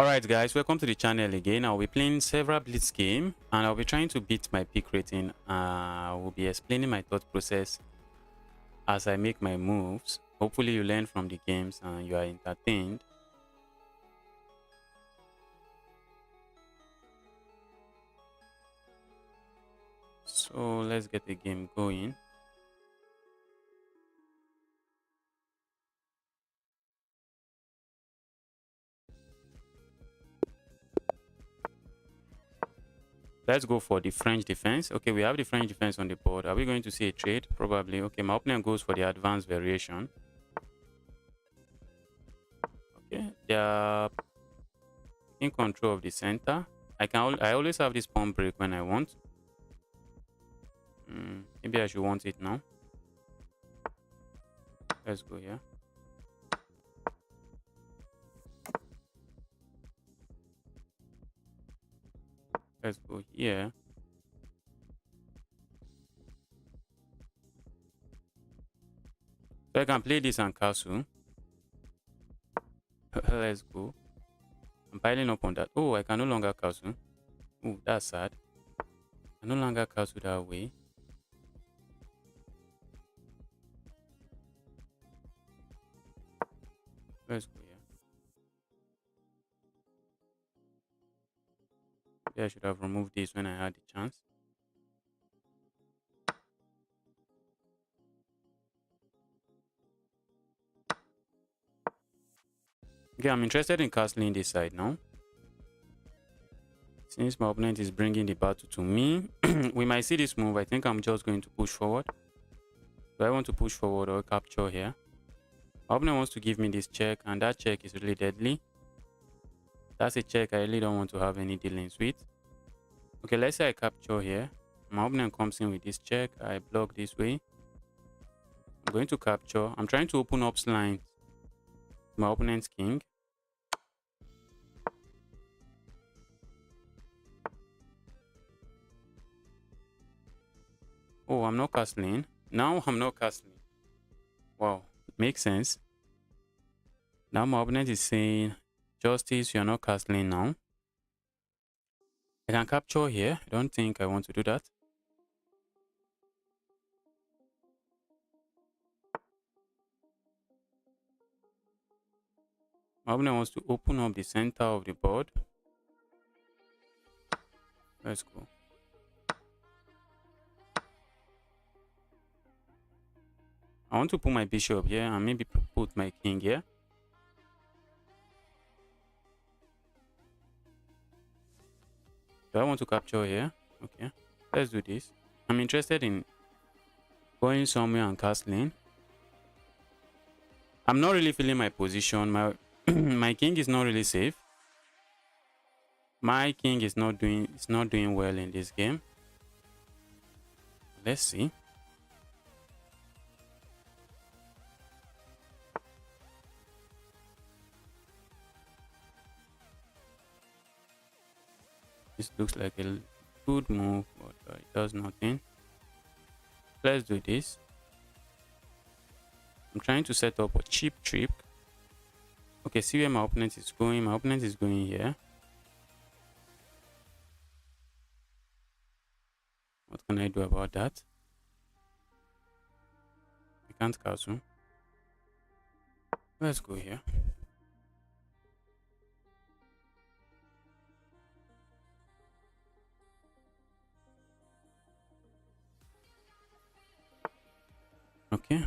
Alright guys, welcome to the channel again. I'll be playing several Blitz game and I'll be trying to beat my peak rating. I will be explaining my thought process as I make my moves. Hopefully you learn from the games and you are entertained. So let's get the game going. Let's go for the French defense. Okay, we have the French defense on the board. Are we going to see a trade? Probably. Okay, my opponent goes for the advanced variation. Okay, they are in control of the center. I always have this pawn break when I want. Maybe I should want it now. Let's go here. Let's go here. So I can play this and castle. Let's go. I'm piling up on that. Oh, I can no longer castle. Oh, that's sad. I no longer castle that way. Let's go here. Maybe I should have removed this when I had the chance. Okay, I'm interested in castling this side now. Since my opponent is bringing the battle to me, we might see this move. I think I'm just going to push forward. Do I want to push forward or capture here? My opponent wants to give me this check, and that check is really deadly. That's a check I really don't want to have any dealings with. Okay, let's say I capture here. My opponent comes in with this check. I block this way. I'm going to capture. I'm trying to open up lines. My opponent's king. Oh, I'm not castling. Now I'm not castling. Wow, makes sense. Now my opponent is saying, Justice, you're not castling now. I can capture here. I don't think I want to do that. My opponent wants to open up the center of the board. Let's go. I want to put my bishop here and maybe put my king here. Do I want to capture here? Okay, let's do this. I'm interested in going somewhere and castling. I'm not really feeling my position. My my king is not really safe. My king is not doing well in this game. Let's see. This looks like a good move, but it does nothing. Let's do this. I'm trying to set up a cheap trick. Okay, see where my opponent is going. My opponent is going here. What can I do about that? I can't castle. Let's go here. Okay.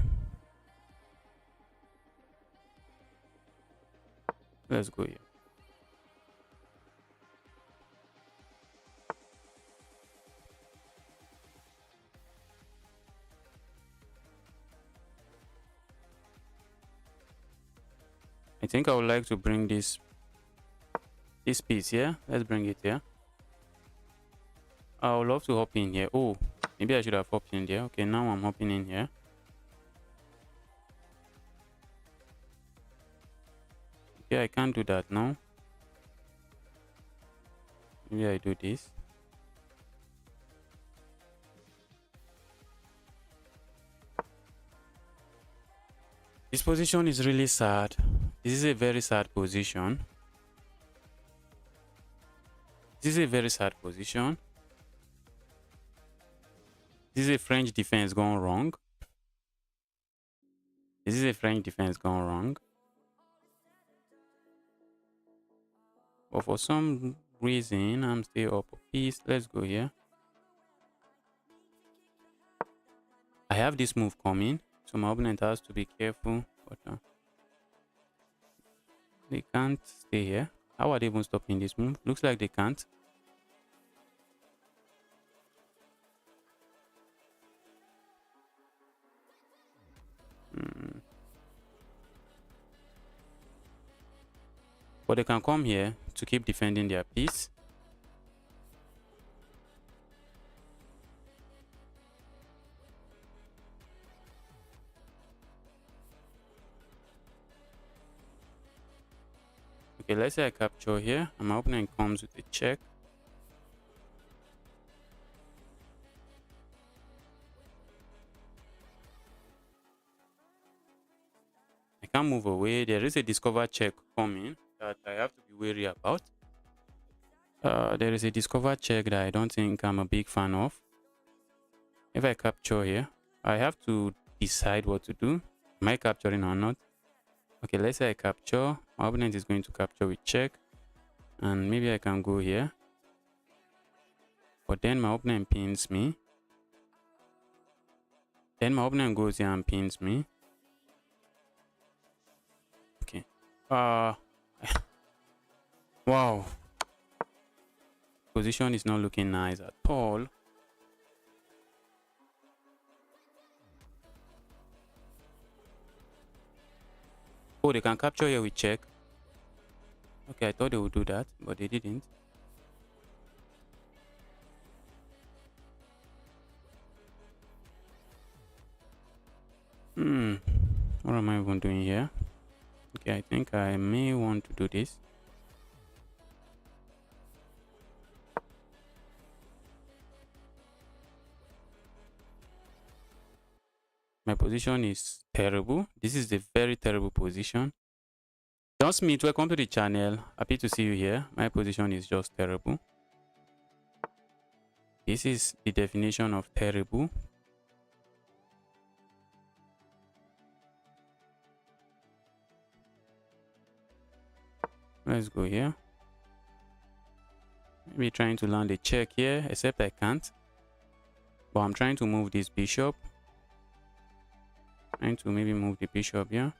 Let's go here. I think I would like to bring this piece here. Let's bring it here. I would love to hop in here. Oh, maybe I should have hopped in there. Okay, now I'm hopping in here. Okay, I can't do that now. Maybe I do this. This position is really sad. This is a very sad position. This is a very sad position. This is a French defense gone wrong. This is a French defense gone wrong. But for some reason, I'm still up a piece. Let's go here. I have this move coming, so my opponent has to be careful. But they can't stay here. How are they even stopping this move? Looks like they can't. But they can come here to keep defending their piece. Okay, let's say I capture here and my opponent comes with a check. I can't move away. There is a discover check coming that I have to be wary about. There is a discover check that I don't think I'm a big fan of. If I capture here, I have to decide what to do. Am I capturing or not? Okay, let's say I capture. My opponent is going to capture with check. And maybe I can go here. But then my opponent pins me. Then my opponent goes here and pins me. Okay. Wow. Position is not looking nice at all. Oh, they can capture here with check. Okay, I thought they would do that, but they didn't. What am I even doing here? Okay, I think I may want to do this. My position is terrible. This is a very terrible position. John Smith, welcome to the channel. Happy to see you here. My position is just terrible. This is the definition of terrible. Let's go here. Maybe trying to land a check here, except I can't. But I'm trying to move this bishop. Trying to maybe move the bishop here.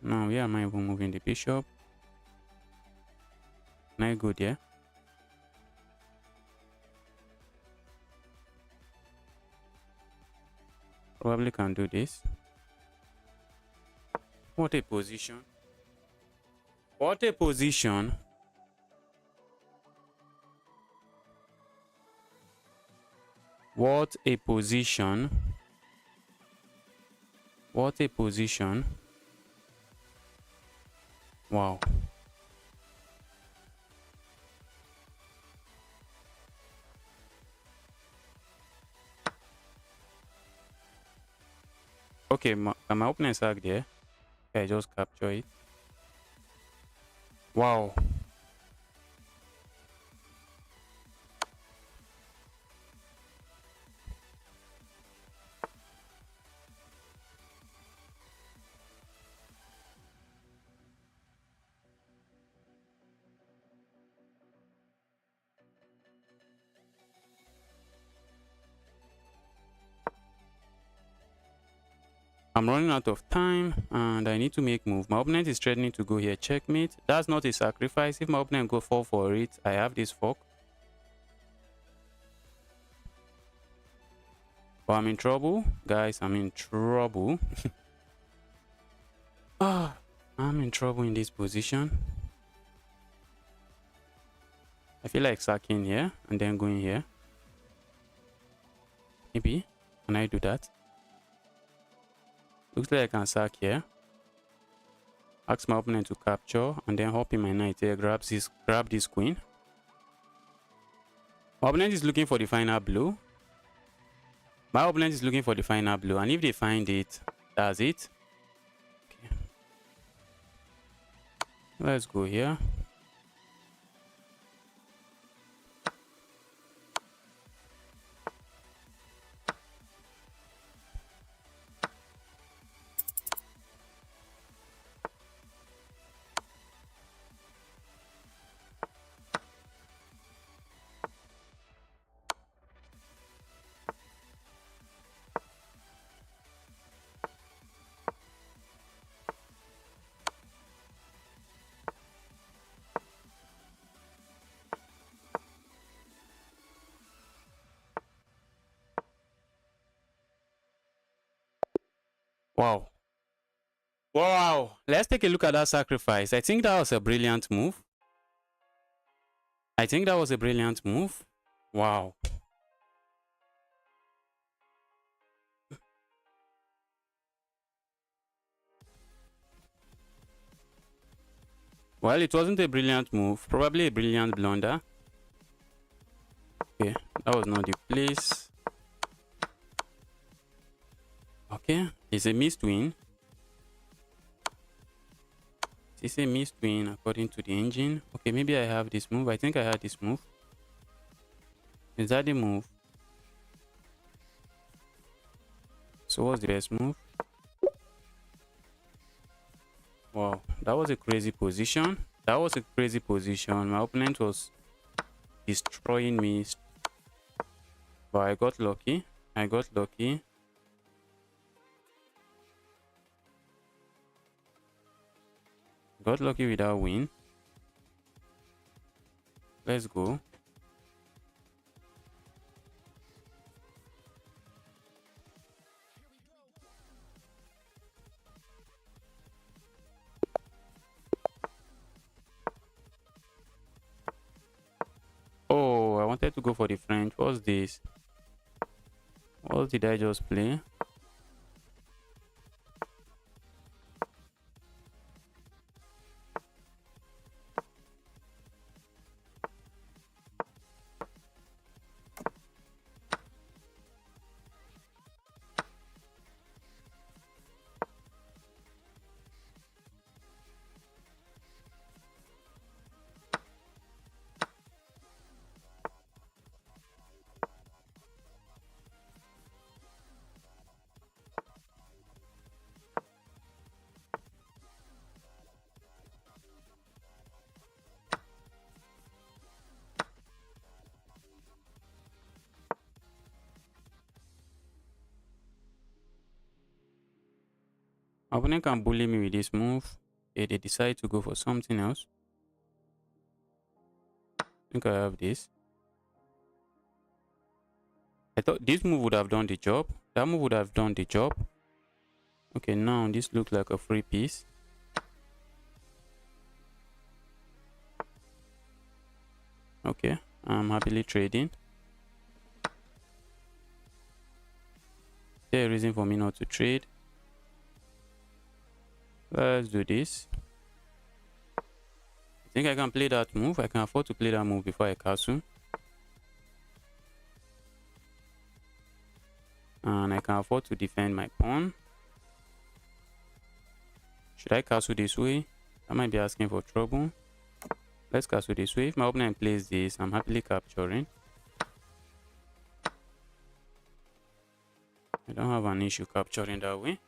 No, where am I even moving the bishop? Can I go there? Probably can do this. What a position. What a position. What a position. What a position. Wow. Okay, my opponent sack there. Okay, I just capture it. Wow. I'm running out of time and I need to make move. My opponent is threatening to go here checkmate. That's not a sacrifice. If my opponent go fall for it, I have this fork. But I'm in trouble. Guys, I'm in trouble. I'm in trouble in this position. I feel like sacking here and then going here. Maybe. Can I do that? Looks like I can sack here. Ask my opponent to capture and then hop in my knight here. Grab this queen. My opponent is looking for the final blow. My opponent is looking for the final blow, and if they find it, that's it. Okay. Let's go here. Wow. Wow. Let's take a look at that sacrifice. I think that was a brilliant move. I think that was a brilliant move. Wow. Well, it wasn't a brilliant move. Probably a brilliant blunder. Okay, that was not the place. Okay, it's a missed win. It's a missed win according to the engine. Okay, maybe I have this move. I think I had this move. Is that the move? So what's the best move? Wow, that was a crazy position. That was a crazy position. My opponent was destroying me. But I got lucky. I got lucky. Got lucky with that win. Let's go. Oh, I wanted to go for the French. What's this? What did I just play? My opponent can bully me with this move. Okay, they decide to go for something else. I think I have this. I thought this move would have done the job. That move would have done the job. Okay, now this looks like a free piece. Okay, I'm happily trading. Is there a reason for me not to trade? Let's do this. I think I can play that move. I can afford to play that move before I castle. And I can afford to defend my pawn. Should I castle this way? I might be asking for trouble. Let's castle this way. If my opponent plays this, I'm happily capturing. I don't have an issue capturing that way.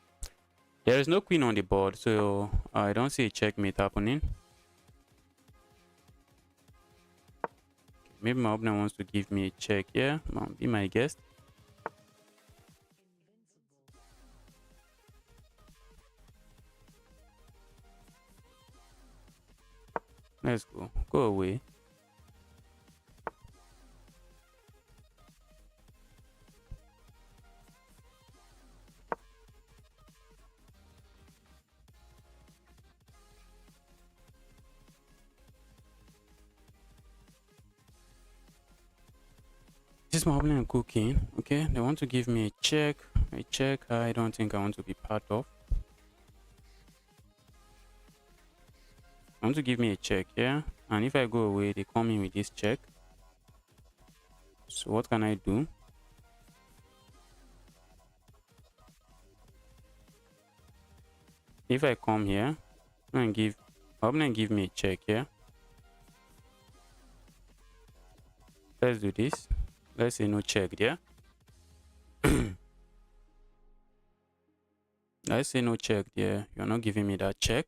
There is no queen on the board, so I don't see a checkmate happening. Maybe my opponent wants to give me a check here. Be my guest. Let's go. Go away. This is my opponent cooking. Okay, they want to give me a check. A check I don't think I want to be part of. I want to give me a check here. And if I go away, they come in with this check. So what can I do? If I come here and give opponent give me a check here. Let's do this. Let's say no check there. Let's say no check there. You're not giving me that check.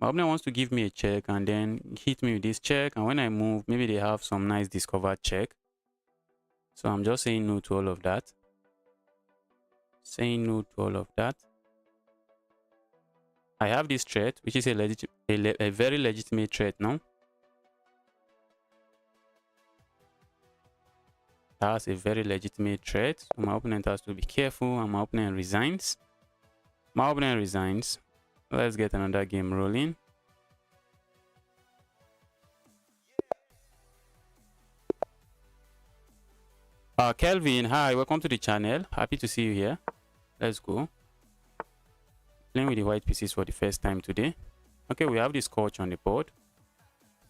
My opponent wants to give me a check and then hit me with this check. And when I move, maybe they have some nice discovered check. So I'm just saying no to all of that. Saying no to all of that. I have this threat, which is a very legitimate threat now. That's a very legitimate threat. So my opponent has to be careful, and my opponent resigns. My opponent resigns. Let's get another game rolling. Kelvin, hi, welcome to the channel. Happy to see you here. Let's go. Playing with the white pieces for the first time today. Okay, we have the Scotch on the board.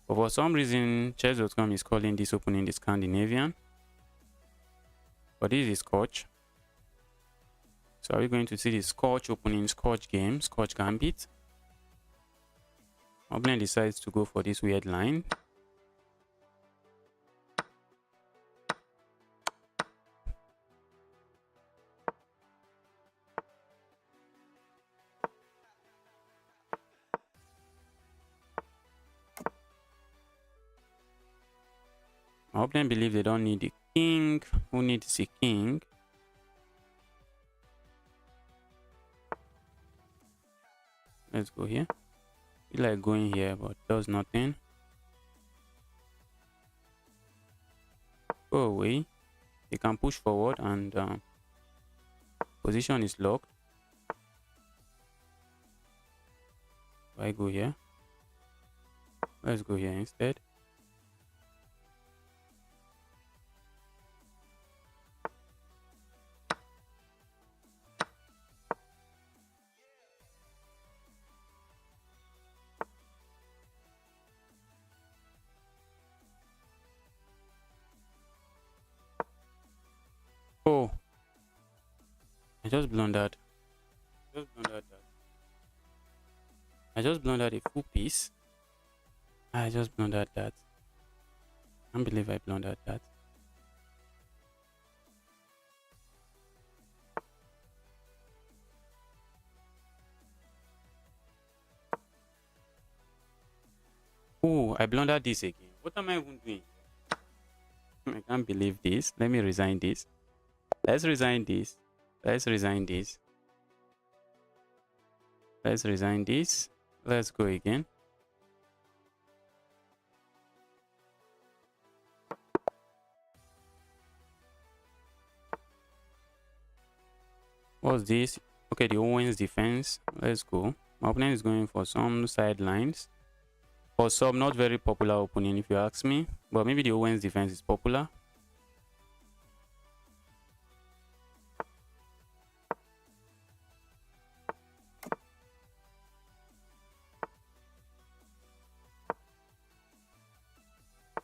But for some reason, chess.com is calling this opening the Scandinavian. But this is Scotch. So are we going to see the Scotch opening, Scotch game, Scotch gambit? Opponent decides to go for this weird line. My opponent believes they don't need the king. Who needs the king? Let's go here. I feel like going here, but does nothing. Go away. They can push forward, and position is locked. I go here. Let's go here instead. Oh, I just blundered. I just blundered a full piece. I just blundered that. I can't believe I blundered that. Oh, I blundered this again. What am I even doing? I can't believe this. Let me resign this. Let's resign this. Let's resign this. Let's resign this. Let's go again. What's this? Okay, the Owens defense. Let's go. My opponent is going for some sidelines. For some, not very popular opponent if you ask me. But maybe the Owens defense is popular.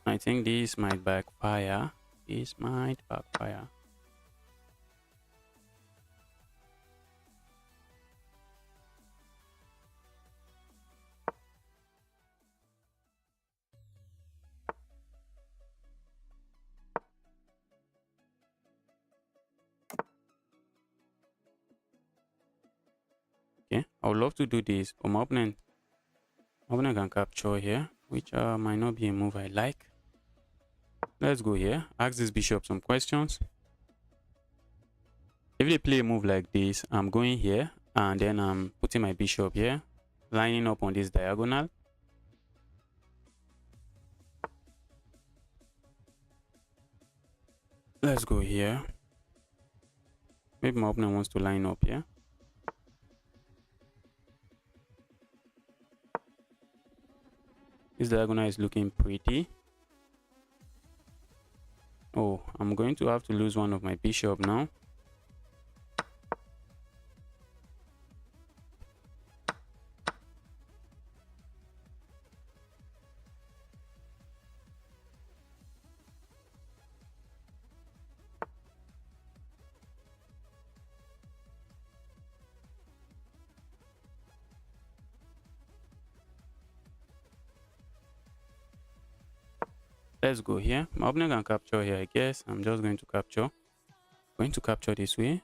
I think this might backfire. This might backfire. Okay, I would love to do this, but my opponent can capture here, which might not be a move I like. Let's go here. Ask this bishop some questions. If they play a move like this, I'm going here, and then I'm putting my bishop here, lining up on this diagonal. Let's go here. Maybe my opponent wants to line up here. This diagonal is looking pretty. Oh, I'm going to have to lose one of my bishop now. Let's go here. My opponent can capture here, I guess. I'm just going to capture. Going to capture this way.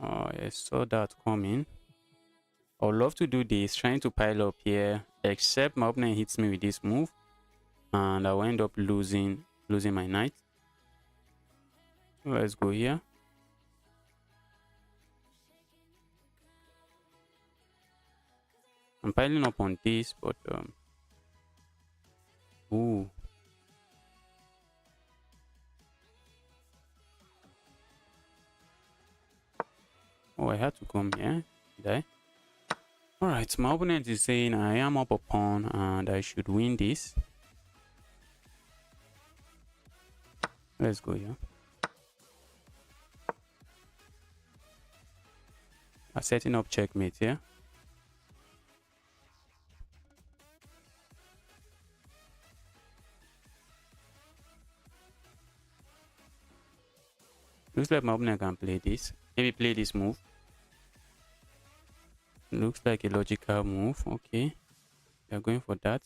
Oh, I saw that coming. I would love to do this, trying to pile up here, except my opponent hits me with this move, and I will end up losing my knight. Let's go here. I'm piling up on this, but Ooh. Oh, I had to come here. Did I? Alright, my opponent is saying I am up a pawn and I should win this. Let's go here. I'm setting up checkmate here. Looks like my opponent can play this. Maybe play this move. Looks like a logical move. Okay. They're going for that.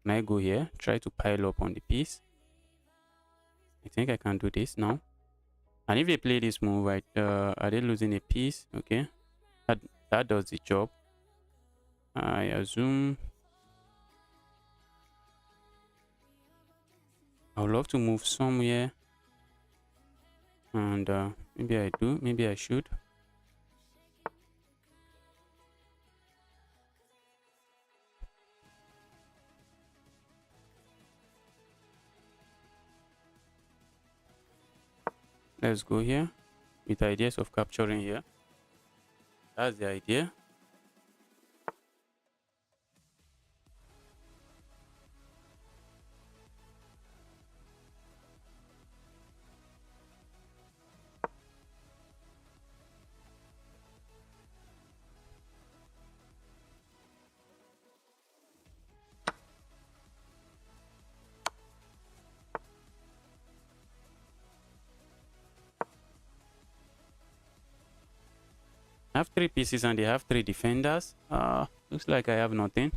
Can I go here? Try to pile up on the piece. I think I can do this now. And if they play this move, right, are they losing a piece? Okay. That does the job. I assume I would love to move somewhere. And maybe I do. Maybe I should. Let's go here with ideas of capturing here. That's the idea. I have 3 pieces and they have 3 defenders. Looks like I have nothing.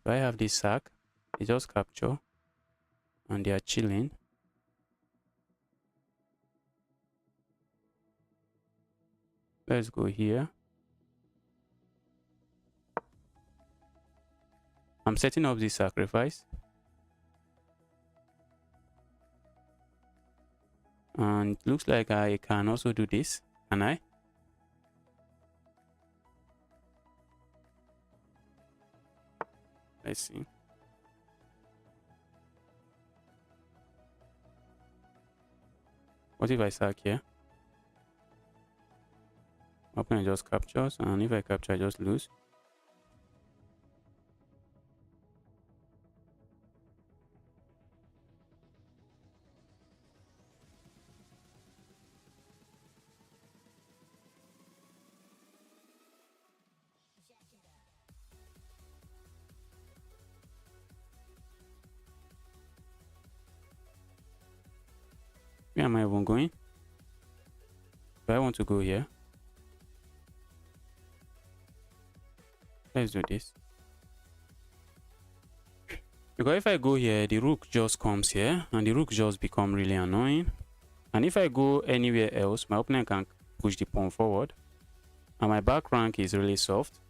Do I have this sack? They just capture and they are chilling. Let's go here. I'm setting up this sacrifice. And it looks like I can also do this. Can I? Let's see. What if I sack here? Opponent just captures, and if I capture, I just lose. Where am I even going? Do I want to go here? Let's do this. Because if I go here, the rook just comes here and the rook just become really annoying. And if I go anywhere else, my opponent can push the pawn forward. And my back rank is really soft.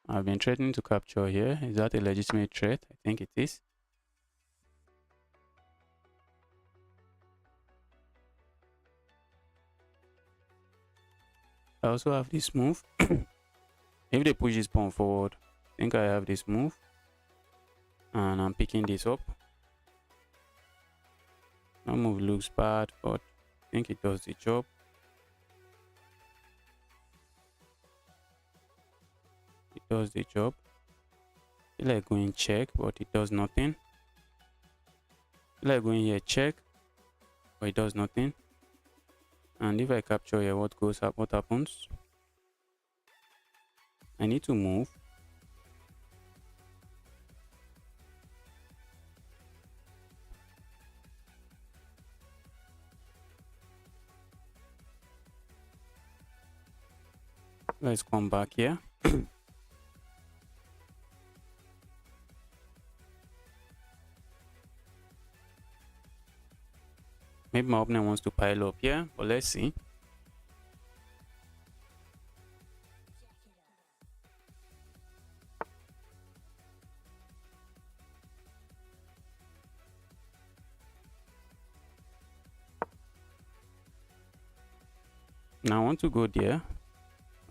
I've been threatening to capture here. Is that a legitimate threat? I think it is. I also have this move. If they push this pawn forward, I think I have this move. And I'm picking this up. That move looks bad, but I think it does the job. It does the job. I feel like going check, but it does nothing. I feel like going here check, but it does nothing. And if I capture here, what goes up? What happens? I need to move. Let's come back here. Maybe my opponent wants to pile up here, but let's see. Now I want to go there.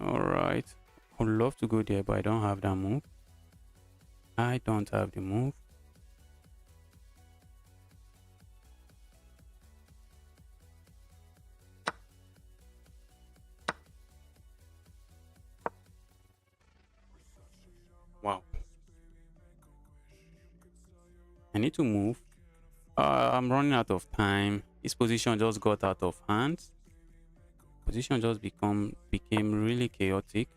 All right. I would love to go there, but I don't have that move. I don't have the move. Wow. I need to move. I'm running out of time. This position just got out of hand. Position just became really chaotic.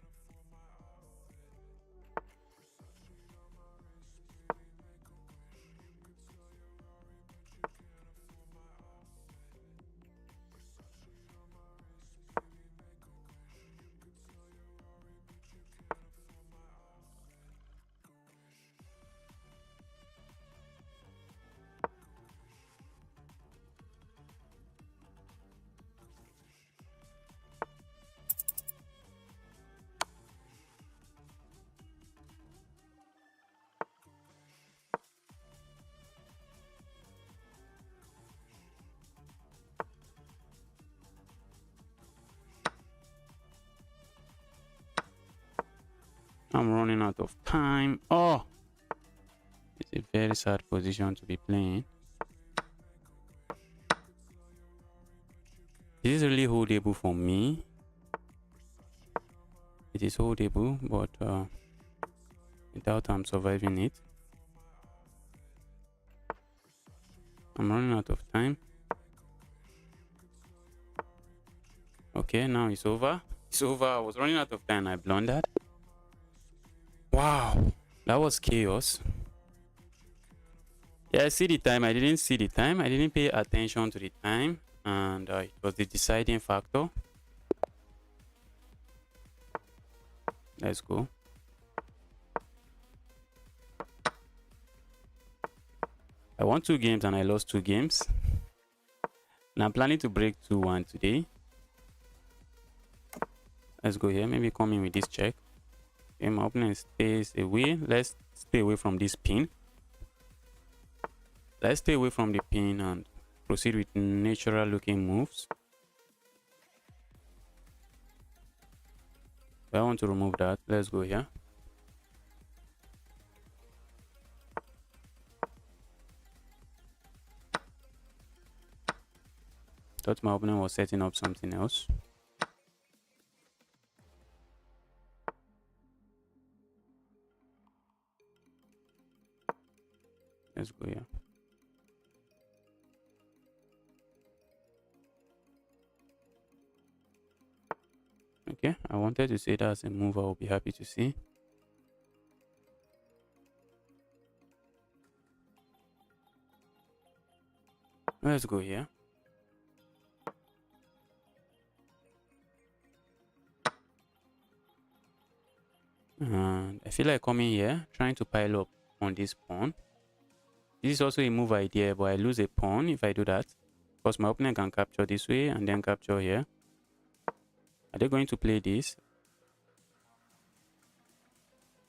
I'm running out of time. Oh, it's a very sad position to be playing. This is really holdable for me. It is holdable, but I doubt I'm surviving it. I'm running out of time. Okay, now it's over. It's over. I was running out of time. I blundered. Wow, that was chaos. Yeah, I see the time. I didn't see the time. I didn't pay attention to the time, and it was the deciding factor. Let's go. I won 2 games and I lost 2 games. And I'm planning to break 2-1 today. Let's go here. Maybe come in with this check. Okay, my opponent stays away. Let's stay away from this pin. Let's stay away from the pin and proceed with natural looking moves. I want to remove that. Let's go here. Thought my opponent was setting up something else. Let's go here. Okay, I wanted to say that's a move I will be happy to see. Let's go here. And I feel like coming here, trying to pile up on this pawn. This is also a move idea, but I lose a pawn if I do that. Because my opponent can capture this way and then capture here. Are they going to play this?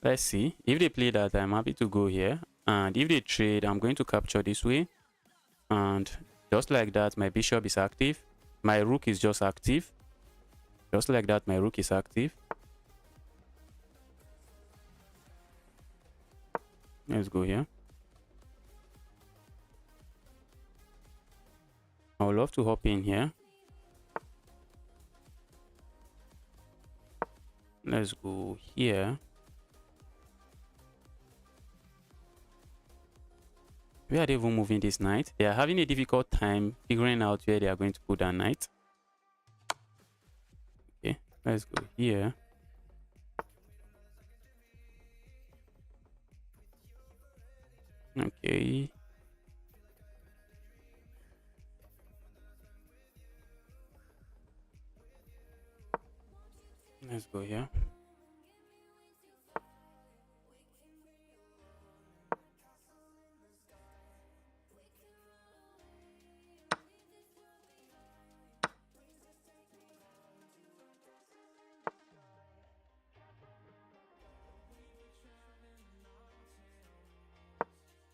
Let's see. If they play that, I'm happy to go here. And if they trade, I'm going to capture this way. And just like that, my bishop is active. My rook is just active. Just like that, my rook is active. Let's go here. I would love to hop in here. Let's go here. Where are they even moving this knight? They are having a difficult time figuring out where they are going to put that knight. Okay, let's go here. Okay. Let's go here.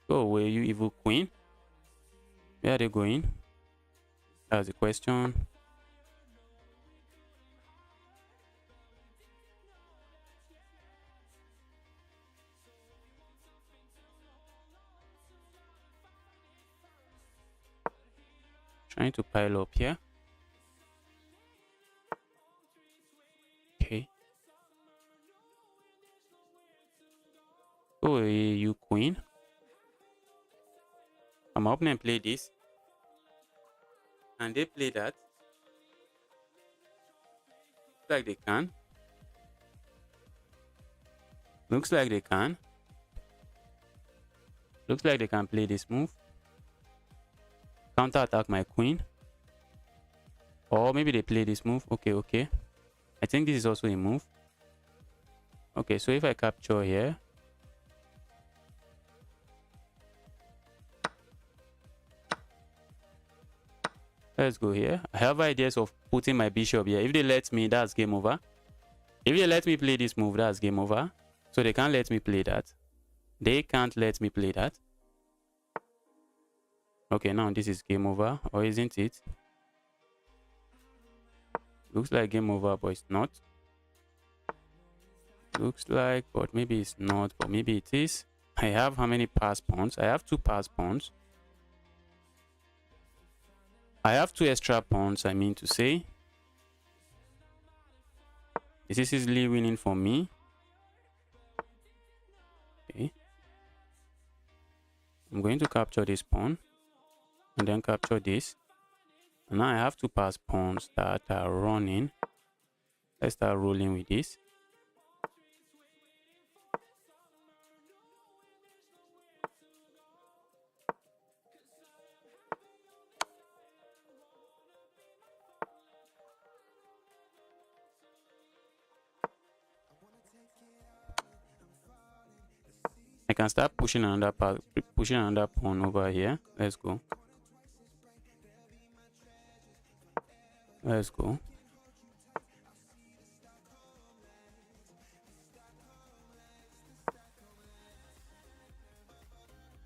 Go away, you evil queen. Where are they going? That's the question. Trying to pile up here. Okay. Go away, you queen. I'm open and play this. And they play that. Looks like they can. Looks like they can. Looks like they can play this move. Counter attack my queen. Or maybe they play this move. Okay, okay. I think this is also a move. Okay, so if I capture here. Let's go here. I have ideas of putting my bishop here. If they let me, that's game over. If they let me play this move, that's game over. So they can't let me play that. They can't let me play that. Okay, now this is game over. Or isn't it? Looks like game over, but it's not. Looks like, but maybe it's not. But maybe it is. I have how many pass pawns? I have 2 pass pawns. I have 2 extra pawns, I mean to say. This is easily winning for me. Okay. I'm going to capture this pawn. And then capture this. And now I have 2 pass pawns that are running. Let's start rolling with this. I can start pushing another pawn over here. Let's go. Let's go.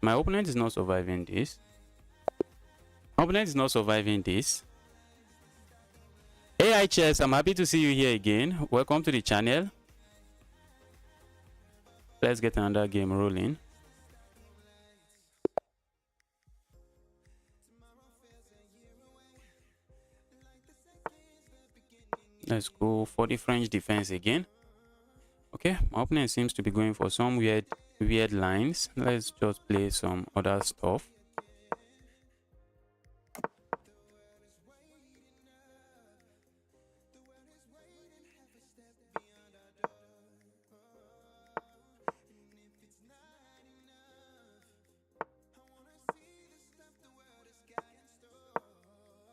My opponent is not surviving this. My opponent is not surviving this. Hey, Chess, I'm happy to see you here again. Welcome to the channel. Let's get another game rolling. Let's go for the French defense again. Okay, my opponent seems to be going for some weird lines. Let's just play some other stuff.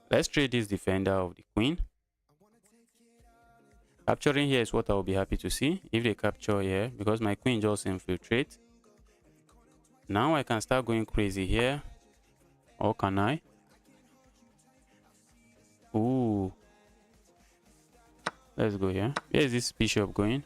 Let's trade this defender of the queen. Capturing here is what I will be happy to see if they capture here, because my queen just infiltrate. Now I can start going crazy here. Or can I? Ooh. Let's go here. Where is this bishop going?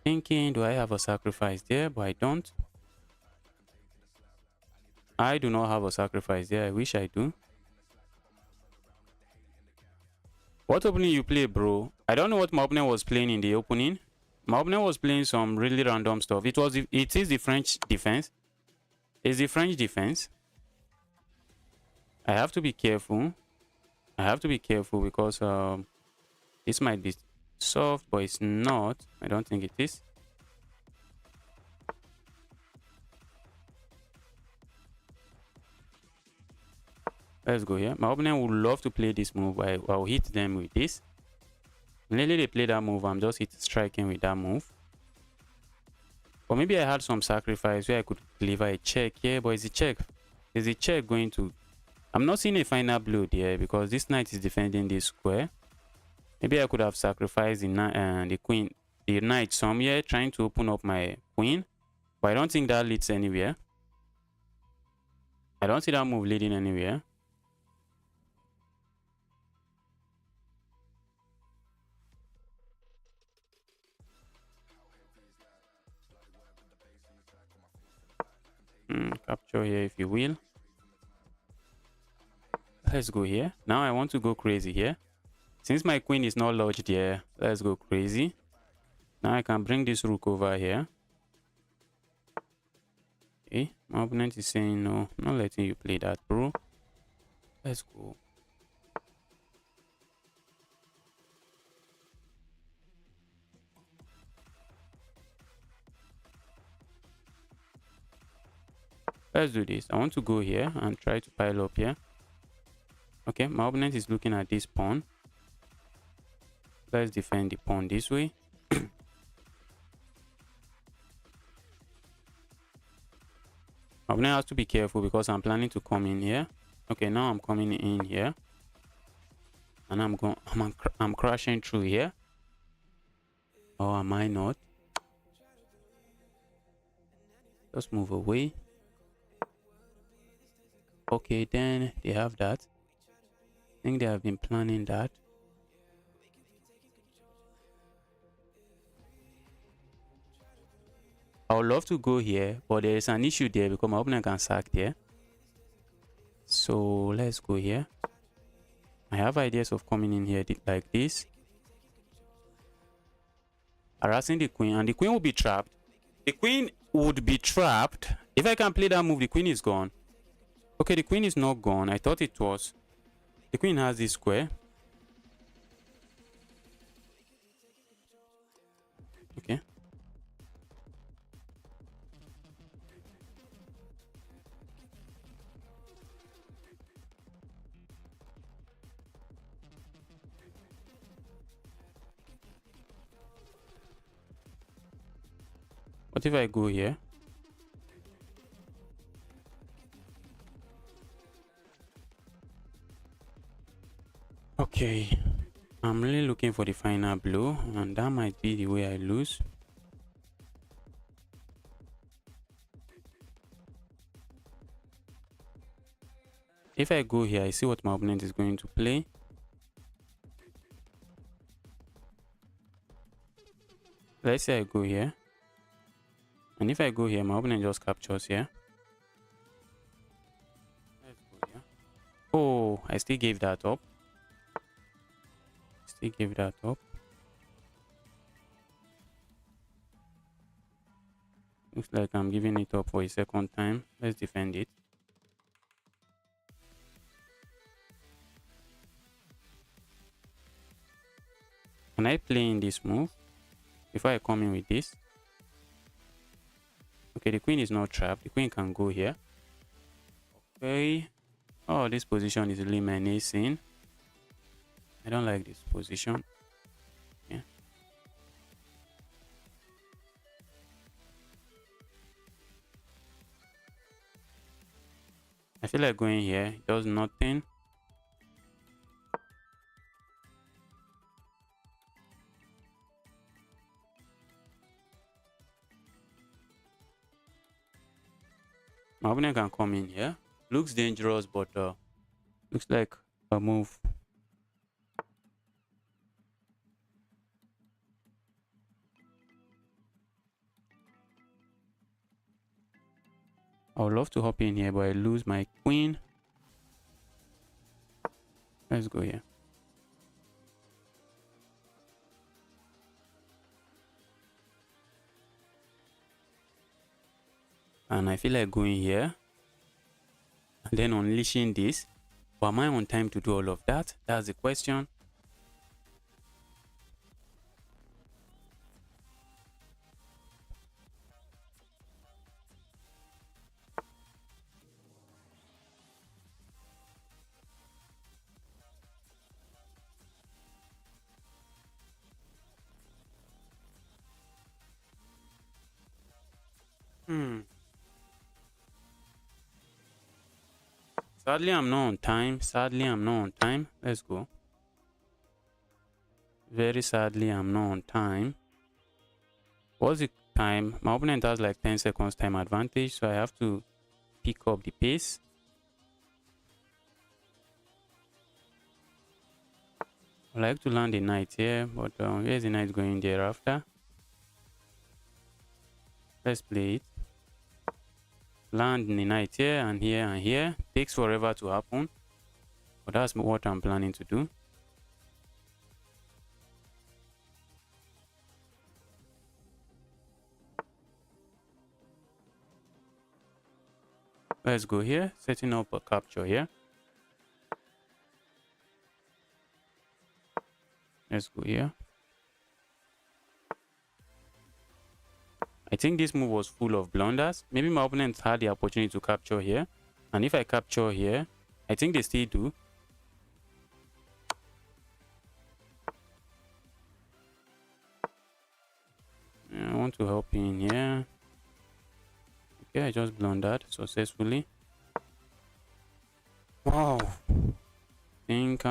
Thinking, do I have a sacrifice there? But I don't. I do not have a sacrifice there. I wish I do. What opening you play, bro? I don't know what my opponent was playing in the opening. My opponent was playing some really random stuff. It is the French defense. It's the French defense. I have to be careful. I have to be careful because this might be soft, but it's not. I don't think it is. Let's go here. My opponent would love to play this move. I'll hit them with this. Lately they play that move. I'm just striking with that move. Or maybe I had some sacrifice where I could deliver a check here, but is the check? Is the check going to? I'm not seeing a final blow there because this knight is defending this square. Maybe I could have sacrificed the queen, the knight somewhere, trying to open up my queen. But I don't think that leads anywhere. I don't see that move leading anywhere. Capture here if you will. Let's go here. Now I want to go crazy here. Since my queen is not lodged here, let's go crazy. Now I can bring this rook over here. Okay, my opponent is saying no, I'm not letting you play that, bro. Let's go. Let's do this. I want to go here and try to pile up here. Okay, my opponent is looking at this pawn. Let's defend the pawn this way. My opponent has to be careful because I'm planning to come in here. Okay, now I'm coming in here. And I'm crashing through here. Or am I not? Just move away. Okay, then they have that. I think they have been planning that. I would love to go here, but there is an issue there because my opponent can sack there. So let's go here. I have ideas of coming in here like this. Harassing the queen, and the queen will be trapped. The queen would be trapped. If I can play that move, the queen is gone. Okay, the queen is not gone. I thought it was. The queen has this square. Okay. What if I go here? Okay. I'm really looking for the final blow, and that might be the way I lose. If I go here, I see what my opponent is going to play. Let's say I go here. And if I go here, my opponent just captures here. Let's go here. Oh, I still gave that up. Still gave that up. Looks like I'm giving it up for a second time. Let's defend it. Can I play in this move before I come in with this? Okay, the queen is not trapped. The queen can go here. Okay. Oh, this position is really menacing. I don't like this position. Yeah. I feel like going here. It does nothing. My opponent can come in here. Looks dangerous, but looks like a move. I would love to hop in here, but I lose my queen. Let's go here. And I feel like going here and then unleashing this. But am I on time to do all of that? That's the question. Sadly, I'm not on time. Sadly, I'm not on time. Let's go. Very sadly, I'm not on time. What's the time? My opponent has like 10 seconds time advantage, so I have to pick up the pace. I like to land a knight here, but here's the knight going thereafter. Let's play it. Land the knight here and here and here. Takes forever to happen, but that's what I'm planning to do. Let's go here, setting up a capture here. Let's go here. I think this move was full of blunders. Maybe my opponent had the opportunity to capture here. And if I capture here, I think they still do. I want to help in here. Okay, I just blundered successfully. Wow. I think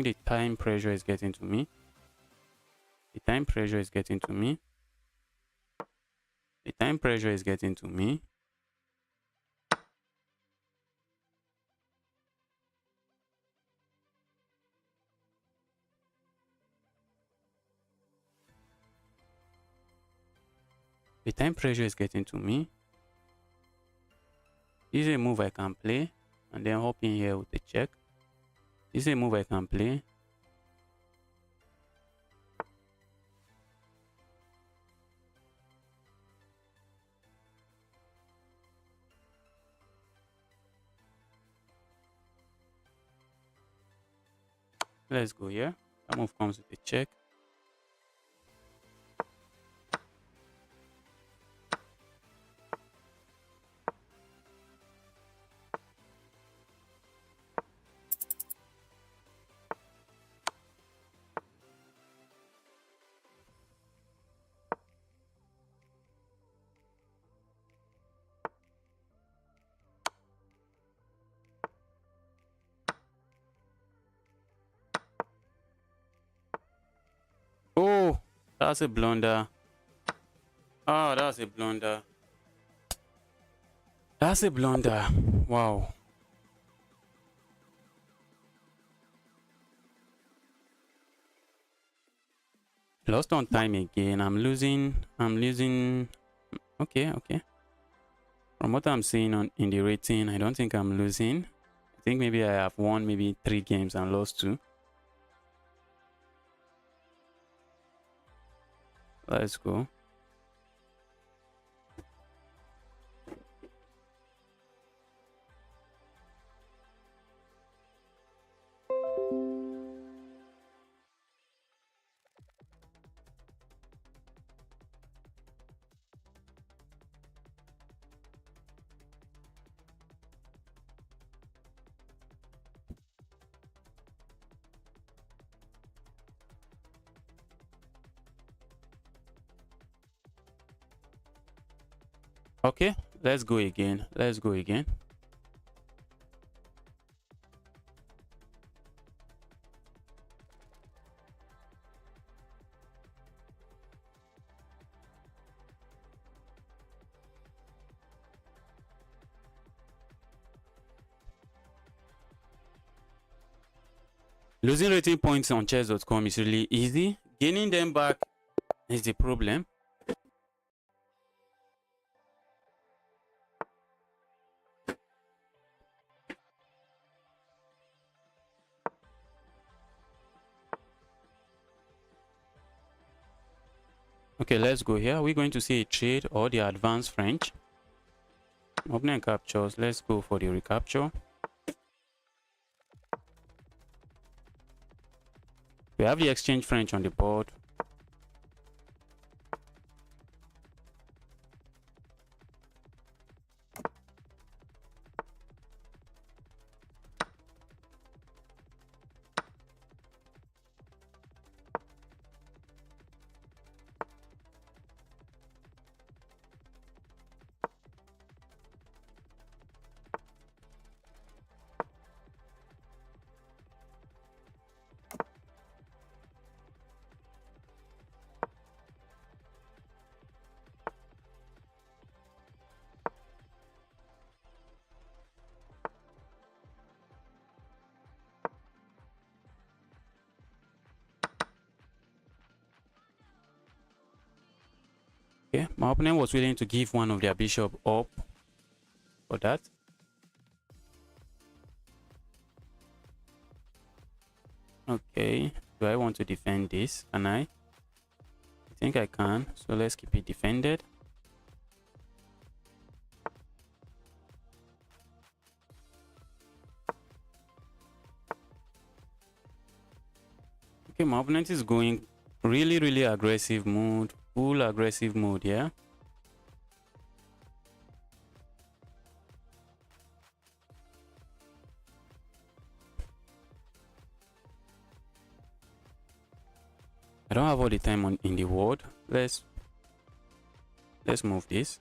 the time pressure is getting to me. The time pressure is getting to me. The time pressure is getting to me. The time pressure is getting to me. This is a move I can play and then hop in here with the check. This is a move I can play. Let's go here. That move comes with a check. Oh, that's a blunder. Oh, that's a blunder. That's a blunder. Wow. Lost on time again. I'm losing. Okay, okay. From what I'm seeing in the rating, I don't think I'm losing. I think maybe I have won maybe 3 games and lost 2. Let's go. Okay, let's go again. Let's go again. Losing rating points on chess.com is really easy. Gaining them back is the problem. Okay, let's go here. We're going to see a trade or the advanced French. Opening captures. Let's go for the recapture. We have the exchange French on the board. Okay, my opponent was willing to give one of their bishop up for that. Okay, do I want to defend this? Can I think I can, so let's keep it defended. Okay, my opponent is going really aggressive mode, full aggressive mode, yeah. I don't have all the time in the world. Let's move this.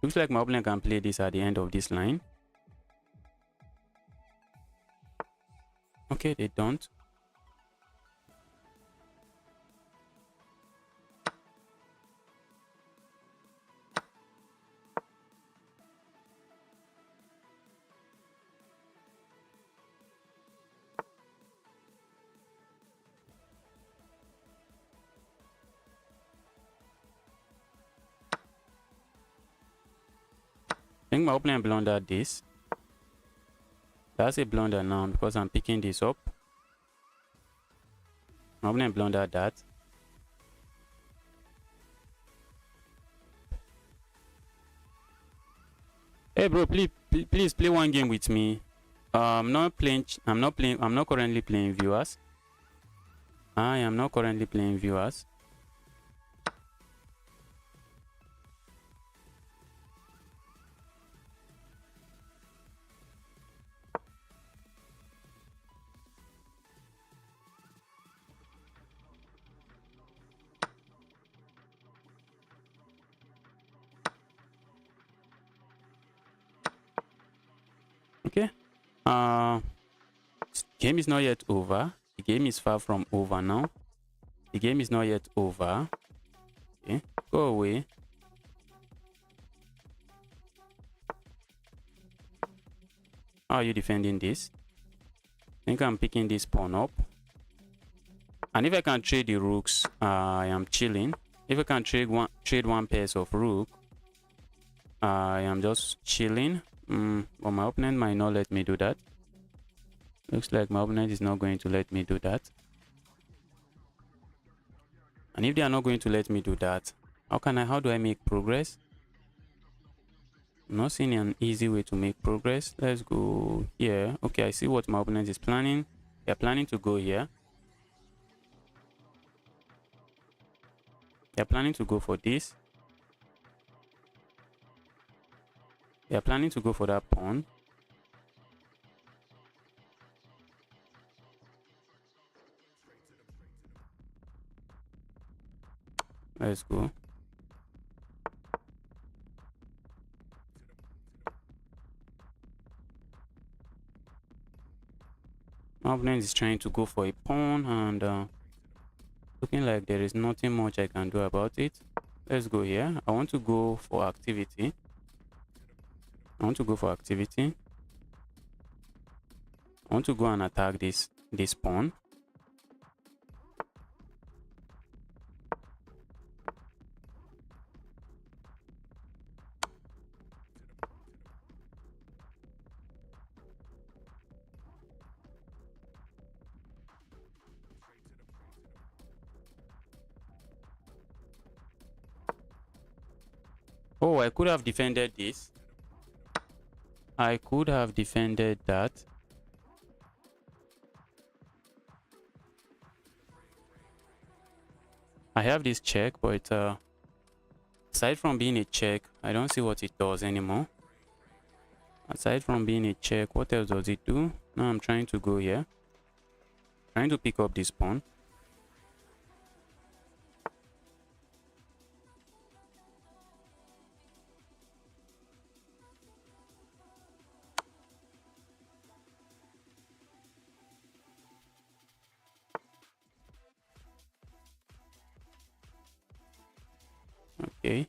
Looks like my opponent can play this at the end of this line. Okay, they don't. I think my opponent blundered this. That's a blunder now because I'm picking this up. My opponent blundered that. Hey bro, please play one game with me. I'm not currently playing viewers. I am not currently playing viewers. Okay. Game is not yet over. The game is far from over now. The game is not yet over. Okay, go away. How are you defending this? I think I'm picking this pawn up. And if I can trade the rooks, I am chilling. If I can trade one pairs of rook, I am just chilling. But my opponent might not let me do that. Looks like my opponent is not going to let me do that. And if they are not going to let me do that, how do I make progress? I'm not seeing an easy way to make progress. Let's go here. Okay, I see what my opponent is planning. They're planning to go here. They're planning to go for this. They're planning to go for that pawn. Let's go. My opponent is trying to go for a pawn and looking like there is nothing much I can do about it. Let's go here. I want to go for activity. I want to go and attack this pawn. Oh, I could have defended this. I could have defended that. I have this check, but aside from being a check, I don't see what it does anymore. Aside from being a check, what else does it do? Now I'm trying to go here. Trying to pick up this pawn. Okay.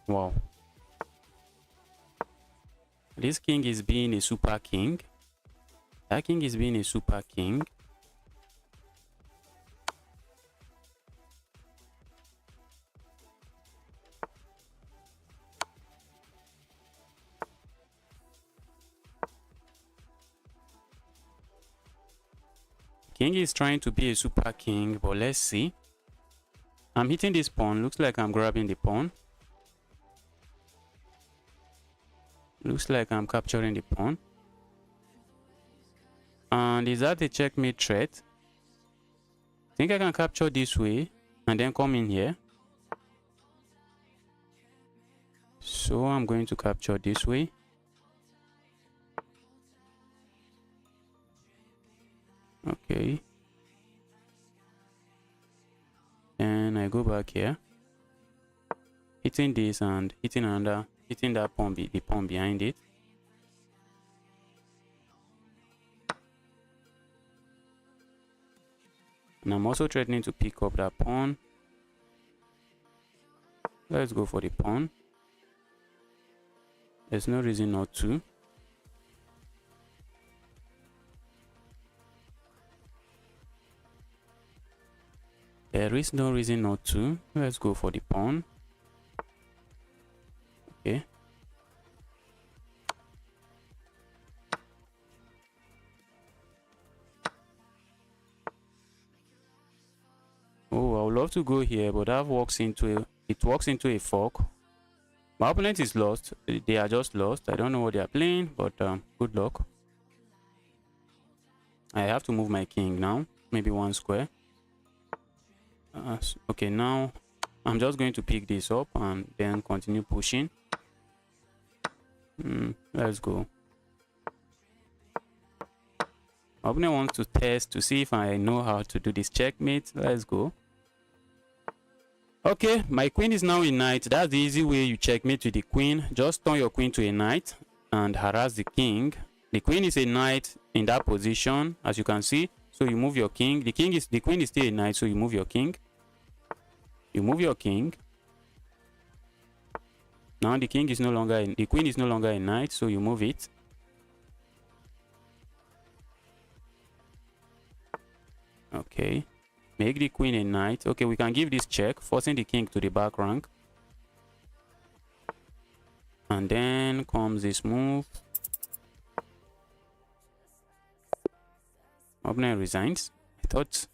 Wow. This king is being a super king. That king is being a super king. King is trying to be a super king, but let's see. I'm hitting this pawn. Looks like I'm grabbing the pawn. Looks like I'm capturing the pawn. And is that a checkmate threat? I think I can capture this way and then come in here. So I'm going to capture this way. Okay. And I go back here. Hitting this and hitting another, hitting that pawn, the pawn behind it. And I'm also threatening to pick up that pawn. Let's go for the pawn. There's no reason not to. There is no reason not to. Let's go for the pawn. Okay. Oh, I would love to go here, but that walks into a fork. My opponent is lost. They are just lost. I don't know what they are playing, but good luck. I have to move my king now. Maybe one square. Okay, now I'm just going to pick this up and then continue pushing. Let's go. My opponent wants to test to see if I know how to do this checkmate. Let's go. Okay, my queen is now a knight. That's the easy way you checkmate with the queen. Just turn your queen to a knight and harass the king. The queen is a knight in that position, as you can see. So you move your king. The queen is still a knight, so you move your king. You move your king. Now the queen is no longer a knight, so you move it. Okay. Make the queen a knight. Okay, we can give this check, forcing the king to the back rank. And then comes this move. Opponent resigns. I thought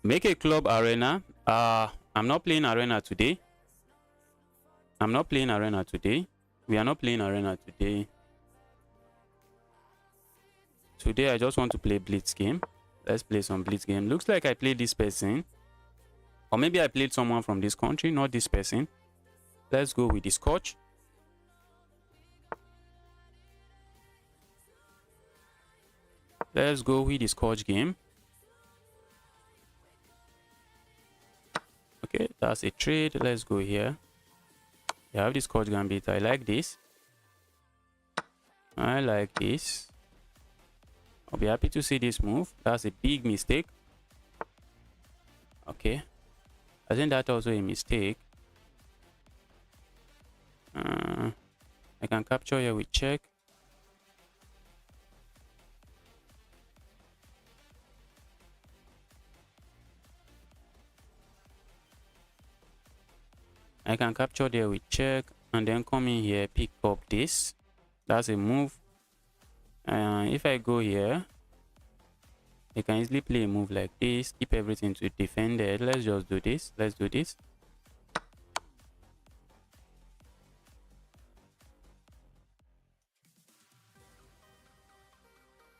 make a club arena. I'm not playing arena today. We are not playing arena today. Today I just want to play Blitz game. Let's play some Blitz game. Looks like I played this person. Or maybe I played someone from this country, not this person. Let's go with the Scotch. Let's go with the Scotch game. Okay, that's a trade. Let's go here. You have the Scotch gambit. I like this. I like this. I'll be happy to see this move. That's a big mistake. Okay. I think that's also a mistake. I can capture here with check. I can capture there with check and then come in here, pick up this. That's a move. If I go here, I can easily play a move like this, keep everything to defended. Let's just do this. Let's do this.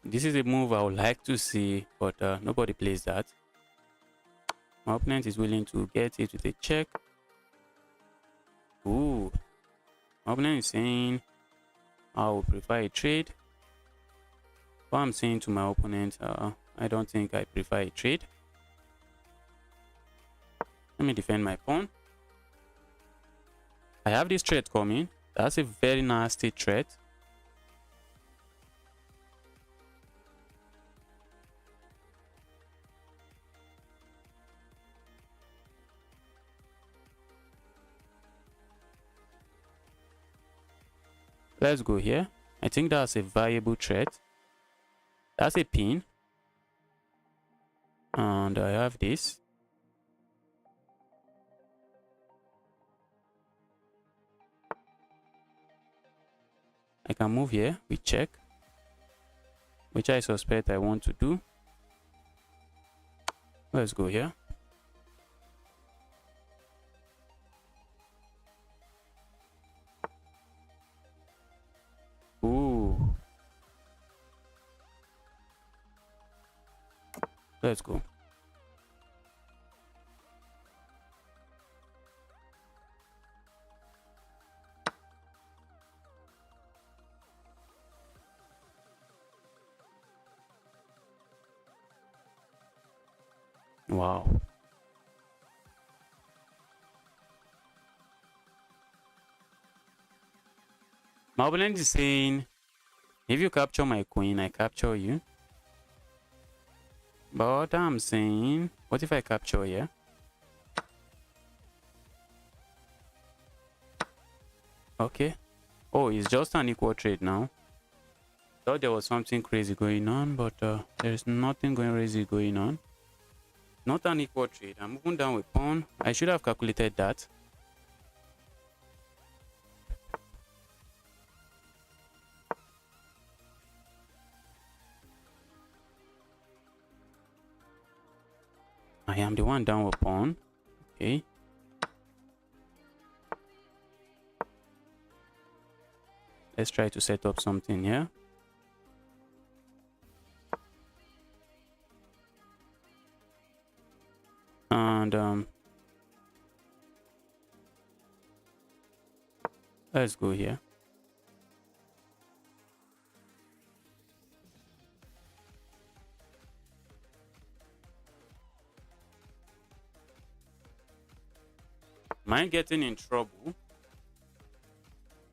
This is a move I would like to see, but nobody plays that. My opponent is willing to get it with a check. Ooh. My opponent is saying I would prefer a trade. What I'm saying to my opponent, I don't think I prefer a trade. Let me defend my pawn. I have this threat coming. That's a very nasty threat. Let's go here. I think that's a viable threat. That's a pin. And I have this. I can move here. We check, which I suspect I want to do. Let's go here. Ooh. Let's go. Wow. My opponent is saying, if you capture my queen, I capture you. But I'm saying, what if I capture here? Okay. Oh, it's just an equal trade now. Thought there was something crazy going on, but there is nothing crazy going on. Not an equal trade. I'm moving down with pawn. I should have calculated that. I am the one down with pawn. Okay. Let's try to set up something here. And let's go here. Am I getting in trouble?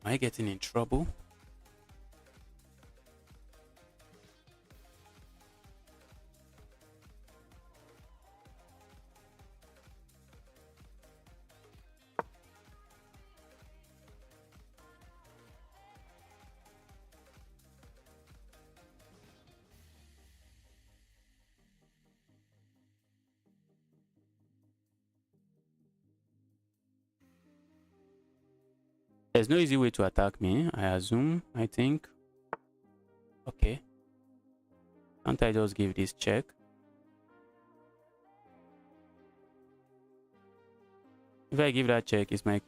Am I getting in trouble? There's no easy way to attack me, I assume, I think. Okay. Can't I just give this check? If I give that check, is my...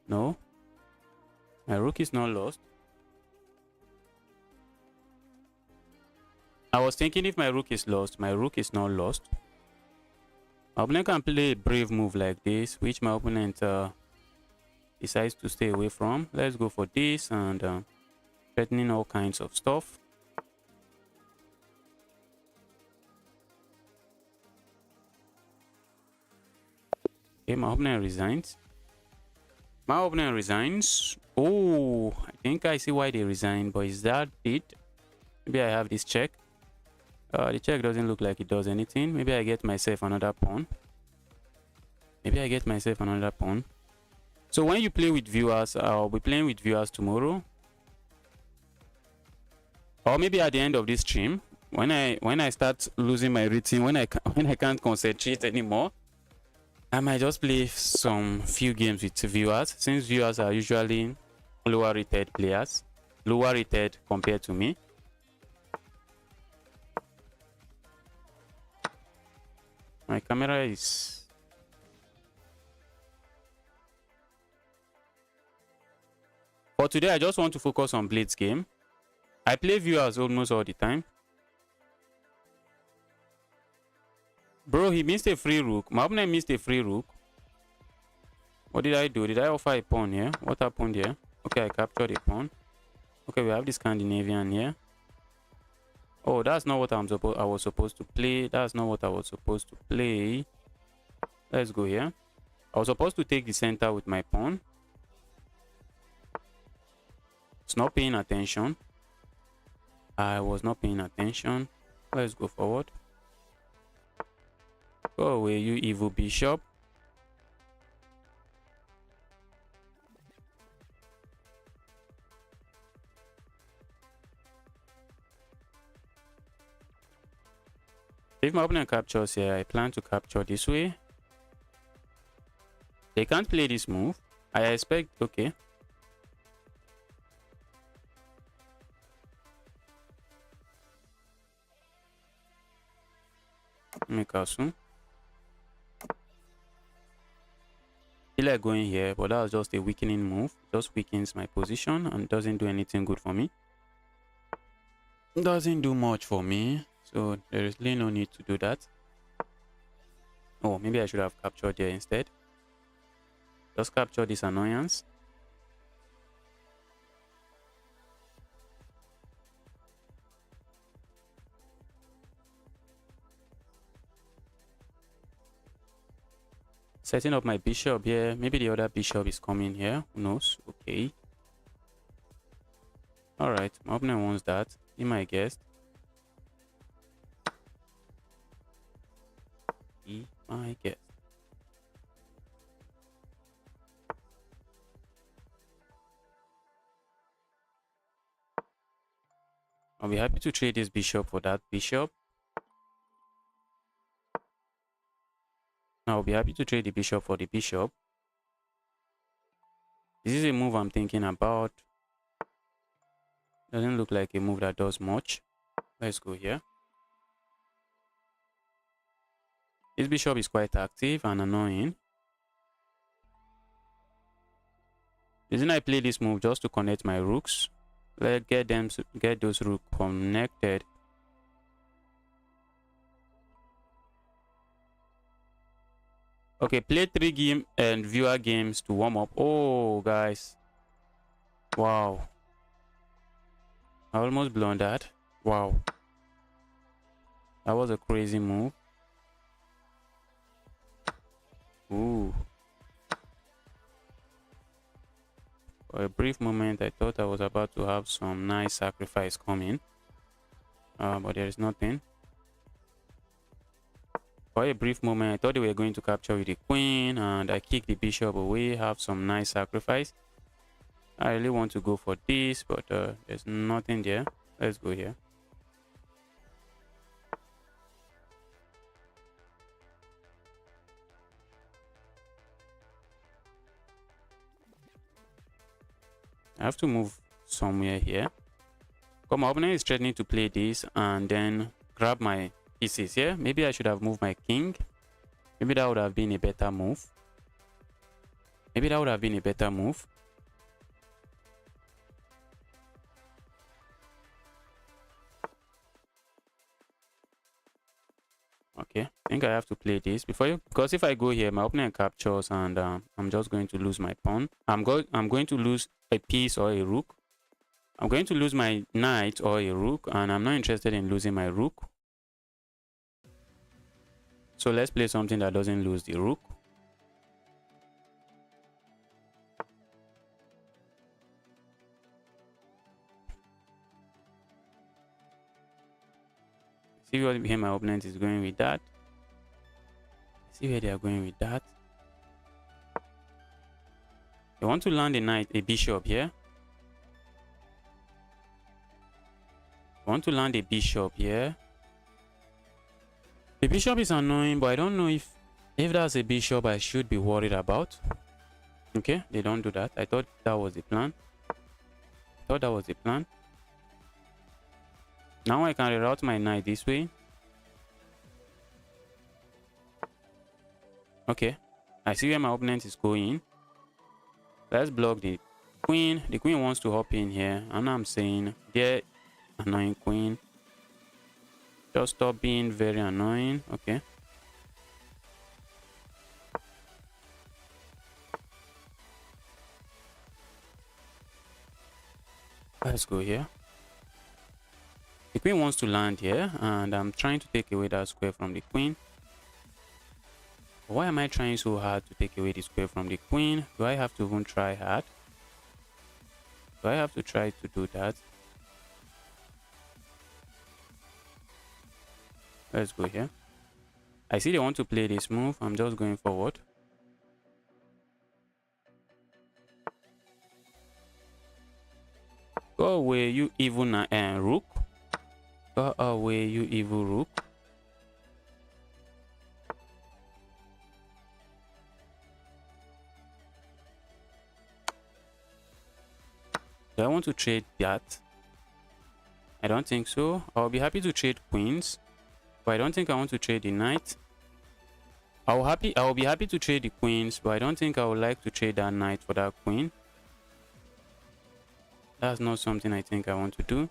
No. My rook is not lost. I was thinking if my rook is lost, my rook is not lost. My opponent can play a brave move like this, which my opponent decides to stay away from. Let's go for this and threatening all kinds of stuff. Okay, my opponent resigns. My opponent resigns. Oh, I think I see why they resigned, but is that it? Maybe I have this check. The check doesn't look like it does anything. Maybe I get myself another pawn. So when you play with viewers, I'll be playing with viewers tomorrow. Or maybe at the end of this stream, when I start losing my routine, when I can't concentrate anymore, I might just play some few games with viewers, since viewers are usually lower rated players, lower rated compared to me. My camera is... For today, I just want to focus on Blitz game. I play viewers almost all the time. Bro, he missed a free rook. My opponent missed a free rook. What did I do? Did I offer a pawn here? What happened here? Okay, I captured a pawn. Okay, we have the Scandinavian here. Oh, that's not what I was supposed to play. That's not what I was supposed to play. Let's go here. I was supposed to take the center with my pawn. It's not paying attention. I was not paying attention. Let's go forward. Go away, you evil bishop. If my opponent captures here, I plan to capture this way. They can't play this move. I expect, okay. Make castle. Feel like going here, but that was just a weakening move. Just weakens my position and doesn't do anything good for me. Doesn't do much for me, so there is really no need to do that. Oh, maybe I should have captured there instead. Just capture this annoyance. Setting up my bishop here. Maybe the other bishop is coming here. Who knows? Okay. Alright, my opponent wants that. Be my guest. Be my guest. I'll be happy to trade this bishop for that bishop. I'll be happy to trade the bishop for the bishop. This is a move I'm thinking about. Doesn't look like a move that does much. Let's go here. This bishop is quite active and annoying. Isn't I play this move just to connect my rooks? Let's get those rooks connected. Okay, play 3 game and viewer games to warm up. Oh, guys. Wow. I almost blundered. Wow. That was a crazy move. Ooh. For a brief moment, I thought I was about to have some nice sacrifice coming. But there is nothing. For a brief moment, I thought they were going to capture with the queen, and I kicked the bishop away, have some nice sacrifice. I really want to go for this, but there's nothing there. Let's go here. I have to move somewhere here. But my opponent is threatening to play this and then grab my pieces here. Maybe I should have moved my king. Maybe that would have been a better move. Maybe that would have been a better move. Okay, I think I have to play this because if I go here, my opponent captures and I'm just going to lose my pawn. I'm going to lose a piece or a rook. I'm going to lose my knight or a rook, and I'm not interested in losing my rook. So let's play something that doesn't lose the rook. See where my opponent is going with that. See where they are going with that. They want to land a bishop here. I want to land a bishop here. The bishop is annoying, but I don't know if that's a bishop I should be worried about. Okay, they don't do that. I thought that was the plan. Now I can reroute my knight this way. Okay, I see where my opponent is going. Let's block the queen. The queen wants to hop in here, and I'm saying, there, annoying queen. Just stop being very annoying. Okay. Let's go here. The queen wants to land here, and I'm trying to take away that square from the queen. Why am I trying so hard to take away the square from the queen? Do I have to even try hard? Do I have to try to do that? Let's go here. I see they want to play this move. I'm just going forward. Go away, you evil rook. Go away, you evil rook. Do I want to trade that? I don't think so. I'll be happy to trade queens, but I don't think I want to trade the knight. I'll be happy to trade the queens, but I don't think I would like to trade that knight for that queen. That's not something I think I want to do.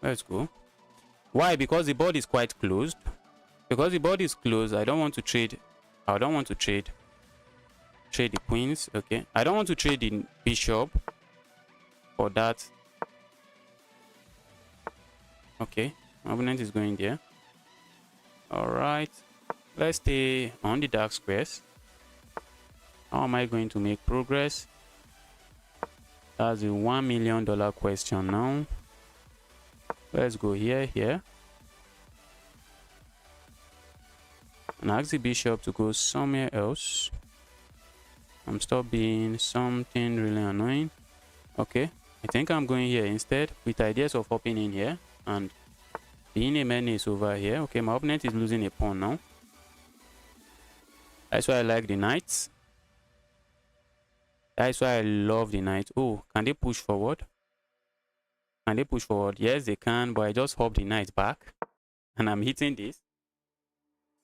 Let's go. Why? Because the board is quite closed. Because the board is closed, I don't want to trade. I don't want to trade the queens. Okay, I don't want to trade the bishop for that. Okay, my opponent is going there. All right, let's stay on the dark squares. How am I going to make progress? That's a $1 million question now. Let's go here, and ask the bishop to go somewhere else. Stop being something really annoying. Okay, I think I'm going here instead, with ideas of hopping in here and being a menace over here. Okay, my opponent is losing a pawn now. That's why I like the knights. That's why I love the knight. Oh, can they push forward? Can they push forward? Yes, they can, but I just hop the knight back and I'm hitting this.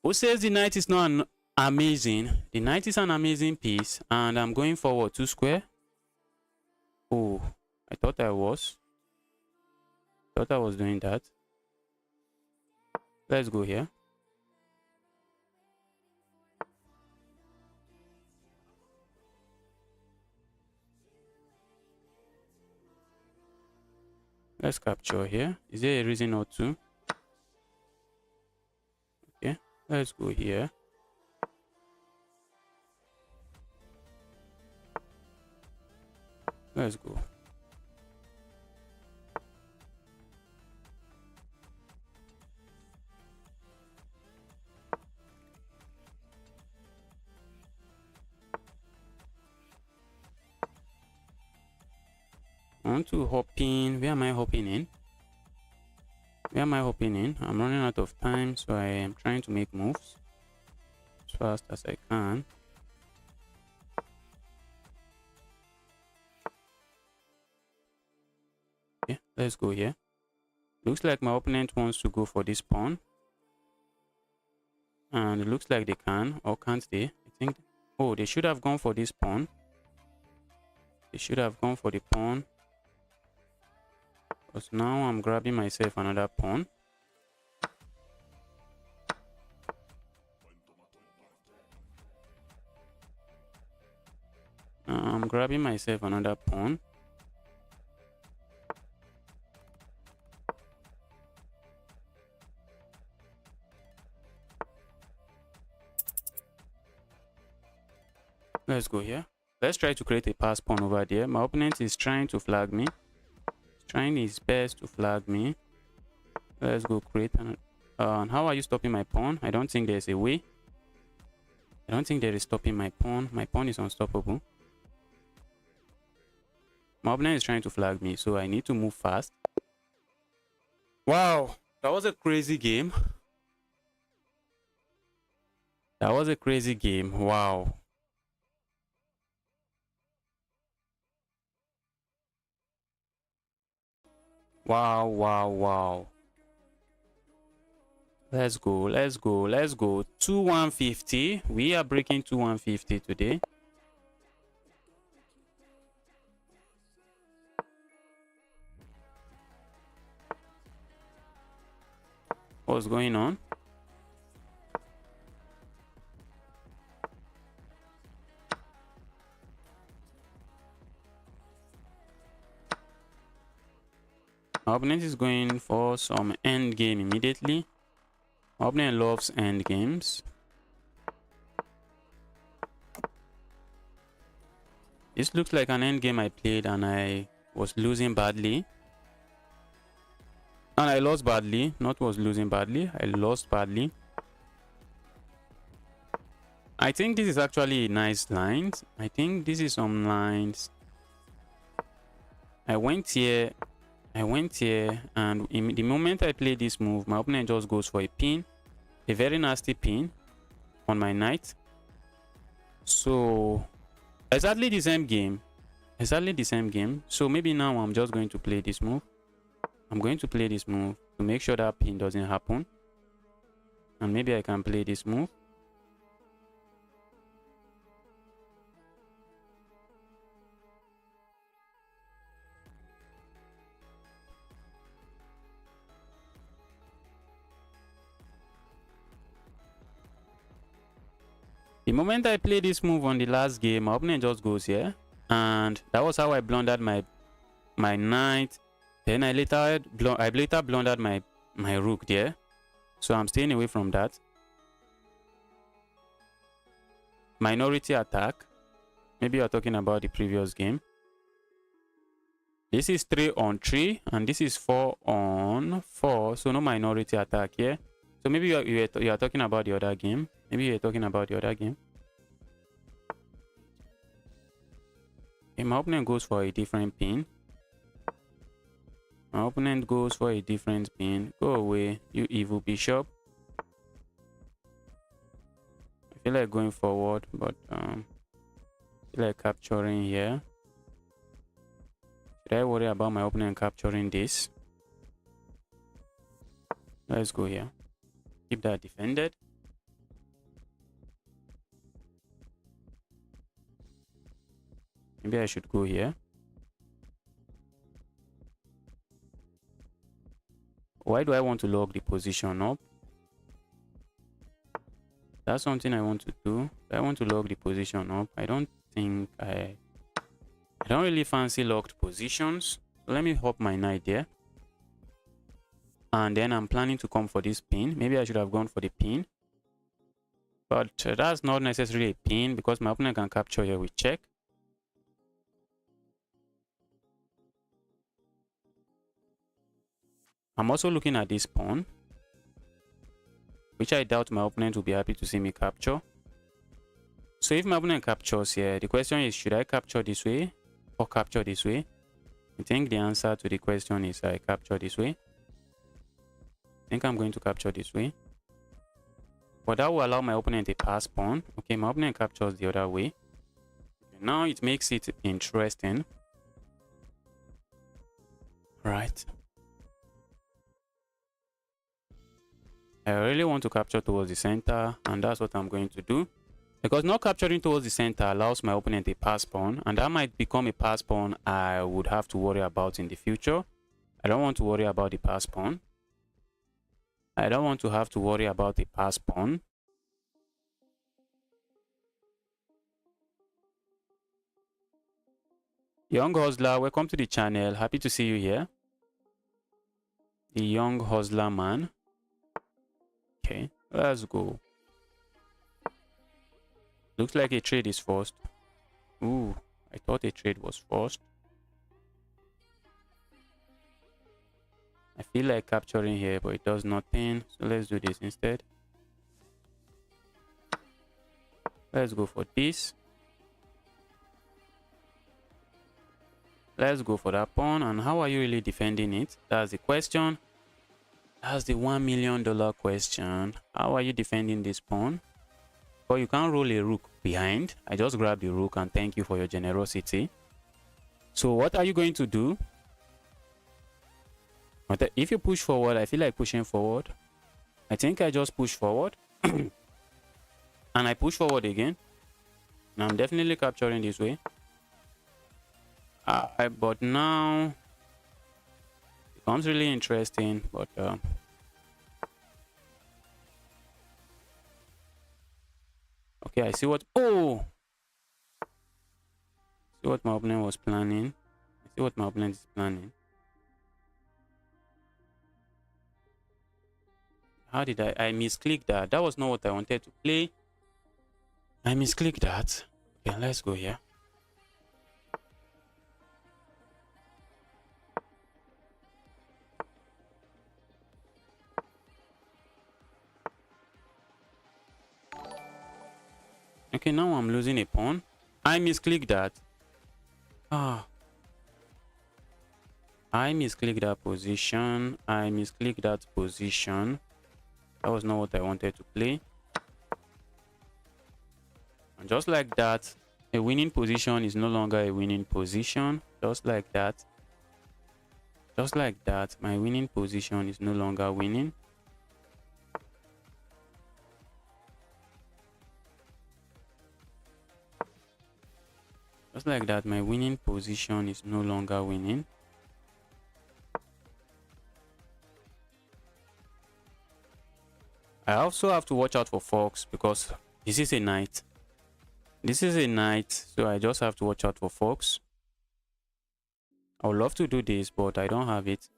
Who says the knight is not amazing? The knight is an amazing piece, and I'm going forward 2 square. Oh, I thought I was doing that. Let's go here. Let's capture here. Is there a reason or two? Okay, let's go here. Let's go. I want to hop in. Where am I hopping in? Where am I hopping in? I'm running out of time, so I am trying to make moves as fast as I can. Okay, let's go here. Looks like my opponent wants to go for this pawn. And it looks like they can, or can't they? I think, oh, they should have gone for this pawn. They should have gone for the pawn. Because now I'm grabbing myself another pawn. I'm grabbing myself another pawn. Let's go here. Let's try to create a pass pawn over there. My opponent is trying to flag me. He's trying his best to flag me. Let's go create an... how are you stopping my pawn? I don't think there's a way. I don't think there is stopping my pawn. My pawn is unstoppable. My opponent is trying to flag me, so I need to move fast. Wow, that was a crazy game. That was a crazy game. Wow. Wow, wow, wow. Let's go, let's go, let's go. 2150. We are breaking 2150 today. What's going on? My opponent is going for some endgame immediately. My opponent loves endgames. This looks like an endgame I played and I was losing badly. And I lost badly. Not was losing badly. I lost badly. I think this is actually nice lines. I think this is some lines. I went here, and in the moment I play this move, my opponent just goes for a pin. A very nasty pin on my knight. So exactly the same game. Exactly the same game. So maybe now I'm just going to play this move. I'm going to play this move to make sure that pin doesn't happen. And maybe I can play this move. The moment I play this move on the last game, my opponent just goes here. And that was how I blundered my knight. Then I later blundered my rook there. So I'm staying away from that. Minority attack. Maybe you're talking about the previous game. This is 3 on 3 and this is 4 on 4. So no minority attack here. So maybe you are talking about the other game. Maybe you're talking about the other game. Okay, my opponent goes for a different pin. My opponent goes for a different pin. Go away, you evil bishop. I feel like going forward, but I feel like capturing here. Should I worry about my opponent capturing this? Let's go here. Keep that defended. Maybe I should go here. Why do I want to lock the position up? That's something I want to do. I want to lock the position up. I don't really fancy locked positions. So let me hop my knight there. And then I'm planning to come for this pin. Maybe I should have gone for the pin. But that's not necessarily a pin because my opponent can capture here with check. I'm also looking at this pawn, which I doubt my opponent will be happy to see me capture. So if my opponent captures here, the question is, should I capture this way or capture this way? I think the answer to the question is I capture this way. I think I'm going to capture this way. But that will allow my opponent a pass pawn. Okay, my opponent captures the other way. Okay, now it makes it interesting. Right. I really want to capture towards the center, and that's what I'm going to do. Because not capturing towards the center allows my opponent a pass pawn, and that might become a pass pawn I would have to worry about in the future. I don't want to worry about the pass pawn. I don't want to have to worry about the pass pawn. Young Hustler, welcome to the channel. Happy to see you here. The Young Hustler man. Okay, let's go. Looks like a trade is forced. Ooh, I thought a trade was forced. I feel like capturing here, but it does nothing. So let's do this instead. Let's go for this. Let's go for that pawn. And how are you really defending it? That's the question. That's the $1 million question. How are you defending this pawn? But you can't roll a rook behind. I just grabbed the rook and thank you for your generosity. So what are you going to do? If you push forward, I feel like pushing forward. I think I just push forward. And I push forward again. Now I'm definitely capturing this way. But now it becomes really interesting. But okay, I see what. Oh, see what my opponent was planning. I see what my opponent is planning. How did I misclick that? That was not what I wanted to play. I misclicked that. Okay, let's go here. Okay, now I'm losing a pawn. I misclicked that. Ah. I misclicked that position. I misclicked that position. That was not what I wanted to play. And just like that, a winning position is no longer a winning position. Just like that. Just like that, my winning position is no longer winning. Just like that, my winning position is no longer winning. I also have to watch out for forks because this is a knight. This is a knight, so I just have to watch out for forks. I would love to do this, but I don't have it.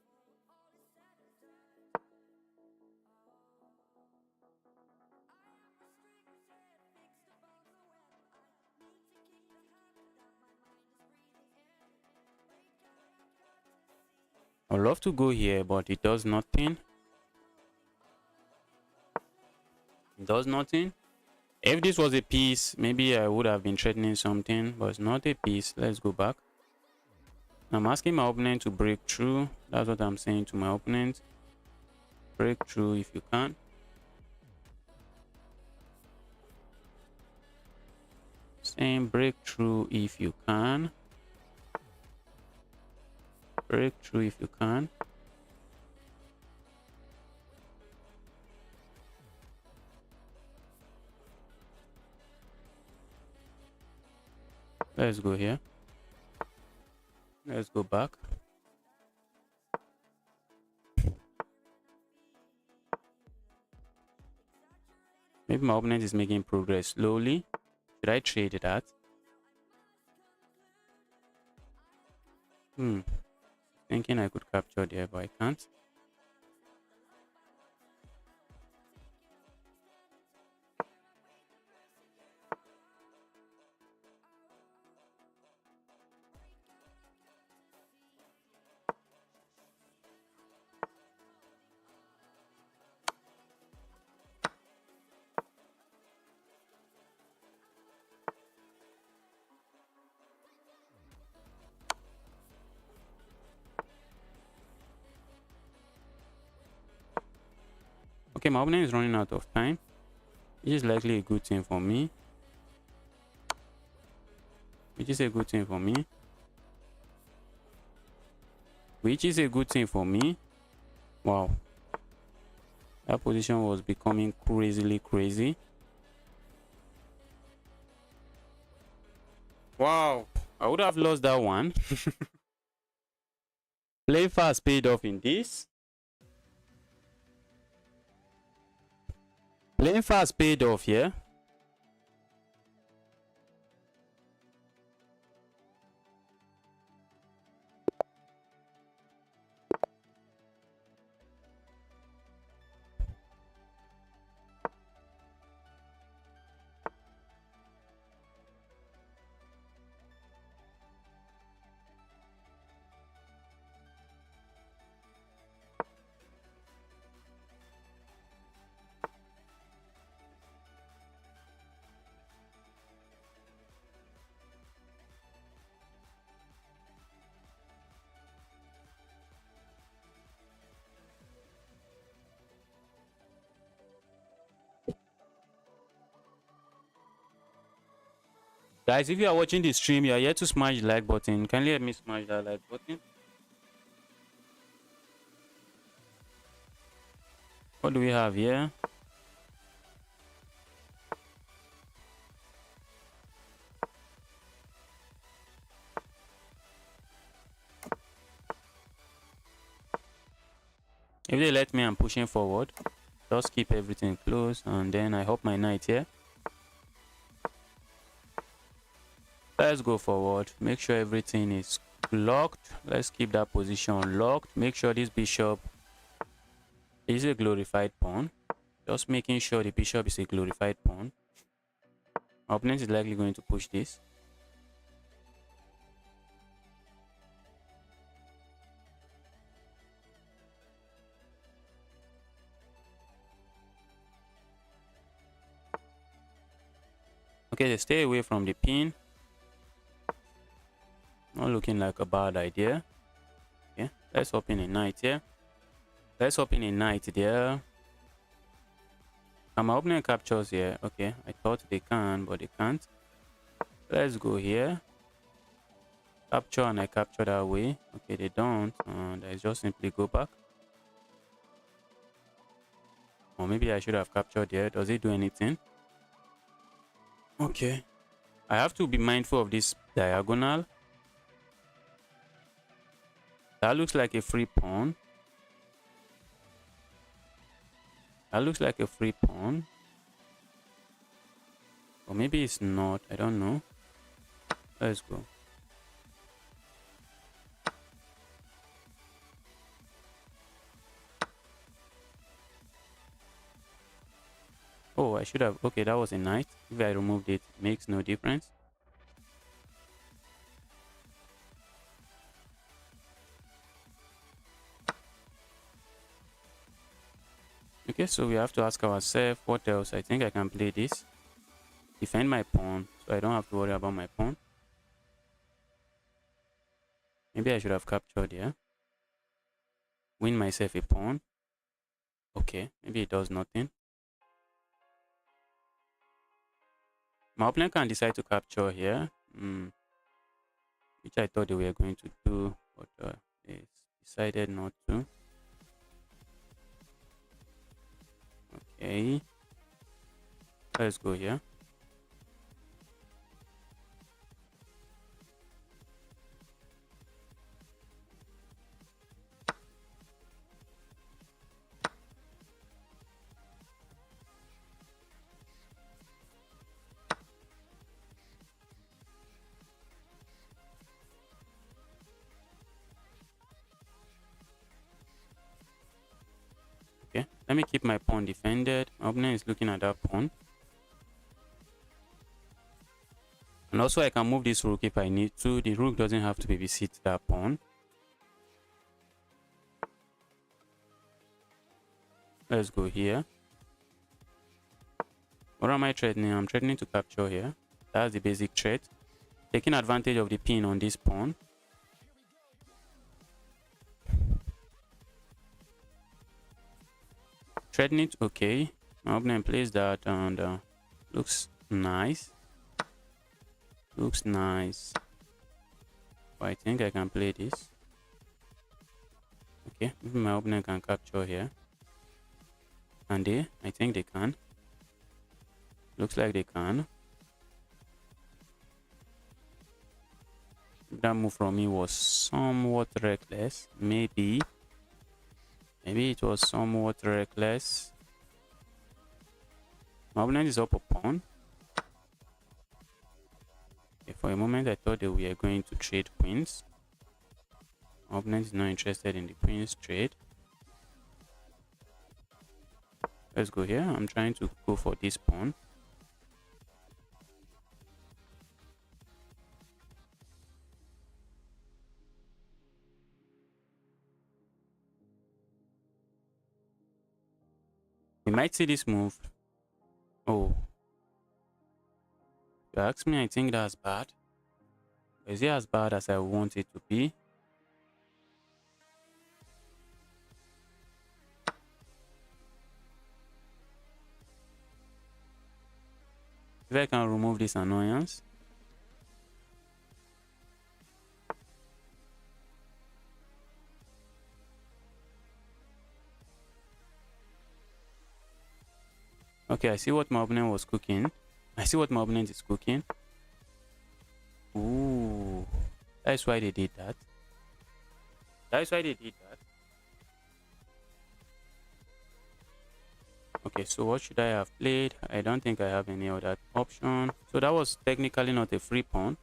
I would love to go here, but it does nothing. It does nothing. If this was a piece, maybe I would have been threatening something, but it's not a piece. Let's go back. I'm asking my opponent to break through. That's what I'm saying to my opponent. Break through if you can. Saying break through if you can. Break through if you can. Let's go here. Let's go back. Maybe my opponent is making progress slowly. Should I trade that? Thinking I could capture there, but I can't. Okay, my opponent is running out of time, which is likely a good thing for me. Which is a good thing for me. Which is a good thing for me. Wow. That position was becoming crazily crazy. Wow. I would have lost that one. Play fast paid off in this. Playing fast paid off here. Guys, if you are watching the stream, you are yet to smash the like button. Kindly help me smash that like button. What do we have here? If they let me, I'm pushing forward. Just keep everything close, and then I hop my knight here. Let's go forward. Make sure everything is locked. Let's keep that position locked. Make sure this bishop is a glorified pawn. Just making sure the bishop is a glorified pawn. My opponent is likely going to push this. Okay, they stay away from the pin. Not looking like a bad idea. Okay, let's open a knight here. Let's open a knight there. Can my opponent captures here? Okay, I thought they can, but they can't. Let's go here. Capture, and I capture that way. Okay, they don't. And I just simply go back. Or maybe I should have captured here. Does it do anything? Okay. I have to be mindful of this diagonal. That looks like a free pawn. That looks like a free pawn. Or maybe it's not. I don't know. Let's go. Oh, I should have. Okay, that was a knight. If I removed it, it makes no difference. Okay, so we have to ask ourselves, what else? I think I can play this. Defend my pawn, so I don't have to worry about my pawn. Maybe I should have captured here. Win myself a pawn. Okay, maybe it does nothing. My opponent can decide to capture here. Which I thought they were going to do, but they decided not to. Okay, let's go here. Okay, let me keep my pawn defended. My opponent is looking at that pawn. And also I can move this rook if I need to. The rook doesn't have to babysit that pawn. Let's go here. What am I threatening? I'm threatening to capture here. That's the basic threat. Taking advantage of the pin on this pawn. Threatening it, okay. My opponent plays that and looks nice. Looks nice. But I think I can play this. Okay, maybe my opponent can capture here. And they, I think they can. Looks like they can. That move from me was somewhat reckless. Maybe it was somewhat reckless. My opponent is up a pawn. Okay, for a moment I thought that we are going to trade queens. My opponent is not interested in the queen's trade. Let's go here. I'm trying to go for this pawn. We might see this move. Oh. You ask me, I think that's bad. But is it as bad as I want it to be? If I can remove this annoyance. Okay, I see what my opponent was cooking. I see what my opponent is cooking. Ooh. That's why they did that. That's why they did that. Okay, so what should I have played? I don't think I have any other option. So that was technically not a free pawn.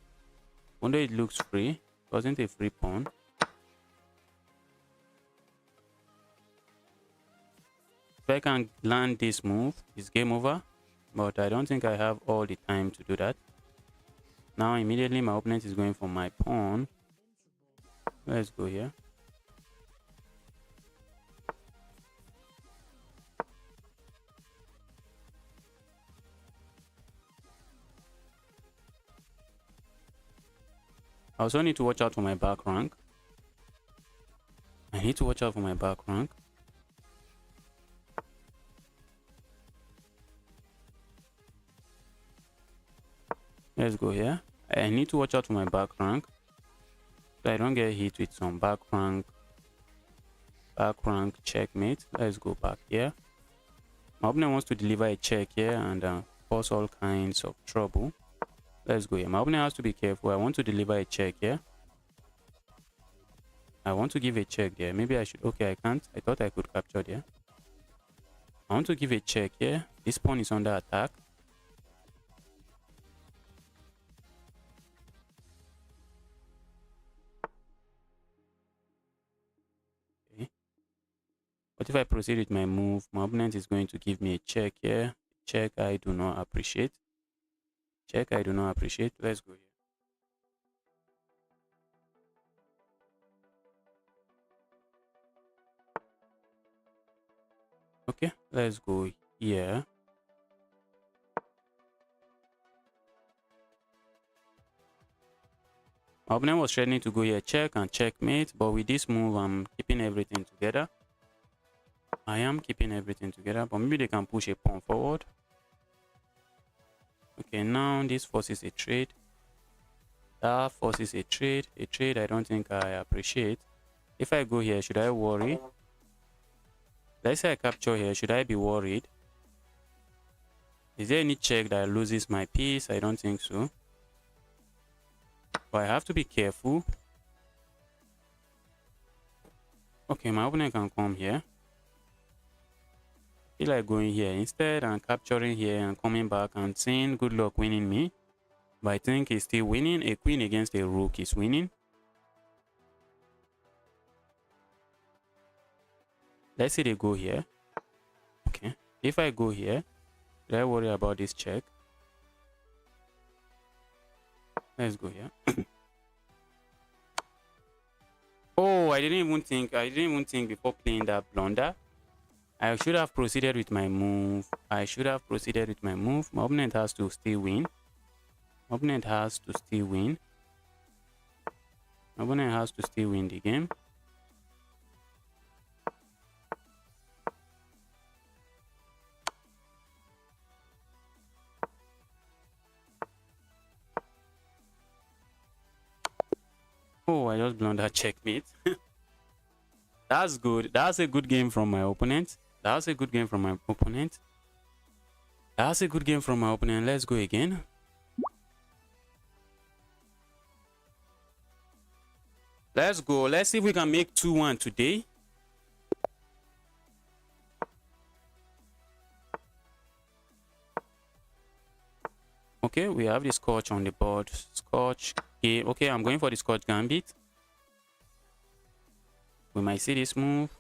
Even though it looks free, it wasn't a free pawn. If I can land this move, it's game over. But I don't think I have all the time to do that. Now immediately my opponent is going for my pawn. Let's go here. I also need to watch out for my back rank. I need to watch out for my back rank. Let's go here. I need to watch out for my back rank, so I don't get hit with some back rank checkmate. Let's go back here. My opponent wants to deliver a check here and cause all kinds of trouble. Let's go here. My opponent has to be careful. I want to deliver a check here. I want to give a check there. Maybe I should. Okay, I can't. I thought I could capture there. I want to give a check here. This pawn is under attack. Okay. What if I proceed with my move? My opponent is going to give me a check here. Check I do not appreciate. Check I do not appreciate. Let's go here. Okay, let's go here. My opponent was threatening to go here, check and checkmate, but with this move, I'm keeping everything together. I am keeping everything together, but maybe they can push a pawn forward. Okay, now this forces a trade. That forces a trade. A trade I don't think I appreciate. If I go here, should I worry? Let's say I capture here, should I be worried? Is there any check that loses my piece? I don't think so. But I have to be careful. Okay, my opponent can come here. I feel like going here instead and capturing here and coming back and saying good luck winning me. But I think he's still winning. A queen against a rook is winning. Let's say they go here. Okay. If I go here, do I worry about this check? Let's go here. Oh, I didn't even think before playing that blunder. I should have proceeded with my move. My opponent has to still win. My opponent has to still win the game. Oh, I just blundered checkmate. That's good. That's a good game from my opponent. Let's go again. Let's go. Let's see if we can make 2-1 today. Okay, we have the Scotch on the board. Scotch. Okay, I'm going for the Scotch gambit. We might see this move.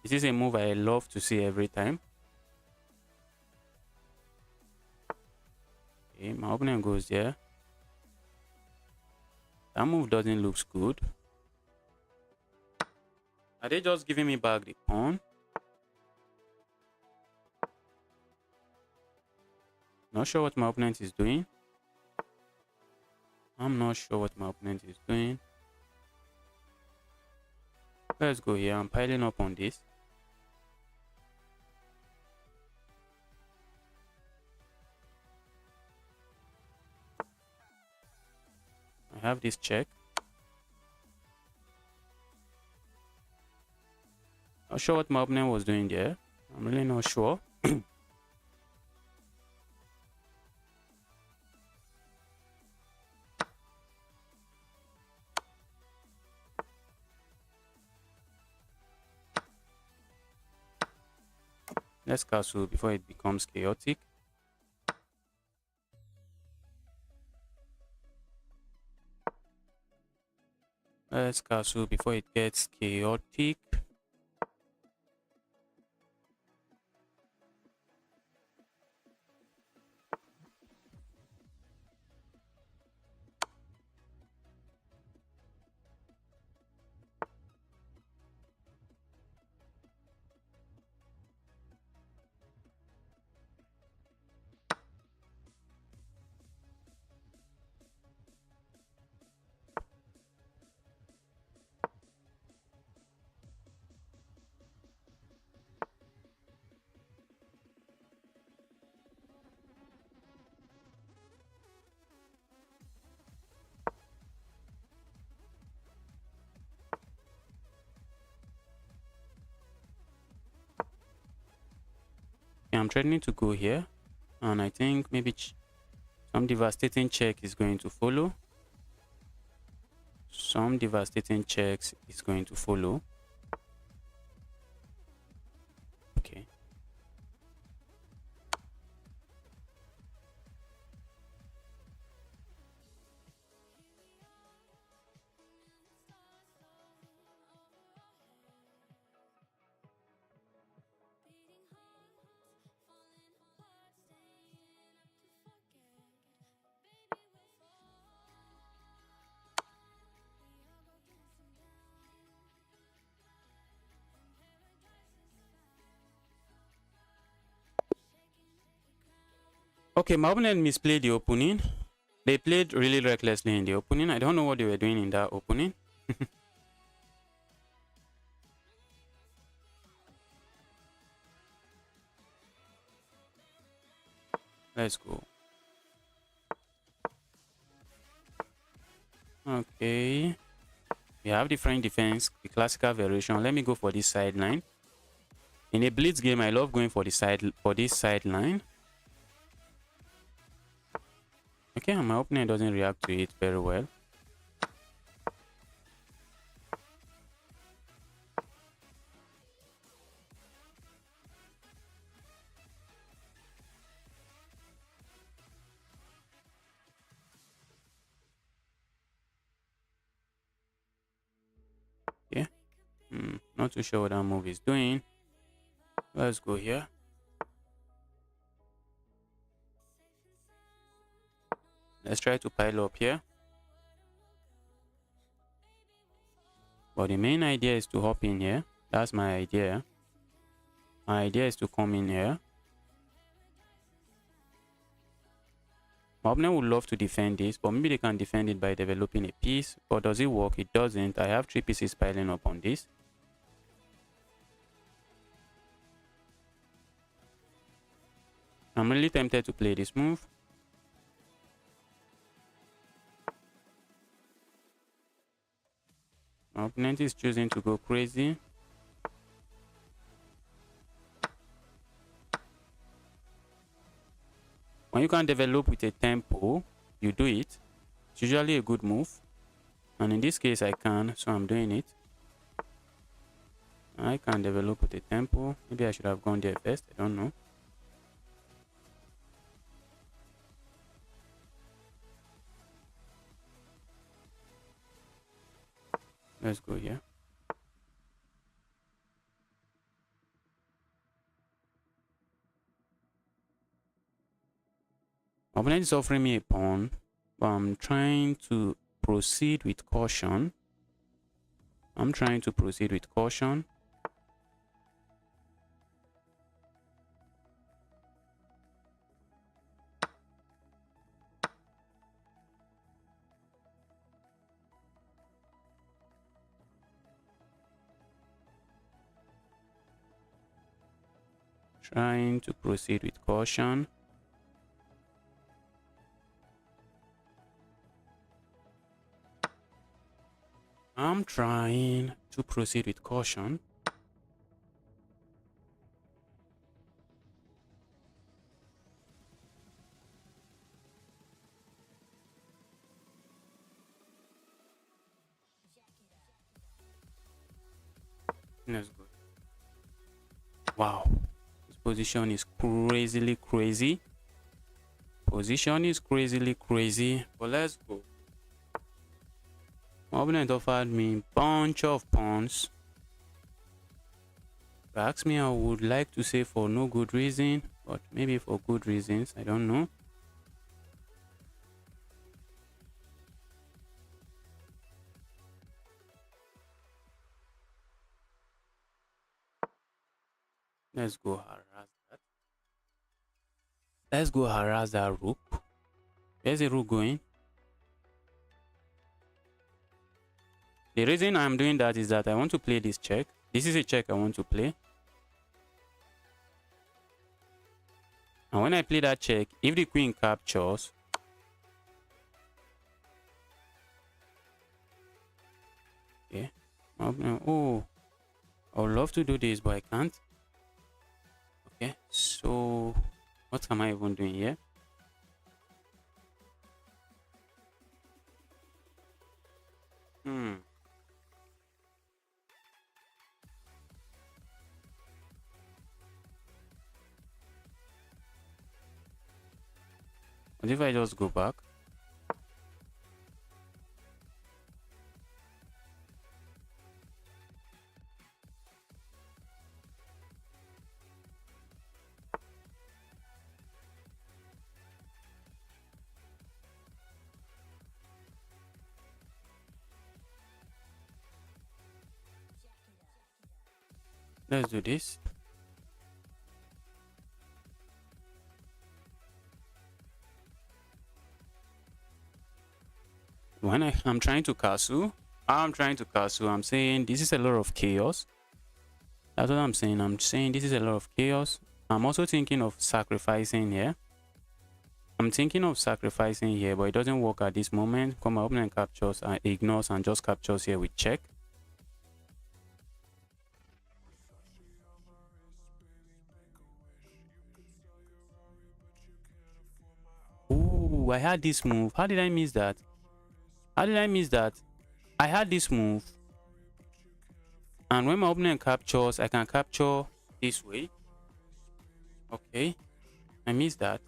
This is a move I love to see every time. Okay, my opponent goes there. That move doesn't look good. Are they just giving me back the pawn? Not sure what my opponent is doing. I'm not sure what my opponent is doing. Let's go here. I'm piling up on this. I have this check. Not sure what my opponent was doing there. I'm really not sure. Let's castle before it becomes chaotic. Let's castle before it gets chaotic. Okay, I'm threatening to go here, and I think maybe some devastating check is going to follow. Some devastating checks is going to follow. Okay. Okay, my opponent misplayed the opening. They played really recklessly in the opening. I don't know what they were doing in that opening. Let's go. Okay. We have different defense, the classical variation. Let me go for this sideline. In a blitz game, I love going for this sideline. Okay, and my opponent doesn't react to it very well. Yeah. Not too sure what that move is doing. Let's go here. Let's try to pile up here. But the main idea is to hop in here. That's my idea. My idea is to come in here. My opponent would love to defend this, but maybe they can defend it by developing a piece. But does it work? It doesn't. I have 3 pieces piling up on this. I'm really tempted to play this move. My opponent is choosing to go crazy. When you can develop with a tempo, you do it. It's usually a good move. And in this case, I can, so I'm doing it. I can develop with a tempo. Maybe I should have gone there first. I don't know. Let's go here. My opponent is offering me a pawn, but I'm trying to proceed with caution. Trying to proceed with caution. I'm trying to proceed with caution. Let's go. Wow. This position is crazily crazy. Position is crazily crazy. But let's go. My opponent offered me a bunch of pawns. If you ask me, I would like to say for no good reason, but maybe for good reasons. I don't know. Let's go harass that. Let's go harass that rook. Where's the rook going? The reason I'm doing that is that I want to play this check. This is a check I want to play. And when I play that check, if the queen captures, okay. Oh, I would love to do this, but I can't. Okay, so what am I even doing here? What if I just go back? Let's do this. When I'm trying to castle, I'm saying this is a lot of chaos. That's what I'm saying. I'm saying this is a lot of chaos. I'm also thinking of sacrificing here. I'm thinking of sacrificing here, but it doesn't work at this moment. Come my opponent captures and ignores and just captures here with check. Ooh, I had this move. How did I miss that? How did I miss that? I had this move. And when my opponent captures, I can capture this way. Okay. I missed that.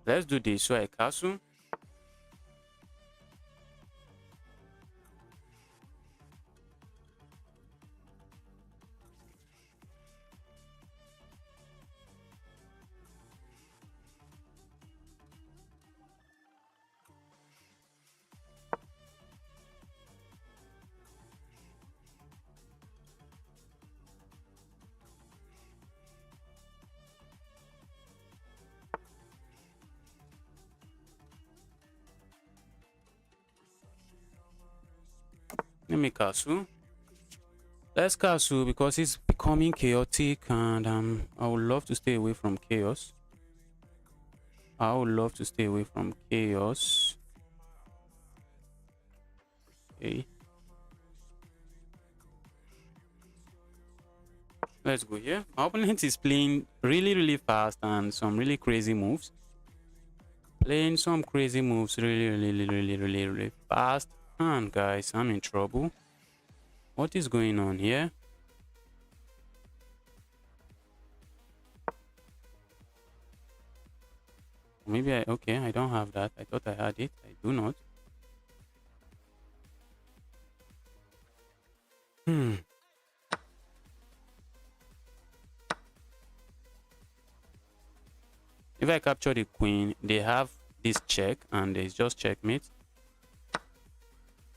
Let's do this. So I castle. Let me castle. Let's castle because it's becoming chaotic and I would love to stay away from chaos. I would love to stay away from chaos. Okay. Let's go here. My opponent is playing really fast and some really crazy moves. Playing some crazy moves really fast. And guys, I'm in trouble. What is going on here? Maybe okay, I don't have that. I thought I had it. I do not. If I capture the queen, they have this check and it's just checkmate.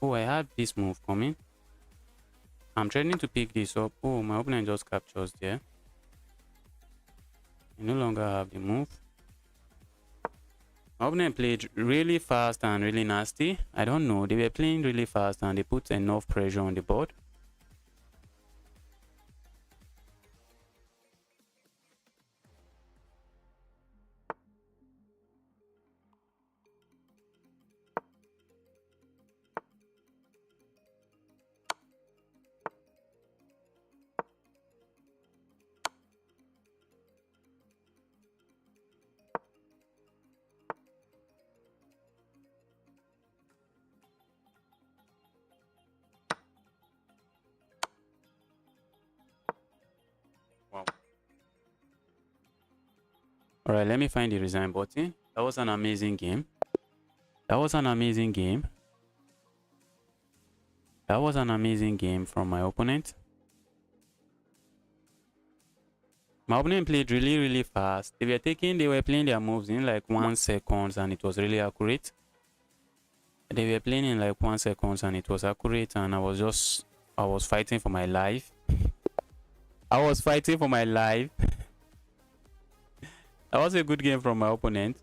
Oh, I had this move coming. I'm trying to pick this up. Oh, my opponent just captures there. I no longer have the move. My opponent played really fast and really nasty. I don't know. They were playing really fast and they put enough pressure on the board. Wow. All right, let me find the resign button. That was an amazing game. That was an amazing game. That was an amazing game from my opponent. My opponent played really fast. They were playing their moves in like 1 second and it was really accurate. They were playing in like 1 second and it was accurate and I was fighting for my life. I was fighting for my life. That was a good game from my opponent.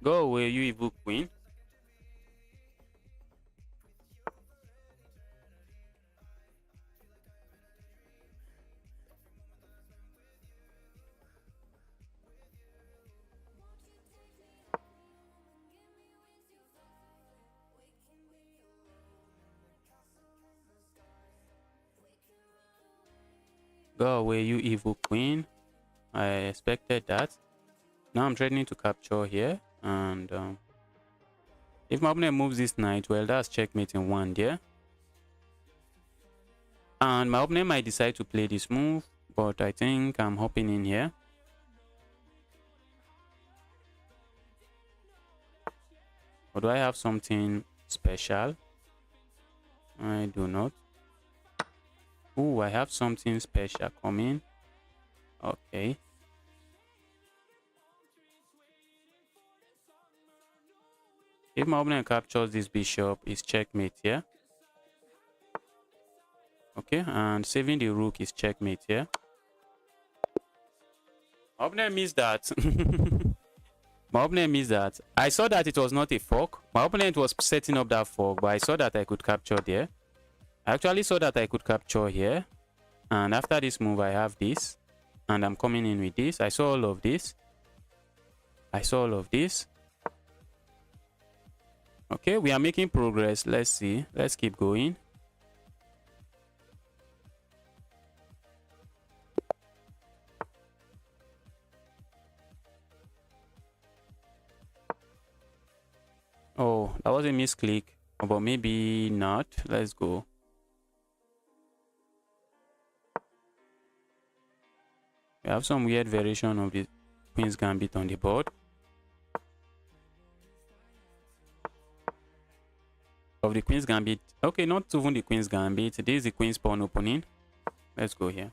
Go away, you evil queen. Go away, you evil queen. I expected that. Now I'm threatening to capture here. And if my opponent moves this knight, well, that's checkmate in one there. And my opponent might decide to play this move, but I think I'm hopping in here. Or do I have something special? I do not. Oh, I have something special coming. Okay. If my opponent captures this bishop, it's checkmate here. Okay, and saving the rook is checkmate here. My opponent missed that. My opponent missed that. I saw that it was not a fork. My opponent was setting up that fork, but I saw that I could capture there. I actually saw that I could capture here. And after this move, I have this. And I'm coming in with this. I saw all of this. I saw all of this. Okay, we are making progress. Let's see. Let's keep going. Oh, that was a misclick. But maybe not. Let's go. We have some weird variation of the Queen's Gambit on the board. Of the Queen's Gambit. Okay, not even the Queen's Gambit. This is the Queen's pawn opening. Let's go here.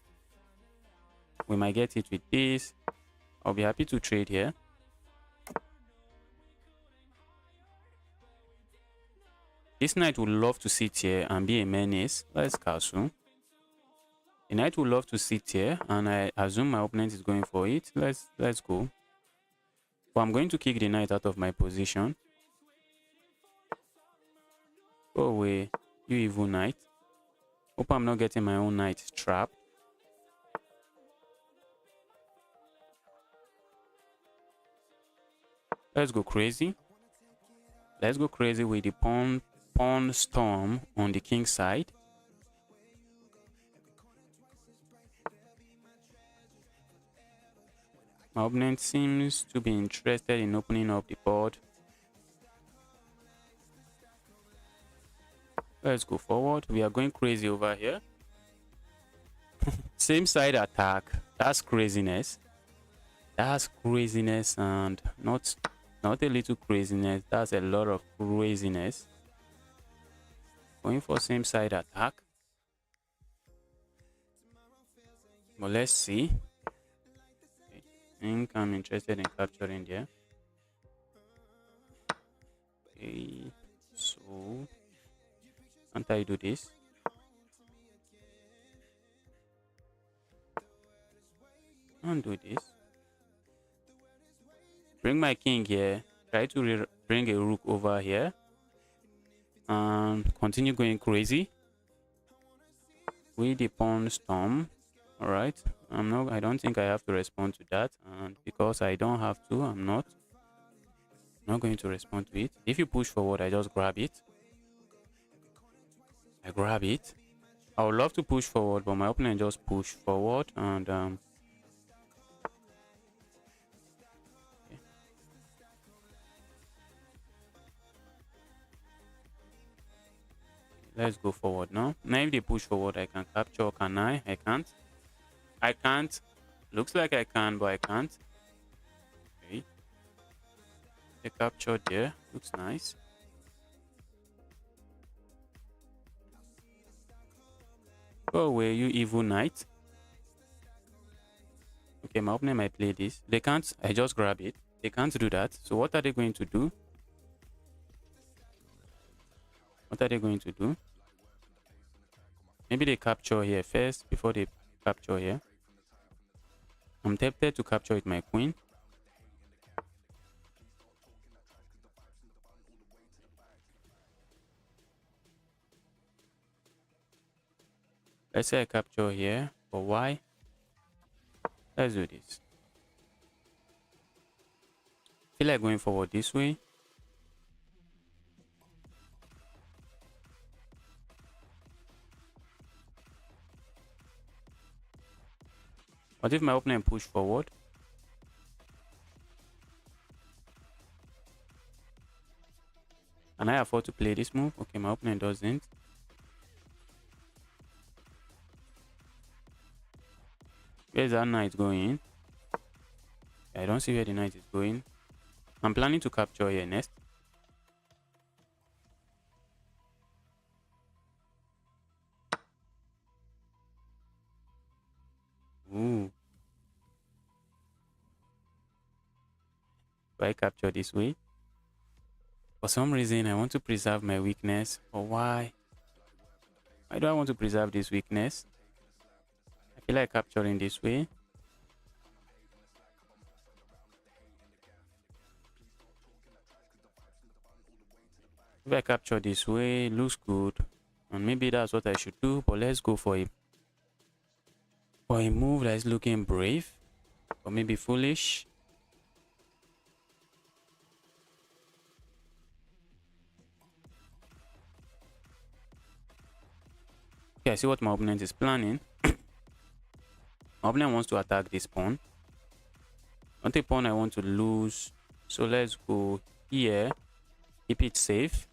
We might get it with this. I'll be happy to trade here. This knight would love to sit here and be a menace. Let's castle. The knight would love to sit here, and I assume my opponent is going for it. Let's go. But I'm going to kick the knight out of my position. Go away, you evil knight. Hope I'm not getting my own knight trapped. Let's go crazy. Let's go crazy with the pawn storm on the king side. My opponent seems to be interested in opening up the board. Let's go forward. We are going crazy over here. Same side attack. That's craziness. That's craziness, and not a little craziness. That's a lot of craziness. Going for same side attack. But let's see. I think I'm interested in capturing there. Okay, so can't I do this? Can't do this. Bring my king here. Try to bring a rook over here. And continue going crazy with the pawn storm. All right, I don't think I have to respond to that, and because I don't have to, I'm not going to respond to it. If you push forward, I just grab it. I grab it. I would love to push forward, but my opponent just push forward, and okay. Let's go forward now. Now if they push forward, I can capture. Can I? I can't. I can't. Looks like I can, but I can't. Okay. The capture there looks nice. Go away, you evil knight. Okay, my opponent might play this. They can't. I just grab it. They can't do that. So what are they going to do? What are they going to do? Maybe they capture here first before they capture here. I'm tempted to capture with my queen. Let's say I capture here for y. Let's do this. Feel like going forward this way. What if my opponent push forward? Can I afford to play this move? Okay, my opponent doesn't. Where's that knight going? I don't see where the knight is going. I'm planning to capture here next. Ooh. Do I capture this way? For some reason, I want to preserve my weakness. But why? Why do I want to preserve this weakness? I feel like capturing this way. If I capture this way, looks good. And maybe that's what I should do. But let's go for a move that is looking brave. Or maybe foolish. Okay, I see what my opponent is planning. My opponent wants to attack this pawn. Not a pawn I want to lose. So let's go here. Keep it safe.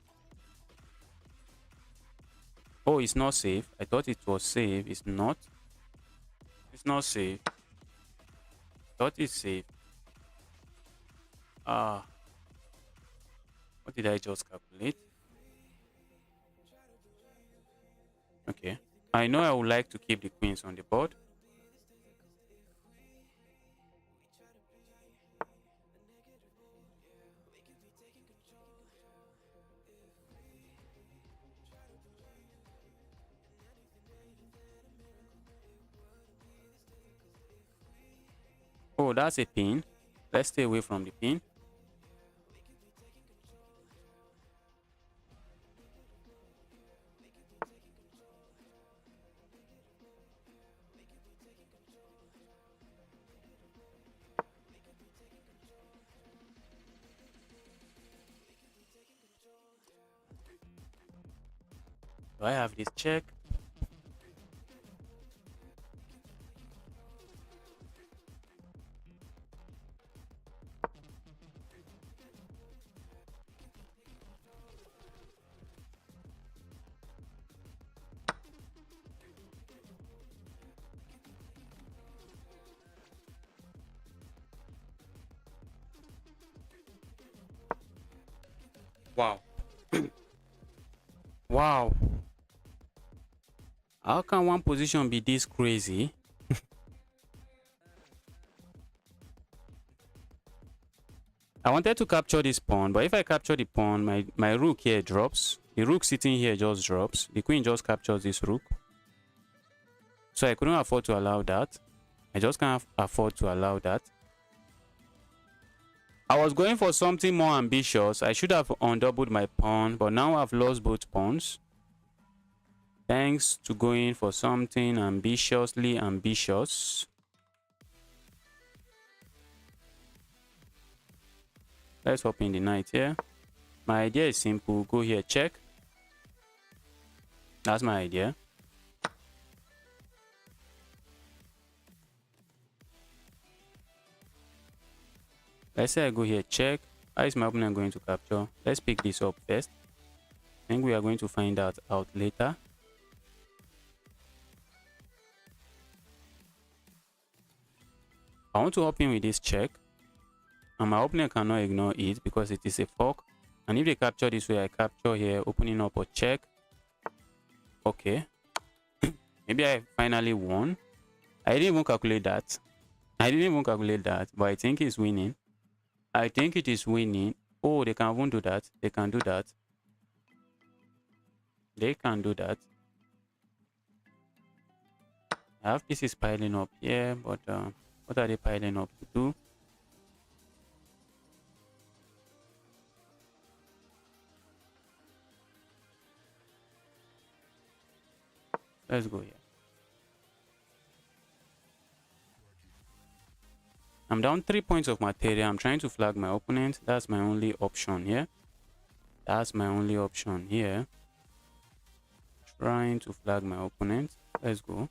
Oh, it's not safe. I thought it was safe. It's not. It's not safe. Thought it's safe. Ah. What did I just calculate? Okay. I know I would like to keep the queens on the board. Oh, that's a pin. Let's stay away from the pin. Do I have this check? Wow. Wow. How can one position be this crazy? I wanted to capture this pawn, but if I capture the pawn, my rook here drops. The rook sitting here just drops. The queen just captures this rook. So I couldn't afford to allow that. I just can't afford to allow that. I was going for something more ambitious. I should have undoubled my pawn, but now I've lost both pawns. Thanks to going for something ambitiously ambitious. Let's hop in the knight here. My idea is simple. Go here, check. That's my idea. Let's say I go here, check. How is my opponent going to capture? Let's pick this up first. I think we are going to find out later. I want to hop in with this check. And my opponent cannot ignore it because it is a fork. And if they capture this way, I capture here, opening up a check. Okay. Maybe I finally won. I didn't even calculate that. But I think it's winning. I think it is winning. Oh, they can even do that. They can do that. They can do that. I have pieces piling up here, but what are they piling up to do? Let's go here. I'm down 3 points of material. I'm trying to flag my opponent. That's my only option here. That's my only option here. Trying to flag my opponent. Let's go.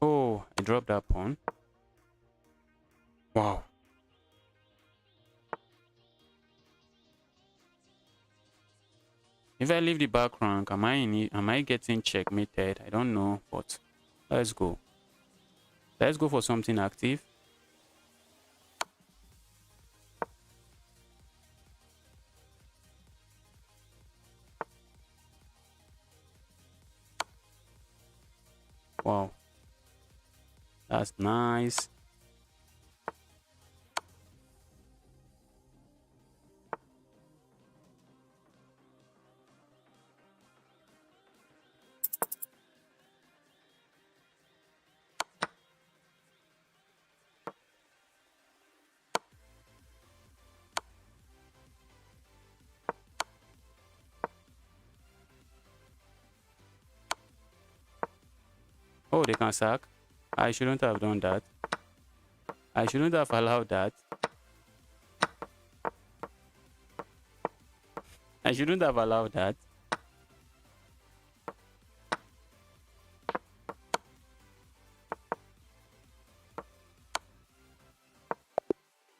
Oh, I dropped that pawn. Wow. If I leave the back rank, am I getting checkmated? I don't know, but let's go. Let's go for something active. Wow. That's nice. Oh, they can sack. I shouldn't have done that. I shouldn't have allowed that. I shouldn't have allowed that.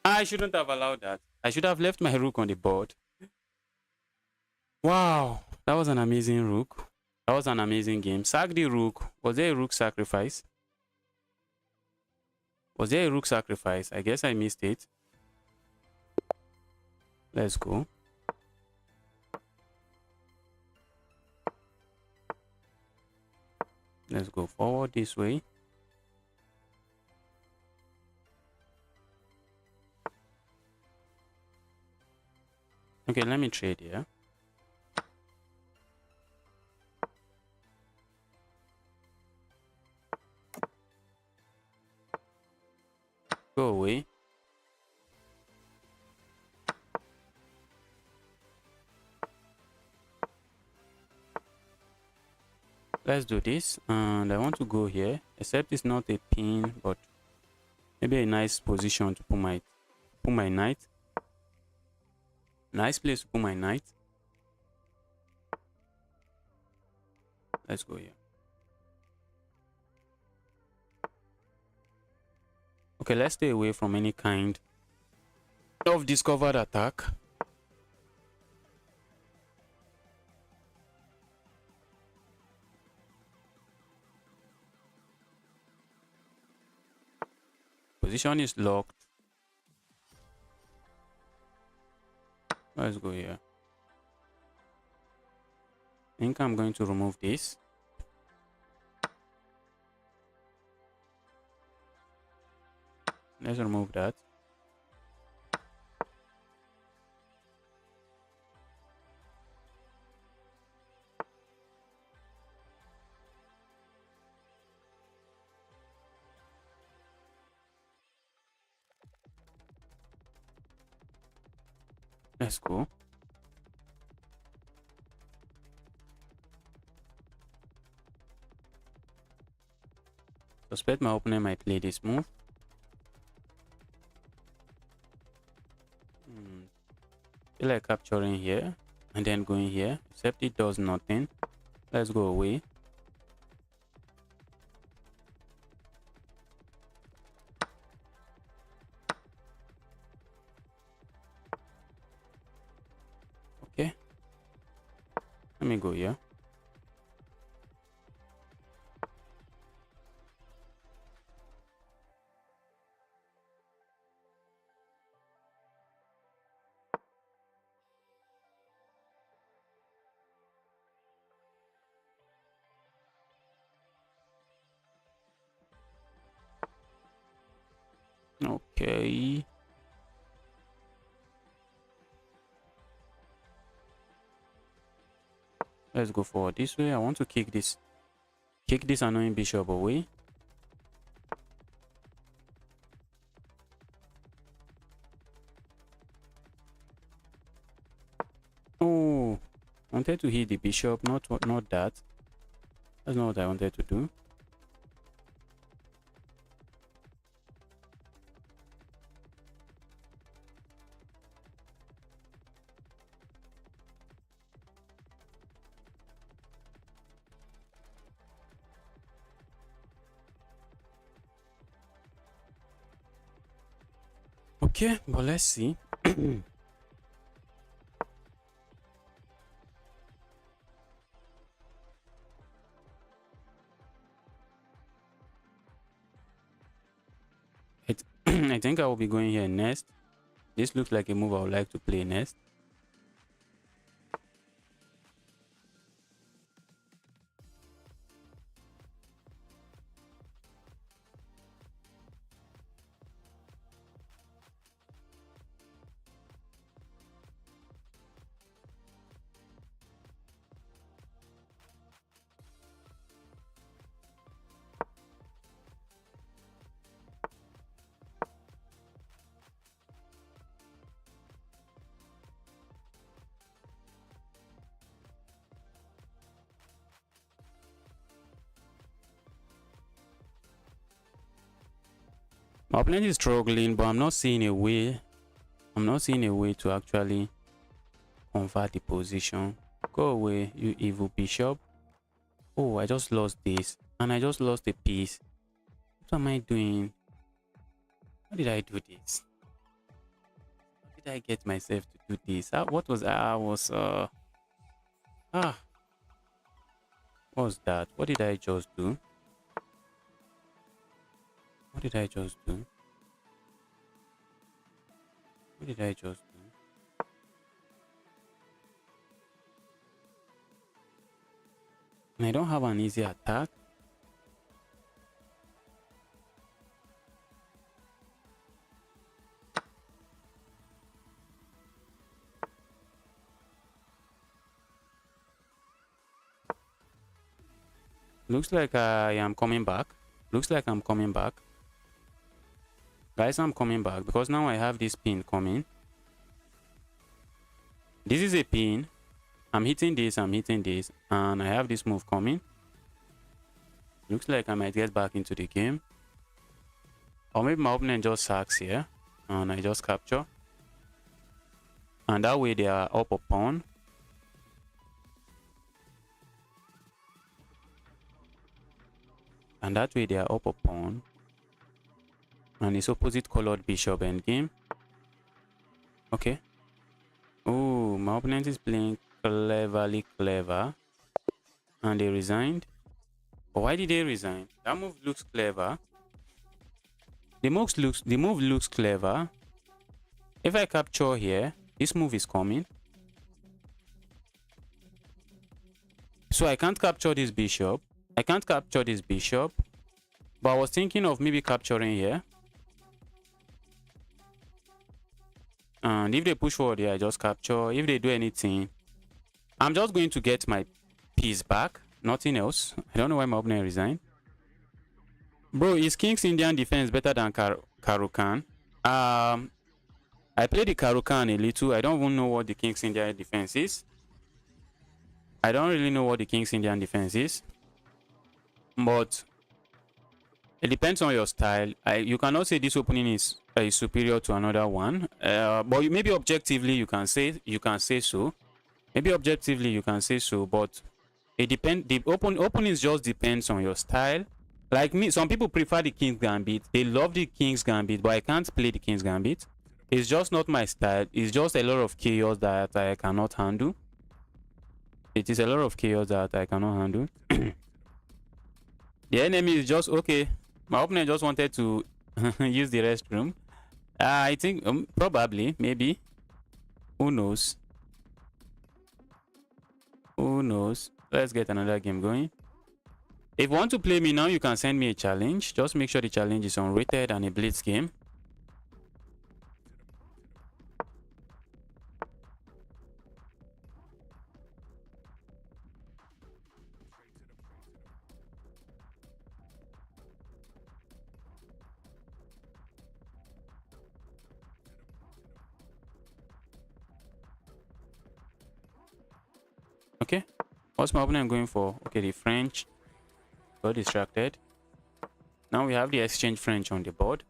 I shouldn't have allowed that. I should have left my rook on the board. Wow, that was an amazing rook. That was an amazing game. Sack the rook. Was there a rook sacrifice? Was there a rook sacrifice? I guess I missed it. Let's go. Let's go forward this way. Okay, let me trade here. Go away. Let's do this. And I want to go here, except it's not a pin, but maybe a nice position to put my knight. Nice place to put my knight. Let's go here. Okay, let's stay away from any kind of discovered attack. Position is locked. Let's go here. I think I'm going to remove this. Let's remove that. Let's go. Suspect my opponent might play this move. Feel like capturing here and then going here, except it does nothing. Let's go away. Okay. Let me go here. Okay. Let's go forward this way. I want to kick this Kick this annoying bishop away. Oh, I wanted to hit the bishop, not that. That's not what I wanted to do. Okay, but let's see. I think I will be going here next. This looks like a move I would like to play next. My opponent is struggling, but I'm not seeing a way. I'm not seeing a way to actually convert the position. Go away, you evil bishop. Oh, I just lost this. And I just lost a piece. What am I doing? How did I do this? How did I get myself to do this? What was what was that? What did I just do? What did I just do? What did I just do? And I don't have an easy attack. Looks like I am coming back. Looks like I'm coming back. Guys, I'm coming back because now I have this pin coming. This is a pin. I'm hitting this, and I have this move coming. Looks like I might get back into the game. Or maybe my opponent just sacks here, and I just capture. And that way they are up a pawn. And that way they are up a pawn. And it's opposite colored bishop endgame. Okay. Oh, my opponent is playing clever. And they resigned. But why did they resign? That move looks clever. The move looks clever. If I capture here, this move is coming. So I can't capture this bishop. But I was thinking of maybe capturing here. And if they push forward here, I just capture. If they do anything, I'm just going to get my piece back. Nothing else. I don't know why my opponent resigned. Bro, is King's Indian defense better than Karukan? I played the Karukan a little. I don't even know what the King's Indian defense is. I don't really know what the King's Indian defense is. But it depends on your style. You cannot say this opening is superior to another one. But maybe objectively you can say so. Maybe objectively you can say so, but it depends. The openings just depends on your style. Like me, some people prefer the King's Gambit. They love the King's Gambit, but I can't play the King's Gambit. It's just not my style. It's just a lot of chaos that I cannot handle. It is a lot of chaos that I cannot handle. The enemy is just okay. My opponent just wanted to use the restroom. I think probably, maybe. Who knows? Who knows? Let's get another game going. If you want to play me now, you can send me a challenge. Just make sure the challenge is unrated and a Blitz game. Okay, what's my opponent going for? Okay, the French. Got distracted. Now we have the exchange French on the board.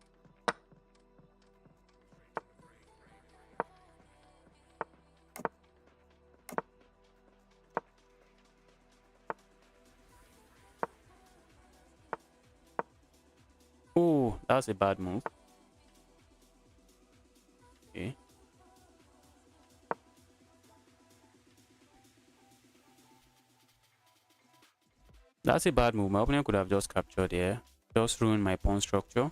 Oh, that's a bad move. Okay. That's a bad move. My opponent could have just captured here. Just ruined my pawn structure.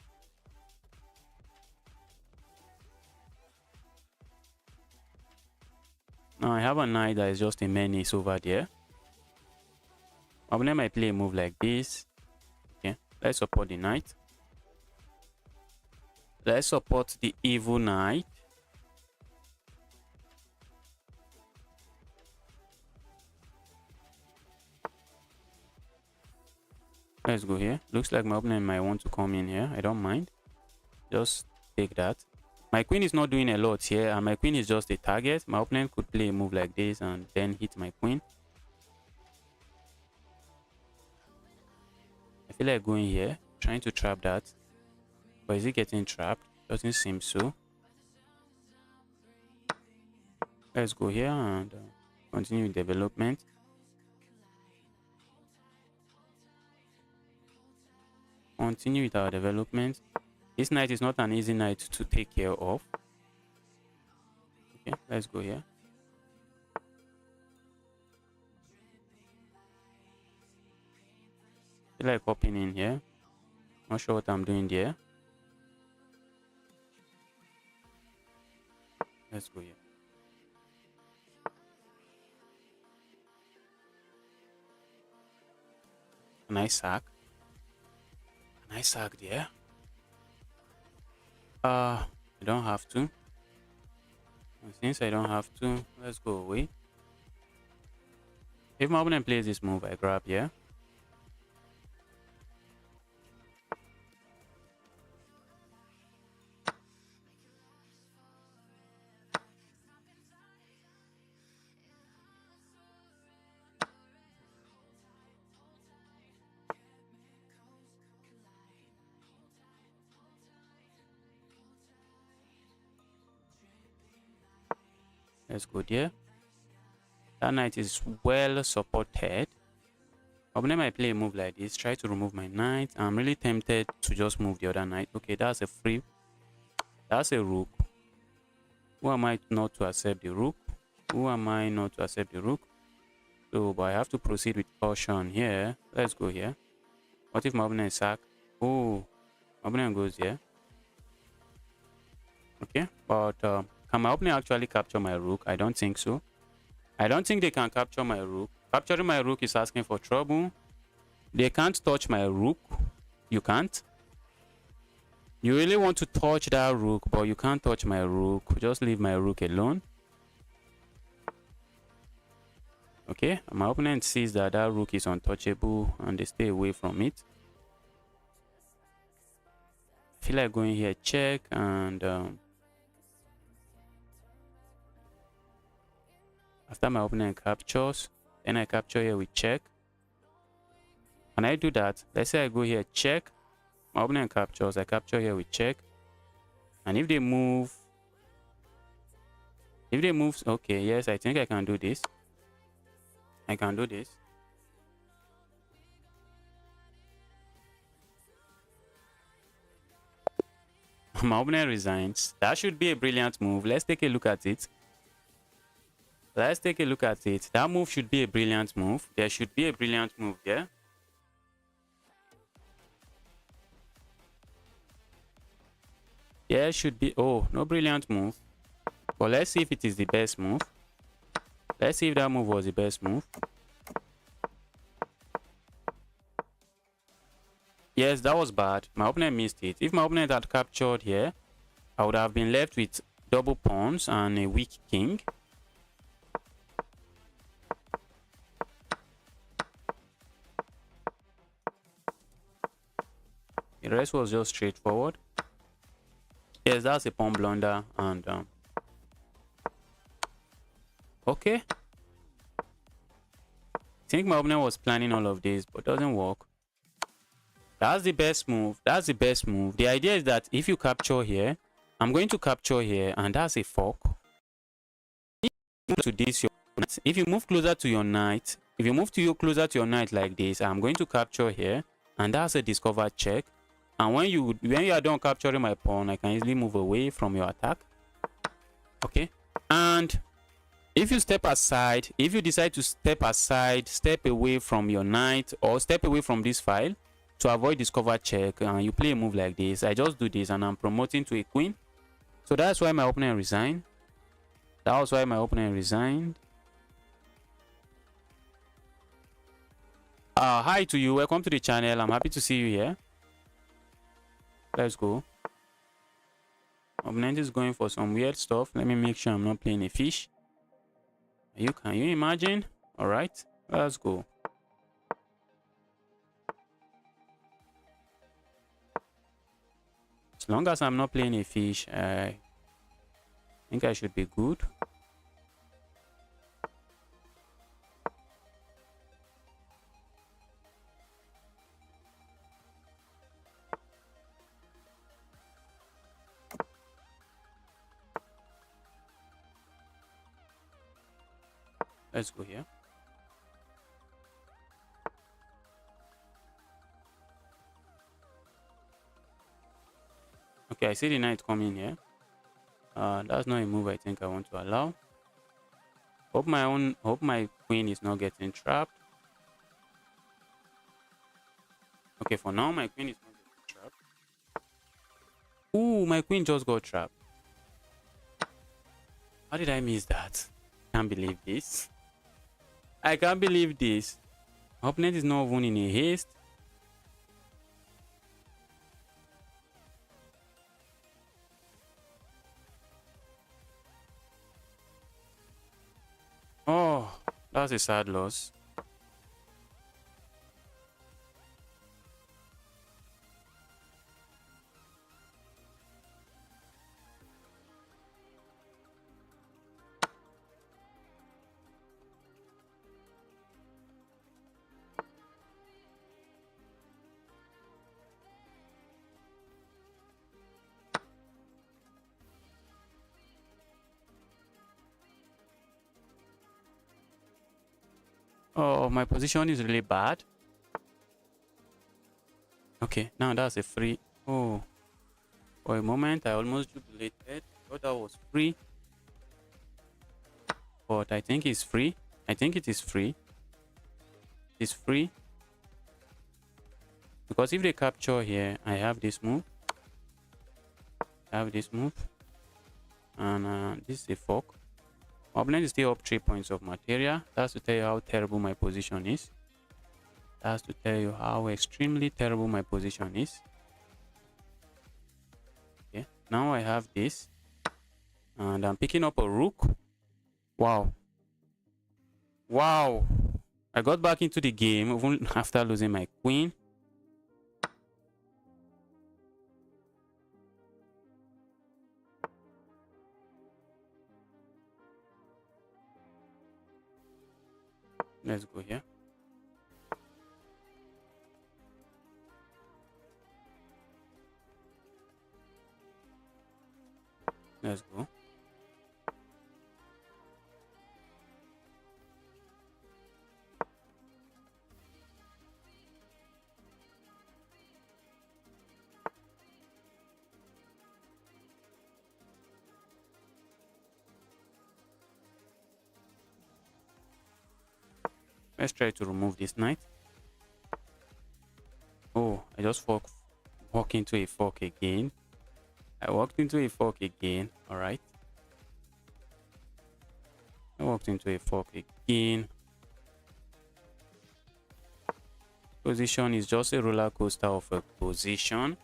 Now I have a knight that is just a menace over there. My opponent might play a move like this. Okay, let's support the knight. Let's support the evil knight. Let's go here. Looks like my opponent might want to come in here. I don't mind. Just take that. My queen is not doing a lot here, and my queen is just a target. My opponent could play a move like this and then hit my queen. I feel like going here, trying to trap that. But is it getting trapped? Doesn't seem so. Let's go here and continue development. Continue with our development. This knight is not an easy knight to take care of. Okay, let's go here. I feel like hopping in here. Not sure what I'm doing there. Let's go here. Can I sack? Can I sack there? I don't have to. And since I don't have to, let's go away. If my opponent plays this move, I grab here. Let's go there. That knight is well supported. My opponent might play a move like this. Try to remove my knight. I'm really tempted to just move the other knight. Okay, that's a free. That's a rook. Who am I not to accept the rook? Who am I not to accept the rook? So, but I have to proceed with caution here. Let's go here. What if my opponent is sack? Oh, my opponent goes here. Okay, but can my opponent actually capture my rook? I don't think so. I don't think they can capture my rook. Capturing my rook is asking for trouble. They can't touch my rook. You can't. You really want to touch that rook, but you can't touch my rook. Just leave my rook alone. Okay, my opponent sees that that rook is untouchable and they stay away from it. I feel like going here, check, and after my opponent captures, then I capture here with check. Can I do that? Let's say I go here, check. My opponent captures, I capture here with check. And if they move, okay, yes, I think I can do this. I can do this. My opponent resigns. That should be a brilliant move. Let's take a look at it. Let's take a look at it. That move should be a brilliant move. There should be a brilliant move there. There should be... Oh, no brilliant move. But let's see if it is the best move. Let's see if that move was the best move. Yes, that was bad. My opponent missed it. If my opponent had captured here, I would have been left with double pawns and a weak king. The rest was just straightforward. Yes, that's a pawn blunder. And okay. think my opponent was planning all of this, but doesn't work. That's the best move. That's the best move. The idea is that if you capture here, I'm going to capture here, and that's a fork. If you move to this, if you move closer to your knight, if you move closer to your knight like this, I'm going to capture here, and that's a discovered check. And when you are done capturing my pawn, I can easily move away from your attack. Okay, and if you step aside, if you decide to step aside, step away from your knight or step away from this file to avoid discover check, and you play a move like this, I just do this and I'm promoting to a queen. So that's why my opponent resigned. That was why my opponent resigned. Hi to you, welcome to the channel. I'm happy to see you here. Let's go. Opponent is going for some weird stuff. Let me make sure I'm not playing a fish. Can you imagine? All right, let's go. As long as I'm not playing a fish, I think I should be good. Let's go here. Okay, I see the knight coming here. That's not a move I think I want to allow. Hope my queen is not getting trapped. Okay, for now my queen is not getting trapped. Ooh, my queen just got trapped. How did I miss that? Can't believe this. I can't believe this. Opponent is not even in a haste. Oh, that's a sad loss. Oh, my position is really bad. Okay, now that's a free. Oh, for a moment I almost jubilated. Thought that was free, but I think it's free. I think it is free. It's free because if they capture here, I have this move. I have this move, and this is a fork. My opponent is still up 3 points of material. That's to tell you how terrible my position is. That's to tell you how extremely terrible my position is. Okay, now I have this, and I'm picking up a rook. Wow. Wow. I got back into the game even after losing my queen. Let's go here. Let's go. Let's try to remove this knight. Oh, I just walk into a fork again. I walked into a fork again. All right. I walked into a fork again. Position is just a roller coaster of a position.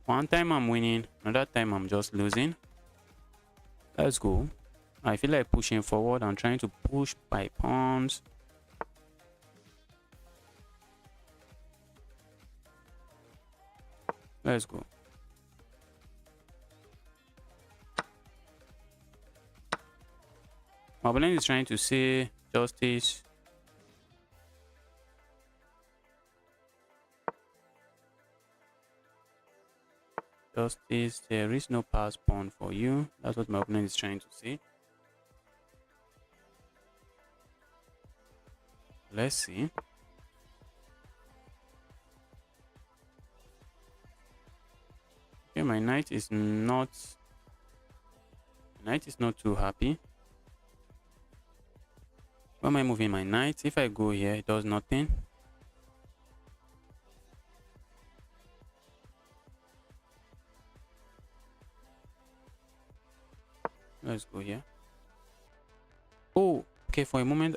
One time I'm winning, another time I'm just losing. Let's go. I feel like pushing forward. I'm trying to push by pawns. Let's go. My opponent is trying to say justice. Justice, there is no pass pawn for you. That's what my opponent is trying to say. Let's see. Okay, my knight is not too happy. Why am I moving my knight? If I go here, it does nothing. Let's go here. Oh, okay, for a moment.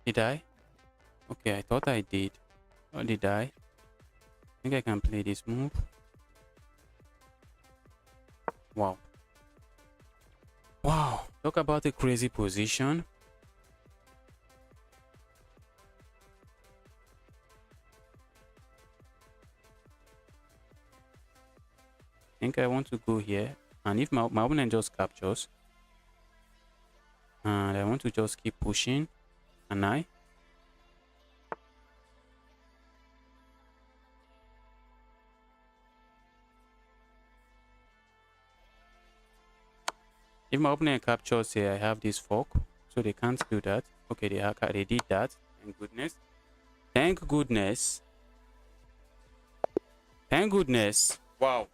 Did I? Okay, I thought I did. Or did I? I think I can play this move. Wow. Wow. Talk about a crazy position. I think I want to go here. And if my opponent just captures, and I want to just keep pushing, and if my opponent captures here, I have this fork, so they can't do that. Okay, they did that. Thank goodness. Thank goodness. Thank goodness. Wow.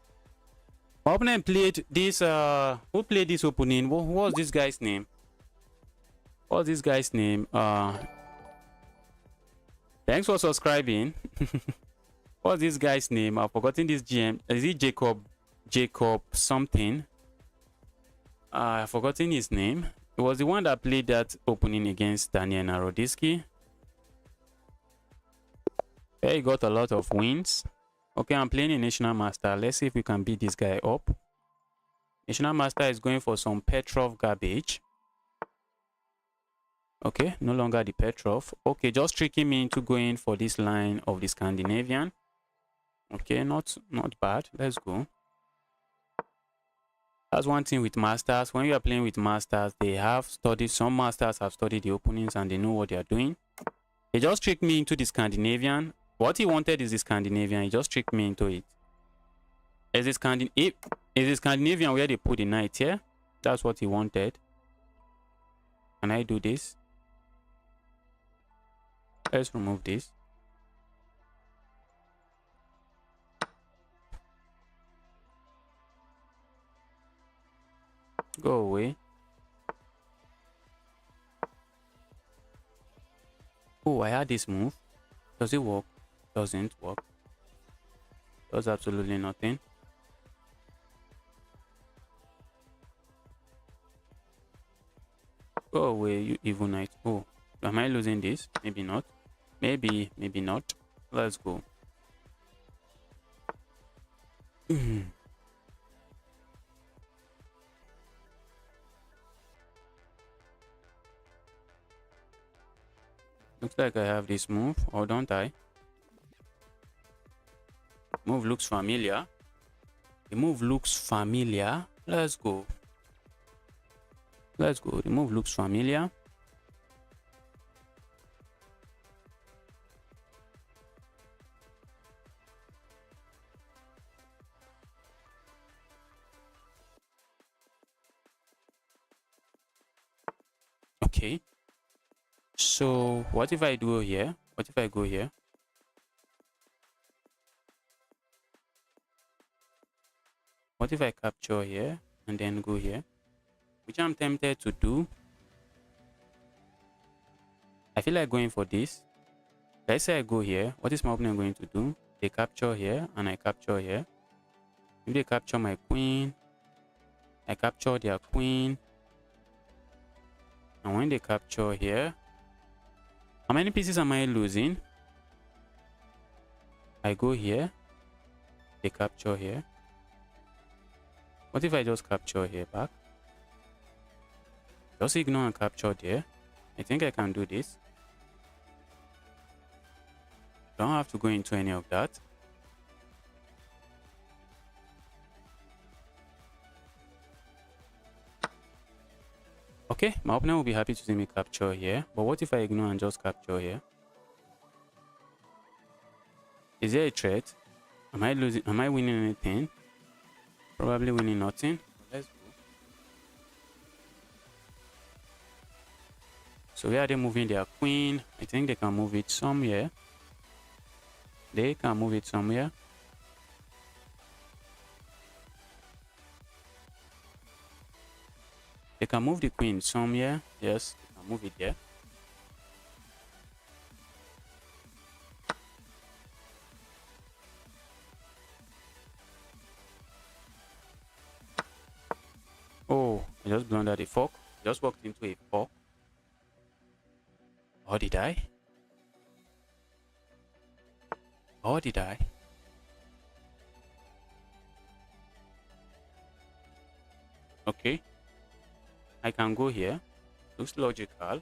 My opponent played this. Who played this opening? What was this guy's name? What's this guy's name? Thanks for subscribing. What's this guy's name? I've forgotten this GM. Is it Jacob something? I've forgotten his name. It was the one that played that opening against Daniel Naroditsky. He got a lot of wins. Okay, I'm playing a National Master. Let's see if we can beat this guy up. National Master is going for some Petrov garbage. Okay, no longer the Petrov. Okay, just tricking me into going for this line of the Scandinavian. Okay, not bad. Let's go. That's one thing with masters. When you are playing with masters, they have studied. Some masters have studied the openings and they know what they are doing. They just tricked me into the Scandinavian. What he wanted is the Scandinavian. He just tricked me into it. Is the Scandinavian where they put the knight here? That's what he wanted. Can I do this? Let's remove this. Go away. Oh, I had this move. Does it work? Doesn't work. Does absolutely nothing. Go away, you evil knight. Oh, am I losing this? Maybe not. Maybe not. Let's go. Looks like I have this move, or don't I? Move looks familiar. The move looks familiar. Let's go. Let's go. The move looks familiar. Okay. So what if I do here? What if I go here? What if I capture here and then go here? Which I'm tempted to do. I feel like going for this. Let's say I go here. What is my opponent going to do? They capture here and I capture here. If they capture my queen, I capture their queen. And when they capture here, how many pieces am I losing? I go here. They capture here. What if I just capture here back? Just ignore and capture there. I think I can do this. Don't have to go into any of that. Okay, my opponent will be happy to see me capture here. But what if I ignore and just capture here? Is there a threat? Am I losing? Am I winning anything? Probably winning nothing. Let's go. So where are they moving their queen? I think they can move it somewhere. They can move it somewhere. They can move the queen somewhere. Yes, they can move it there. Oh, I just blundered a fork. Just walked into a fork. Or did I? Or did I? Okay. I can go here. Looks logical.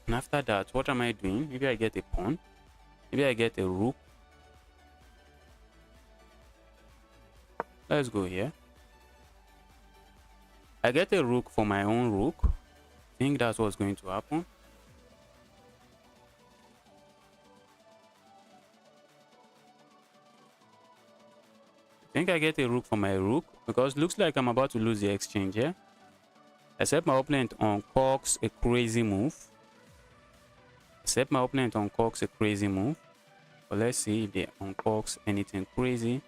And after that, what am I doing? Maybe I get a pawn. Maybe I get a rook. Let's go here. I get a rook for my own rook. I think that's what's going to happen. I think I get a rook for my rook because looks like I'm about to lose the exchange here. Except my opponent uncocks a crazy move. Except my opponent uncocks a crazy move. But let's see if they uncocks anything crazy.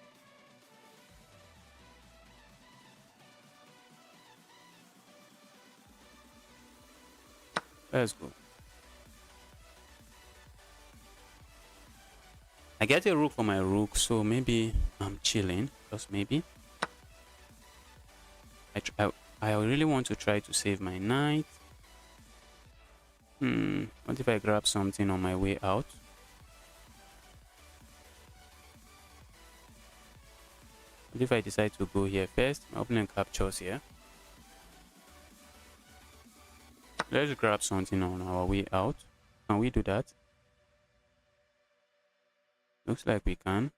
Let's go. I get a rook for my rook, so maybe I'm chilling. Just maybe. I really want to try to save my knight. What if I grab something on my way out? What if I decide to go here first? My opponent captures here. Let's grab something on our way out. Can we do that? Looks like we can.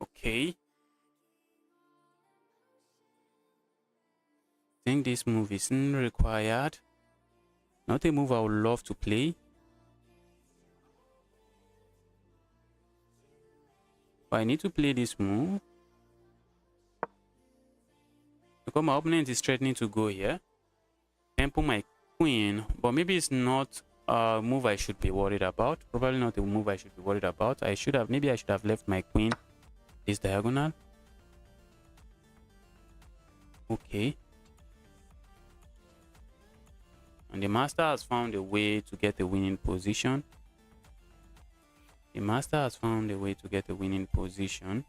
Okay. I think this move isn't required. Not a move I would love to play. But I need to play this move. Because my opponent is threatening to go here. Temple my queen. But maybe it's not a move I should be worried about. Probably not a move I should be worried about. Maybe I should have left my queen this diagonal. Okay. And the master has found a way to get a winning position. The master has found a way to get a winning position.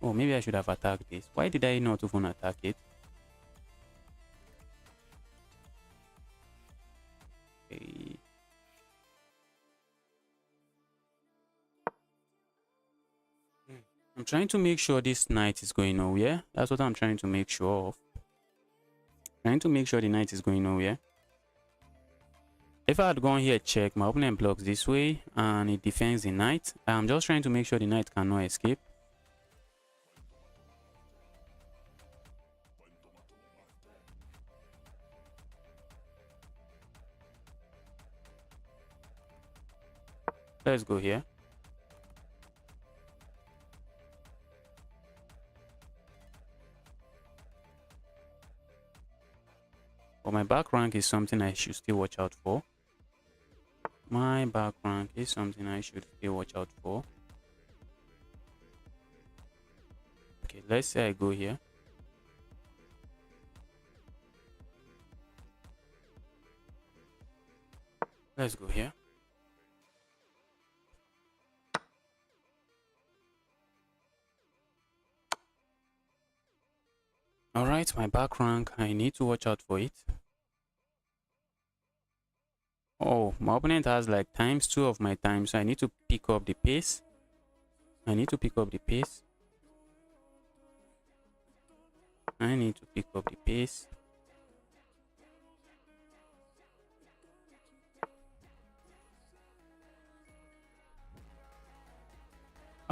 Oh, maybe I should have attacked this. Why did I not even attack it? Okay. I'm trying to make sure this knight is going nowhere. That's what I'm trying to make sure of. Trying to make sure the knight is going nowhere. If I had gone here check, my opponent blocks this way and it defends the knight. I'm just trying to make sure the knight cannot escape. Let's go here. But my back rank is something I should still watch out for. My back rank is something I should still watch out for. Okay, let's say I go here. Let's go here. Alright, my back rank, I need to watch out for it. Oh, my opponent has like ×2 of my time, so I need to pick up the pace. I need to pick up the pace. I need to pick up the pace.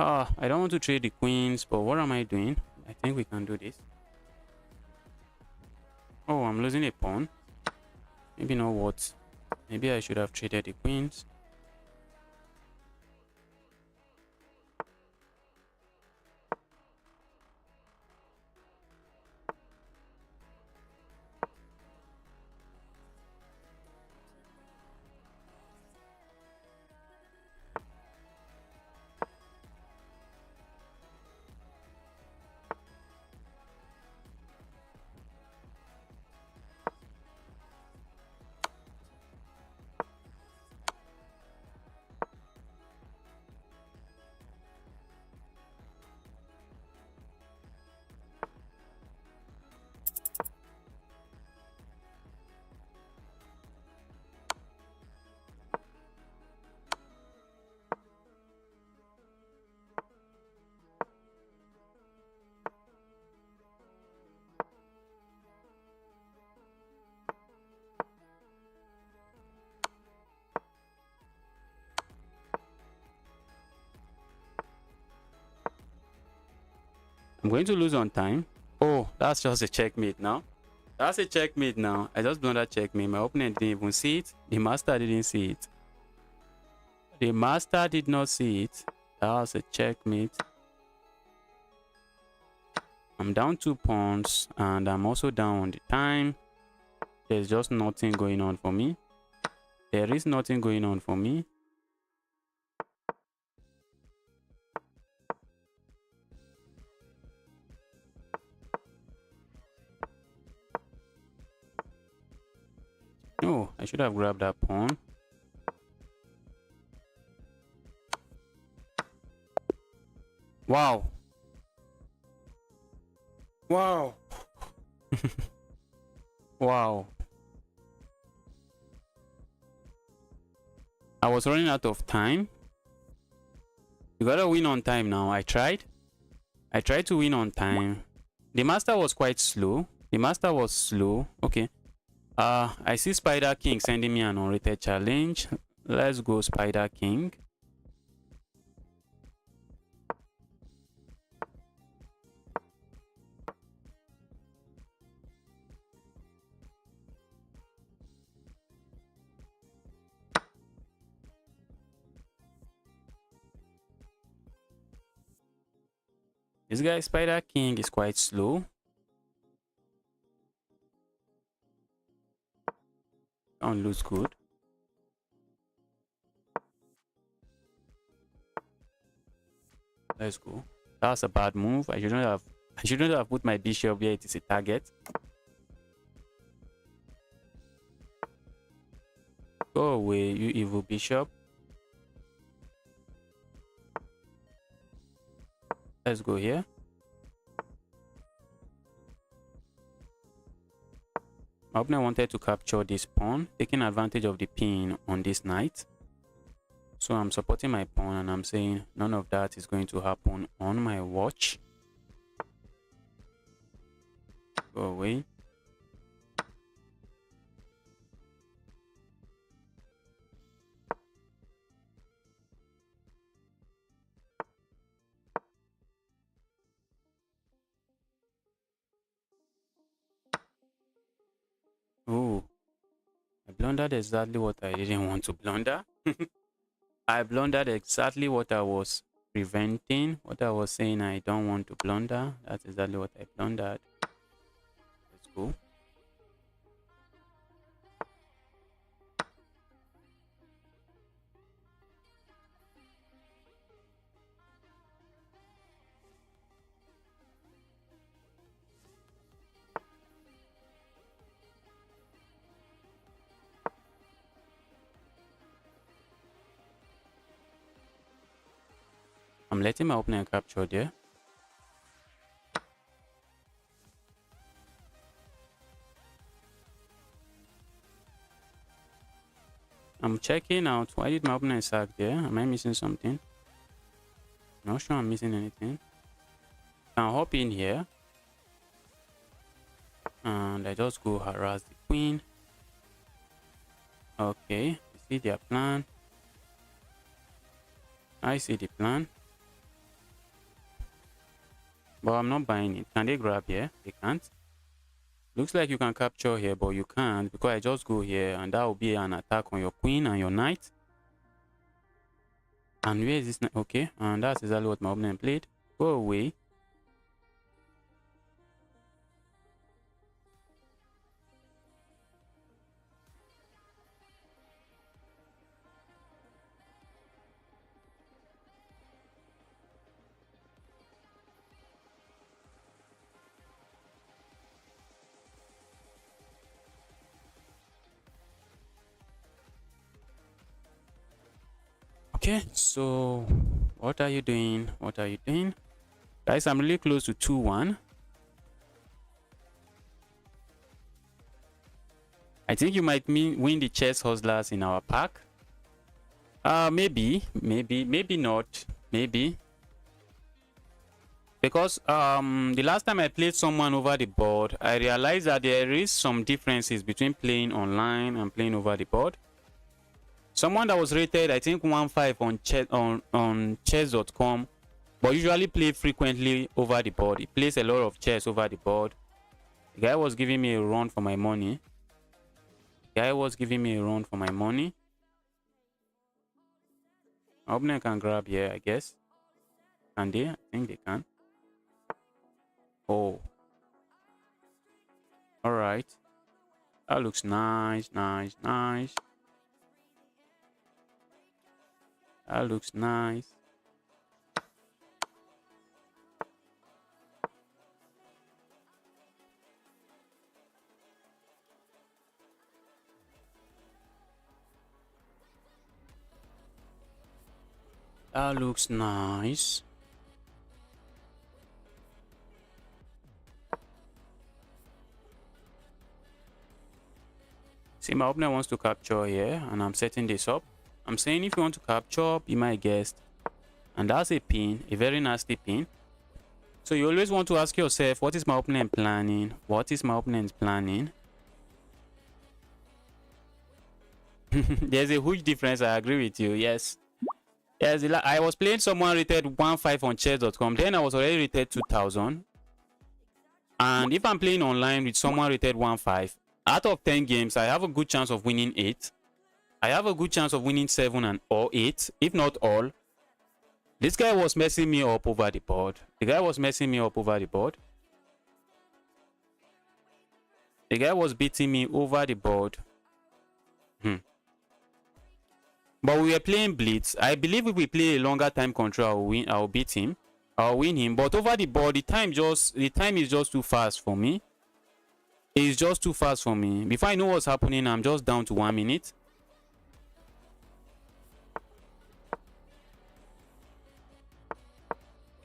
I don't want to trade the queens, but what am I doing? I think we can do this. Oh, I'm losing a pawn. Maybe not what. Maybe I should have traded the queens. I'm going to lose on time. Oh, that's just a checkmate now. That's a checkmate now. I just blundered checkmate. My opponent didn't even see it. The master didn't see it. The master did not see it. That was a checkmate. I'm down 2 pawns and I'm also down on the time. There's just nothing going on for me. There is nothing going on for me. Oh, I should have grabbed that pawn. Wow. Wow. Wow. I was running out of time. You gotta win on time now. I tried to win on time. The master was quite slow. The master was slow. Okay. I see Spider King sending me an unrated challenge. Let's go, Spider King. This guy, Spider King, is quite slow. Don't looks good. Let's go. That's a bad move. I shouldn't have put my bishop where it is a target. Go away, you evil bishop. Let's go here. My opponent wanted to capture this pawn, taking advantage of the pin on this knight. So I'm supporting my pawn and I'm saying none of that is going to happen on my watch. Go away. Oh, I blundered exactly what I didn't want to blunder. I blundered exactly what I was preventing, what I was saying I don't want to blunder. That's exactly what I blundered. Let's go. I'm letting my opponent capture there. I'm checking out. Why did my opponent sack there? Am I missing something? Not sure I'm missing anything. I'll hop in here. And I just go harass the queen. Okay, you see their plan. I see the plan. but I'm not buying it. Can they grab here? They can't. Looks like you can capture here, but you can't because I just go here and that will be an attack on your queen and your knight. And where is this knight? Okay, and that's exactly what my opponent played. Go away. Okay, so what are you doing? What are you doing? Guys, I'm really close to 2-1. I think you might win the chess hustlers in our pack. Maybe not. Maybe. Because the last time I played someone over the board, I realized that there is some differences between playing online and playing over the board. Someone that was rated, I think 1.5 on chess.com, but usually play frequently over the board. He plays a lot of chess over the board. The guy was giving me a run for my money. My opponent can grab here, I guess. Can they? I think they can. Oh. Alright. That looks nice. That looks nice. That looks nice. See, my opponent wants to capture here, and I'm setting this up. I'm saying if you want to capture, be my guest. And that's a pin, a very nasty pin. So you always want to ask yourself, what is my opponent planning? What is my opponent planning? There's a huge difference, I agree with you, yes. Yes, I was playing someone rated 1.5 on chess.com, then I was already rated 2000. And if I'm playing online with someone rated 1.5, out of 10 games, I have a good chance of winning 8. I have a good chance of winning 7 or 8, if not all. This guy was messing me up over the board. The guy was beating me over the board. But we were playing Blitz. I believe if we play a longer time control, I'll beat him. I'll win him. But over the board, the time is just too fast for me. It's just too fast for me. Before I know what's happening, I'm just down to 1 minute.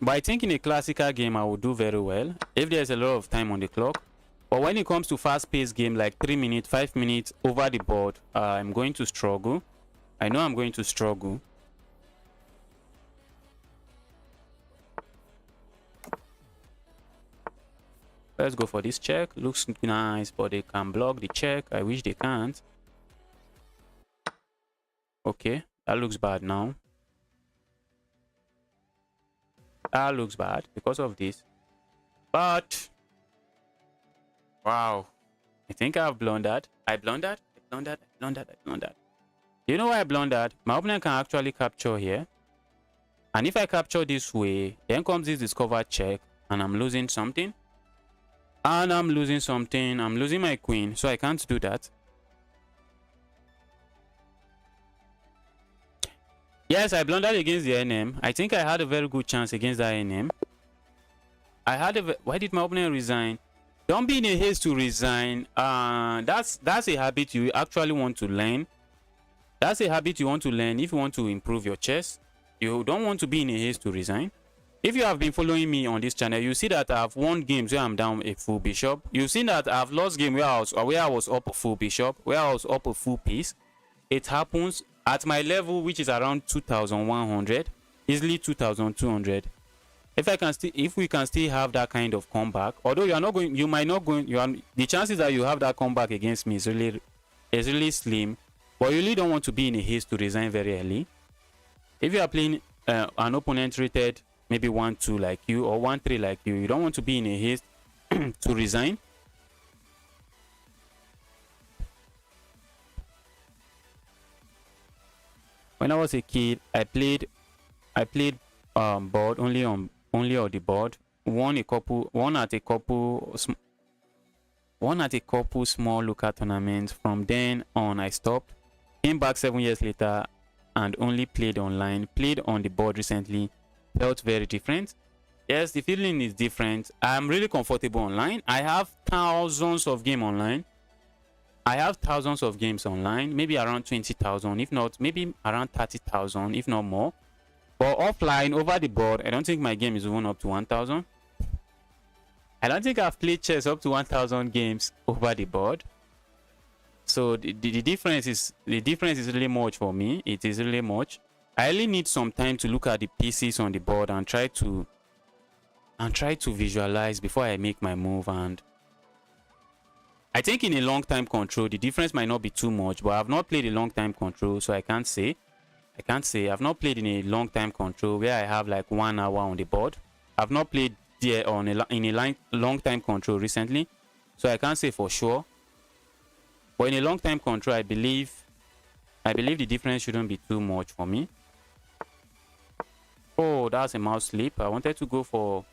But I think in a classical game, I will do very well if there's a lot of time on the clock. But when it comes to fast-paced game like 3 minutes, 5 minutes over the board, I'm going to struggle. I know I'm going to struggle. Let's go for this check. Looks nice, but they can block the check. I wish they can't. Okay, that looks bad now. That looks bad because of this. But wow, I think I've blundered. I blundered. You know why I blundered? My opponent can actually capture here. And if I capture this way, then comes this discover check, and I'm losing something. I'm losing my queen, so I can't do that. Yes, I blundered against the NM. I think I had a very good chance against that NM. Why did my opponent resign? Don't be in a haste to resign. That's a habit you actually want to learn. That's a habit you want to learn if you want to improve your chess. You don't want to be in a haste to resign. If you have been following me on this channel, you see that I've won games where I'm down a full bishop. You've seen that I've lost games where I was up a full bishop, where I was up a full piece. It happens at my level, which is around 2,100, easily 2,200. If we can still have that kind of comeback, although the chances that you have that comeback against me is really slim. But you really don't want to be in a haste to resign very early. If you are playing an opponent rated maybe 1-2 like you, or 1-3 like you. You don't want to be in a haste to resign. When I was a kid, I played board only on the board. Won at a couple small local tournaments. From then on, I stopped. Came back 7 years later and only played online. Played on the board recently. Felt very different. Yes, the feeling is different. I'm really comfortable online. I have thousands of games online. Maybe around 20,000, if not, maybe around 30,000, if not more. But offline, over the board, I don't think my game is even up to 1,000. I don't think I've played chess up to 1,000 games over the board. So the difference is really much for me. It is really much. I really need some time to look at the pieces on the board and try to visualize before I make my move. And I think in a long time control, the difference might not be too much, but I've not played a long time control, so I can't say. I've not played in a long time control where I have like 1 hour on the board. I've not played there in a long time control recently, so I can't say for sure. But in a long time control, I believe the difference shouldn't be too much for me. Oh, that's a mouse slip. I wanted to go for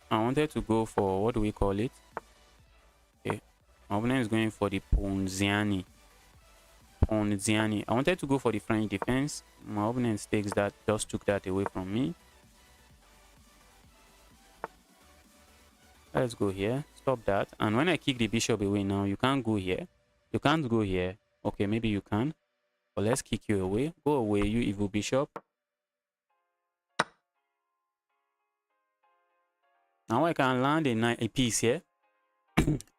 what do we call it? Okay, my opponent is going for the Ponziani. I wanted to go for the French defense. My opponent just took that away from me. Let's go here. Stop that. And when I kick the bishop away now, you can't go here. You can't go here. Okay, maybe you can. But let's kick you away. Go away, you evil bishop. Now I can land a piece here.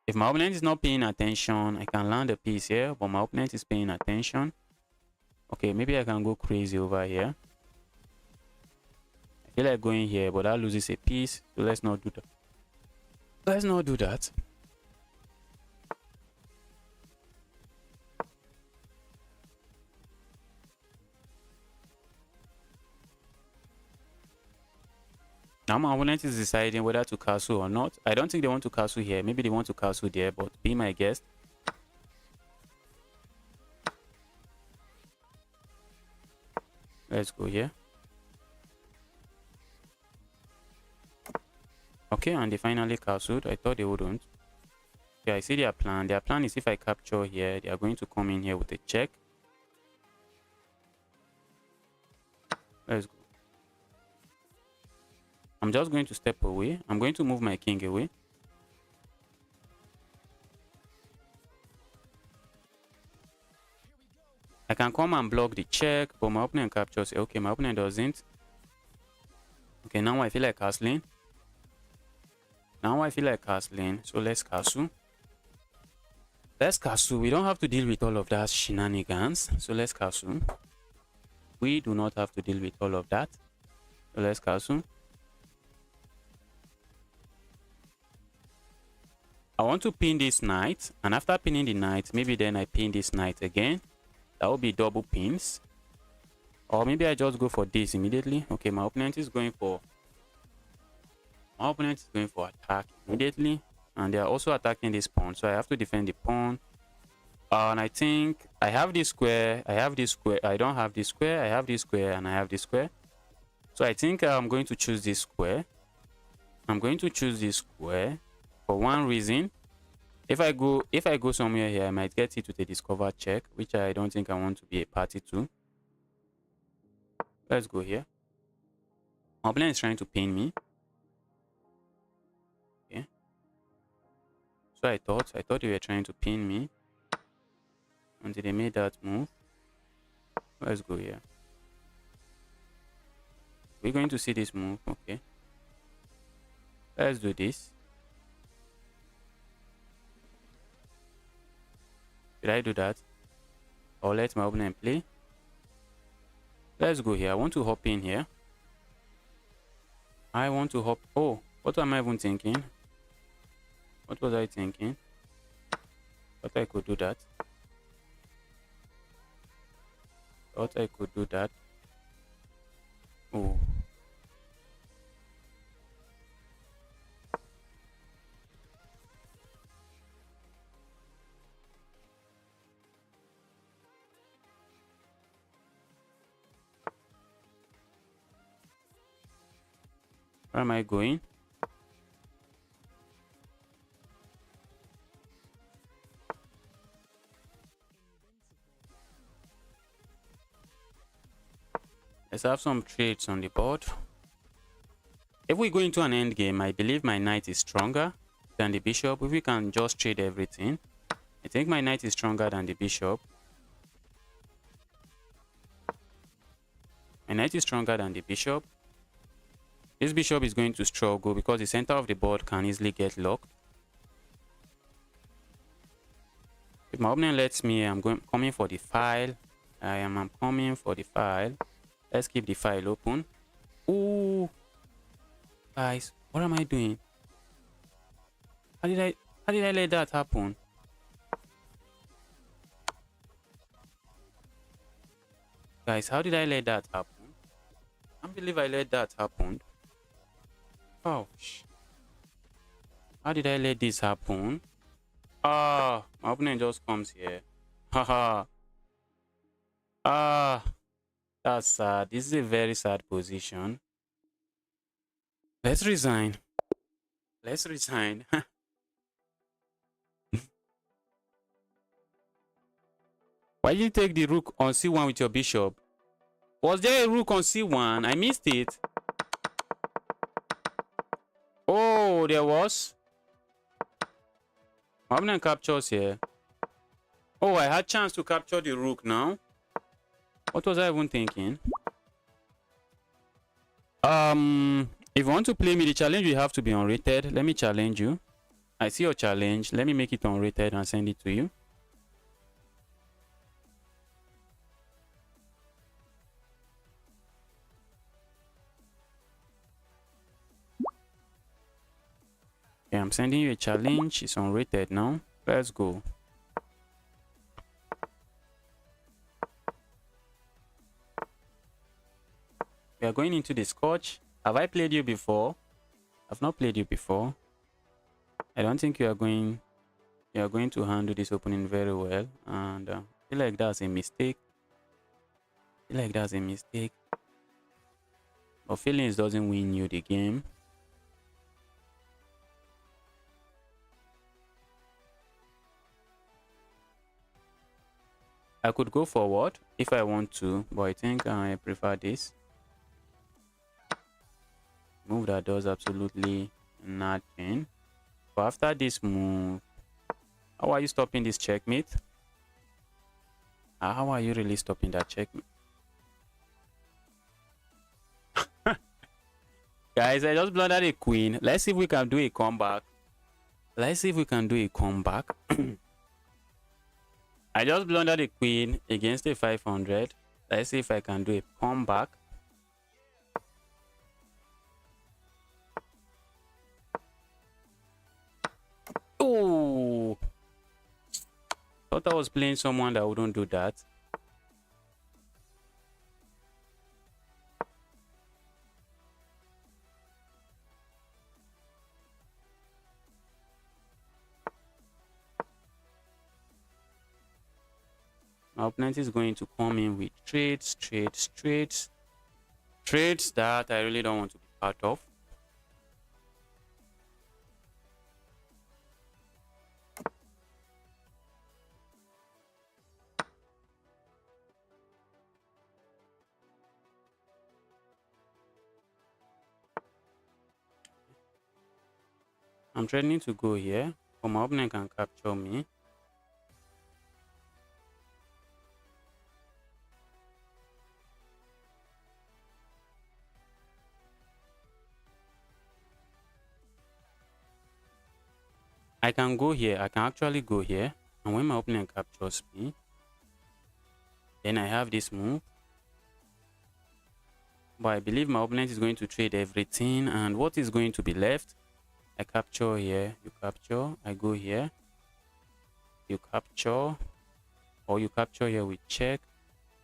If my opponent is not paying attention, I can land a piece here. But my opponent is paying attention. Okay, maybe I can go crazy over here. I feel like going here, but that loses a piece. So let's not do that. Let's not do that. Now my opponent is deciding whether to castle or not. I don't think they want to castle here. Maybe they want to castle there, but be my guest. Let's go here. Okay, and they finally castled. I thought they wouldn't. Yeah, I see their plan. Their plan is if I capture here, they are going to come in here with a check. Let's go. I'm just going to step away. I'm going to move my king away. I can come and block the check, but my opponent captures. Okay, my opponent doesn't. Okay, now I feel like castling. So let's castle. We don't have to deal with all of that shenanigans. So let's castle. We do not have to deal with all of that. So let's castle. I want to pin this knight, and after pinning the knight, maybe then I pin this knight again. That will be double pins. Or maybe I just go for this immediately. Okay, my opponent is going for attack immediately, and they are also attacking this pawn, so I have to defend the pawn. And I think I have this square, I don't have this square, I have this square, and I have this square. So I think I'm going to choose this square. For one reason. If I go somewhere here, I might get it with a discover check, which I don't think I want to be a party to. Let's go here. My opponent is trying to pin me. Okay. So I thought they were trying to pin me until they made that move. Let's go here. We're going to see this move. Okay. Let's do this. Did I do that? Or let my opponent play? Let's go here. I want to hop in here. Oh, what am I even thinking? What was I thinking? Thought I could do that. Oh. Where am I going? Let's have some trades on the board. If we go into an end game, I believe my knight is stronger than the bishop. If we can just trade everything, I think my knight is stronger than the bishop. My knight is stronger than the bishop. This bishop is going to struggle because the center of the board can easily get locked. If my opponent lets me, coming for the file. I'm coming for the file. Let's keep the file open. Ooh, guys, what am I doing? How did I let that happen? Guys, how did I let that happen? I can't believe I let that happen. Ouch. How did I let this happen? Ah, my opponent just comes here. Haha. Ah, that's sad. This is a very sad position. Let's resign. Let's resign. Why did you take the rook on c1 with your bishop? Was there a rook on c1? I missed it. Oh, there was. My opponent captures here. Oh, I had chance to capture the rook now. What was I even thinking? If you want to play me, the challenge will have to be unrated. Let me challenge you. I see your challenge. Let me make it unrated and send it to you. Okay, I'm sending you a challenge. It's unrated now. Let's go. We are going into the Scotch. Have I played you before? I've not played you before. I don't think you are going to handle this opening very well, and I feel like that's a mistake. But feelings doesn't win you the game. I could go forward if I want to, but I think I prefer this. Move that does absolutely nothing. But after this move, how are you stopping this checkmate? How are you really stopping that checkmate? Guys, I just blundered a queen. Let's see if we can do a comeback. I just blundered a queen against a 500. Let's see if I can do a comeback. Oh, thought I was playing someone that wouldn't do that. My opponent is going to come in with trades that I really don't want to be part of. I'm threatening to go here, but my opponent can capture me. I can go here. I can actually go here. And when my opponent captures me, then I have this move. But I believe my opponent is going to trade everything. And what is going to be left? I capture here. You capture. I go here. You capture. Or you capture here with check.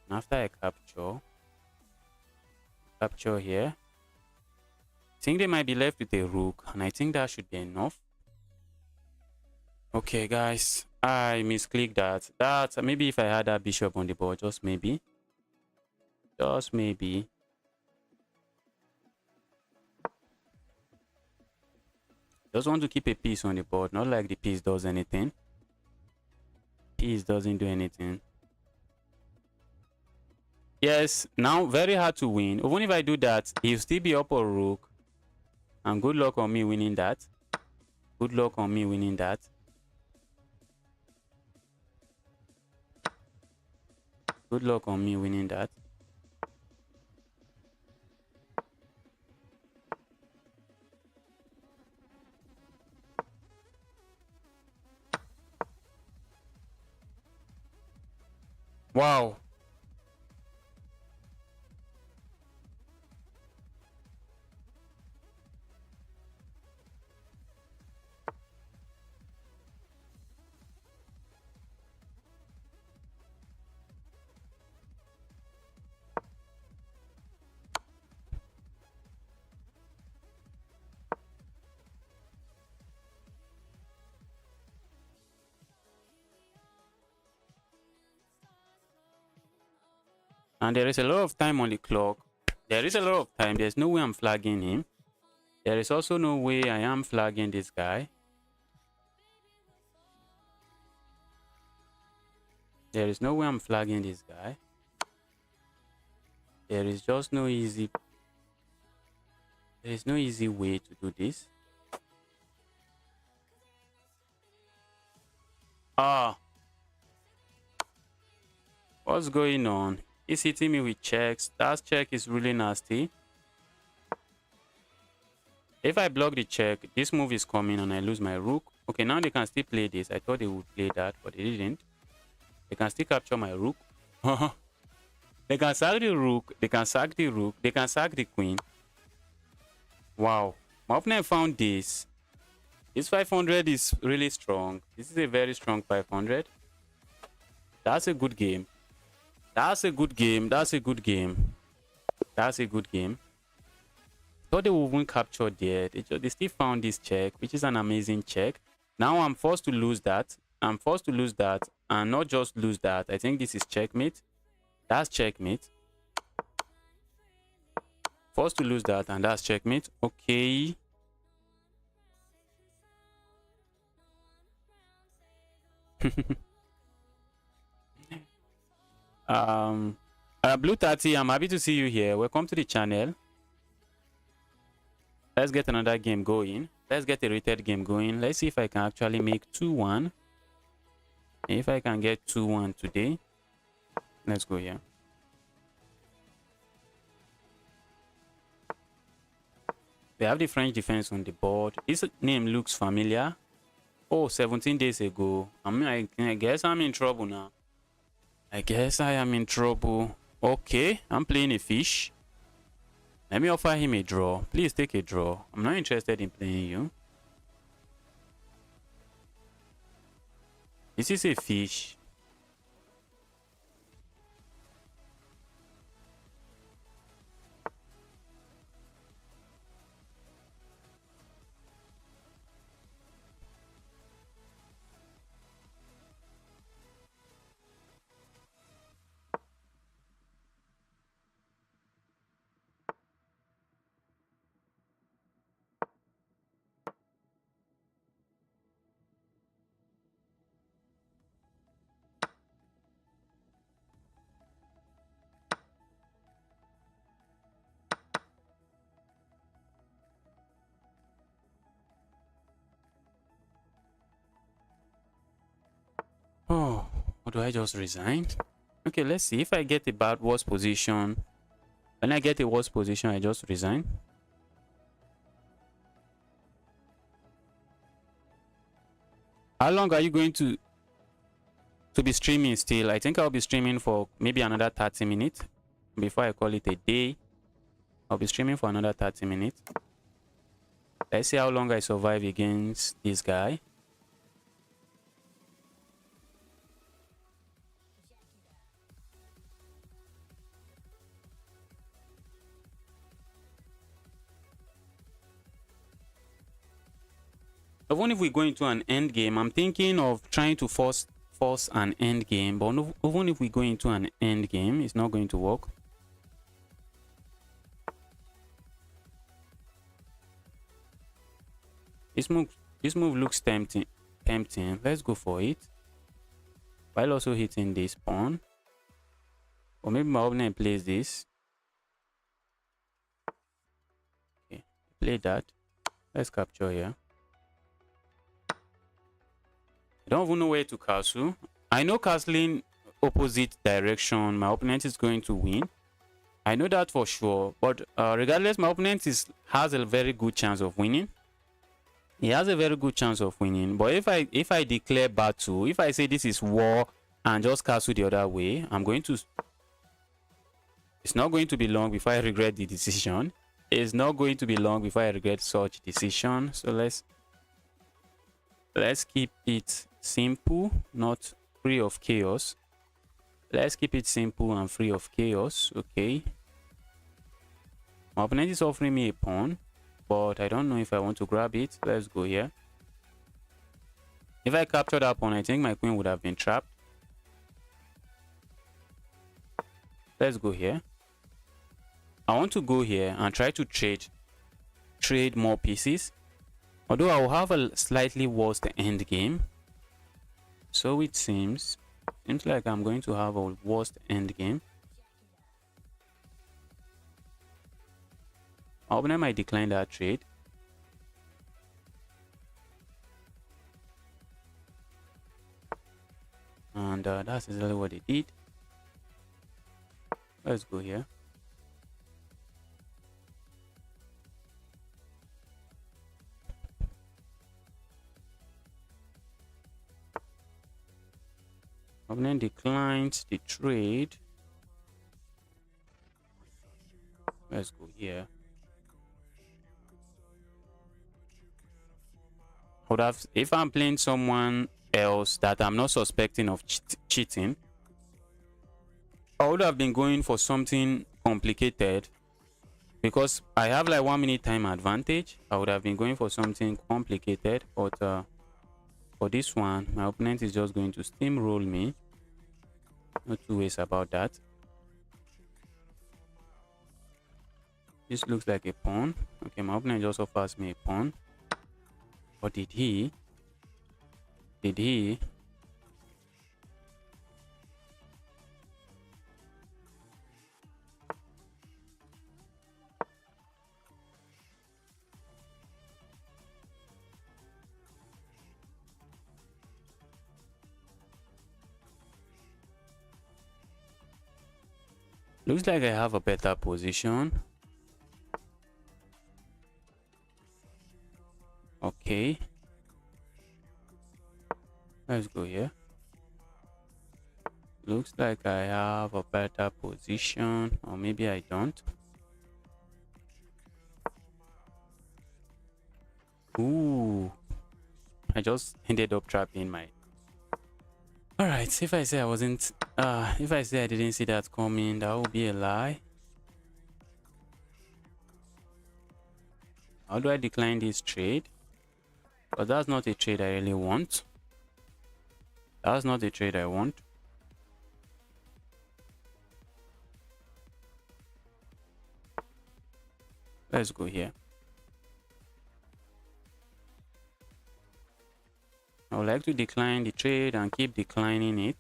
And after I capture, capture here. I think they might be left with a rook, and I think that should be enough. Okay, guys, I misclicked that. Maybe if I had that bishop on the board, just maybe. Just maybe. Just want to keep a piece on the board, not like the piece does anything. Piece doesn't do anything. Yes, now very hard to win. Even if I do that, he'll still be up a rook. And good luck on me winning that. Good luck on me winning that. Good luck on me winning that. Wow. And there is a lot of time on the clock. There is a lot of time. There's no way I'm flagging him. There is also no way I am flagging this guy. There is no way I'm flagging this guy. There is just no easy... There is no easy way to do this. Ah. What's going on? He's hitting me with checks. That check is really nasty. If I block the check, this move is coming and I lose my rook. Okay, now they can still play this. I thought they would play that, but they didn't. They can still capture my rook. They can sack the rook. They can sack the rook. They can sack the queen. Wow. My opponent found this. This 500 is really strong. This is a very strong 500. That's a good game. That's a good game. That's a good game. That's a good game. Thought they wouldn't capture there. They still found this check, which is an amazing check. Now I'm forced to lose that. I'm forced to lose that. And not just lose that. I think this is checkmate. That's checkmate. Forced to lose that, and that's checkmate. Okay. Blue 30, I'm happy to see you here. Welcome to the channel. Let's get another game going. Let's get a rated game going. Let's see if I can actually make 2-1. If I can get 2-1 today. Let's go here. We have the French defense on the board. This name looks familiar. Oh, 17 days ago. I guess I'm in trouble now. I guess I am in trouble. Okay, I'm playing a fish. Let me offer him a draw. Please take a draw. I'm not interested in playing you. This is a fish. Oh, or do I just resign? Okay, let's see. If I get a bad worst position, when I get a worst position, I just resign. How long are you going to be streaming still? I think I'll be streaming for maybe another 30 minutes before I call it a day. I'll be streaming for another 30 minutes. Let's see how long I survive against this guy. Even if we go into an end game, I'm thinking of trying to force an end game, but even if we go into an end game, it's not going to work. This move looks tempting. Let's go for it, while also hitting this pawn. Or maybe my opponent plays this. Okay, play that. Let's capture here. I don't even know where to castle. I know castling opposite direction, my opponent is going to win. I know that for sure. But regardless, my opponent has a very good chance of winning. He has a very good chance of winning. But if I declare battle, if I say this is war and just castle the other way, it's not going to be long before I regret the decision. It's not going to be long before I regret such decision. So let's keep it simple, not free of chaos. Let's keep it simple and free of chaos. Okay. My opponent is offering me a pawn, but I don't know if I want to grab it. Let's go here. If I capture that pawn, I think my queen would have been trapped. Let's go here. I want to go here and try to trade more pieces. Although I will have a slightly worse end game. So it seems like I'm going to have a worst end game. My opponent might decline that trade. And that's exactly what they did. Let's go here. Opponent declines the trade. Let's go here. Would have, if I'm playing someone else that I'm not suspecting of cheating, I would have been going for something complicated, because I have like 1 minute time advantage. I would have been going for something complicated, but for this one, my opponent is just going to steamroll me. No two ways about that. This looks like a pawn. Okay, my opponent just offers me a pawn. But did he? Looks like I have a better position. Okay. Let's go here. Looks like I have a better position, or maybe I don't. Ooh. I just ended up trapping my... Alright, if I say I didn't see that coming, that would be a lie. How do I decline this trade? But that's not a trade I really want. That's not a trade I want. Let's go here. I would like to decline the trade and keep declining it.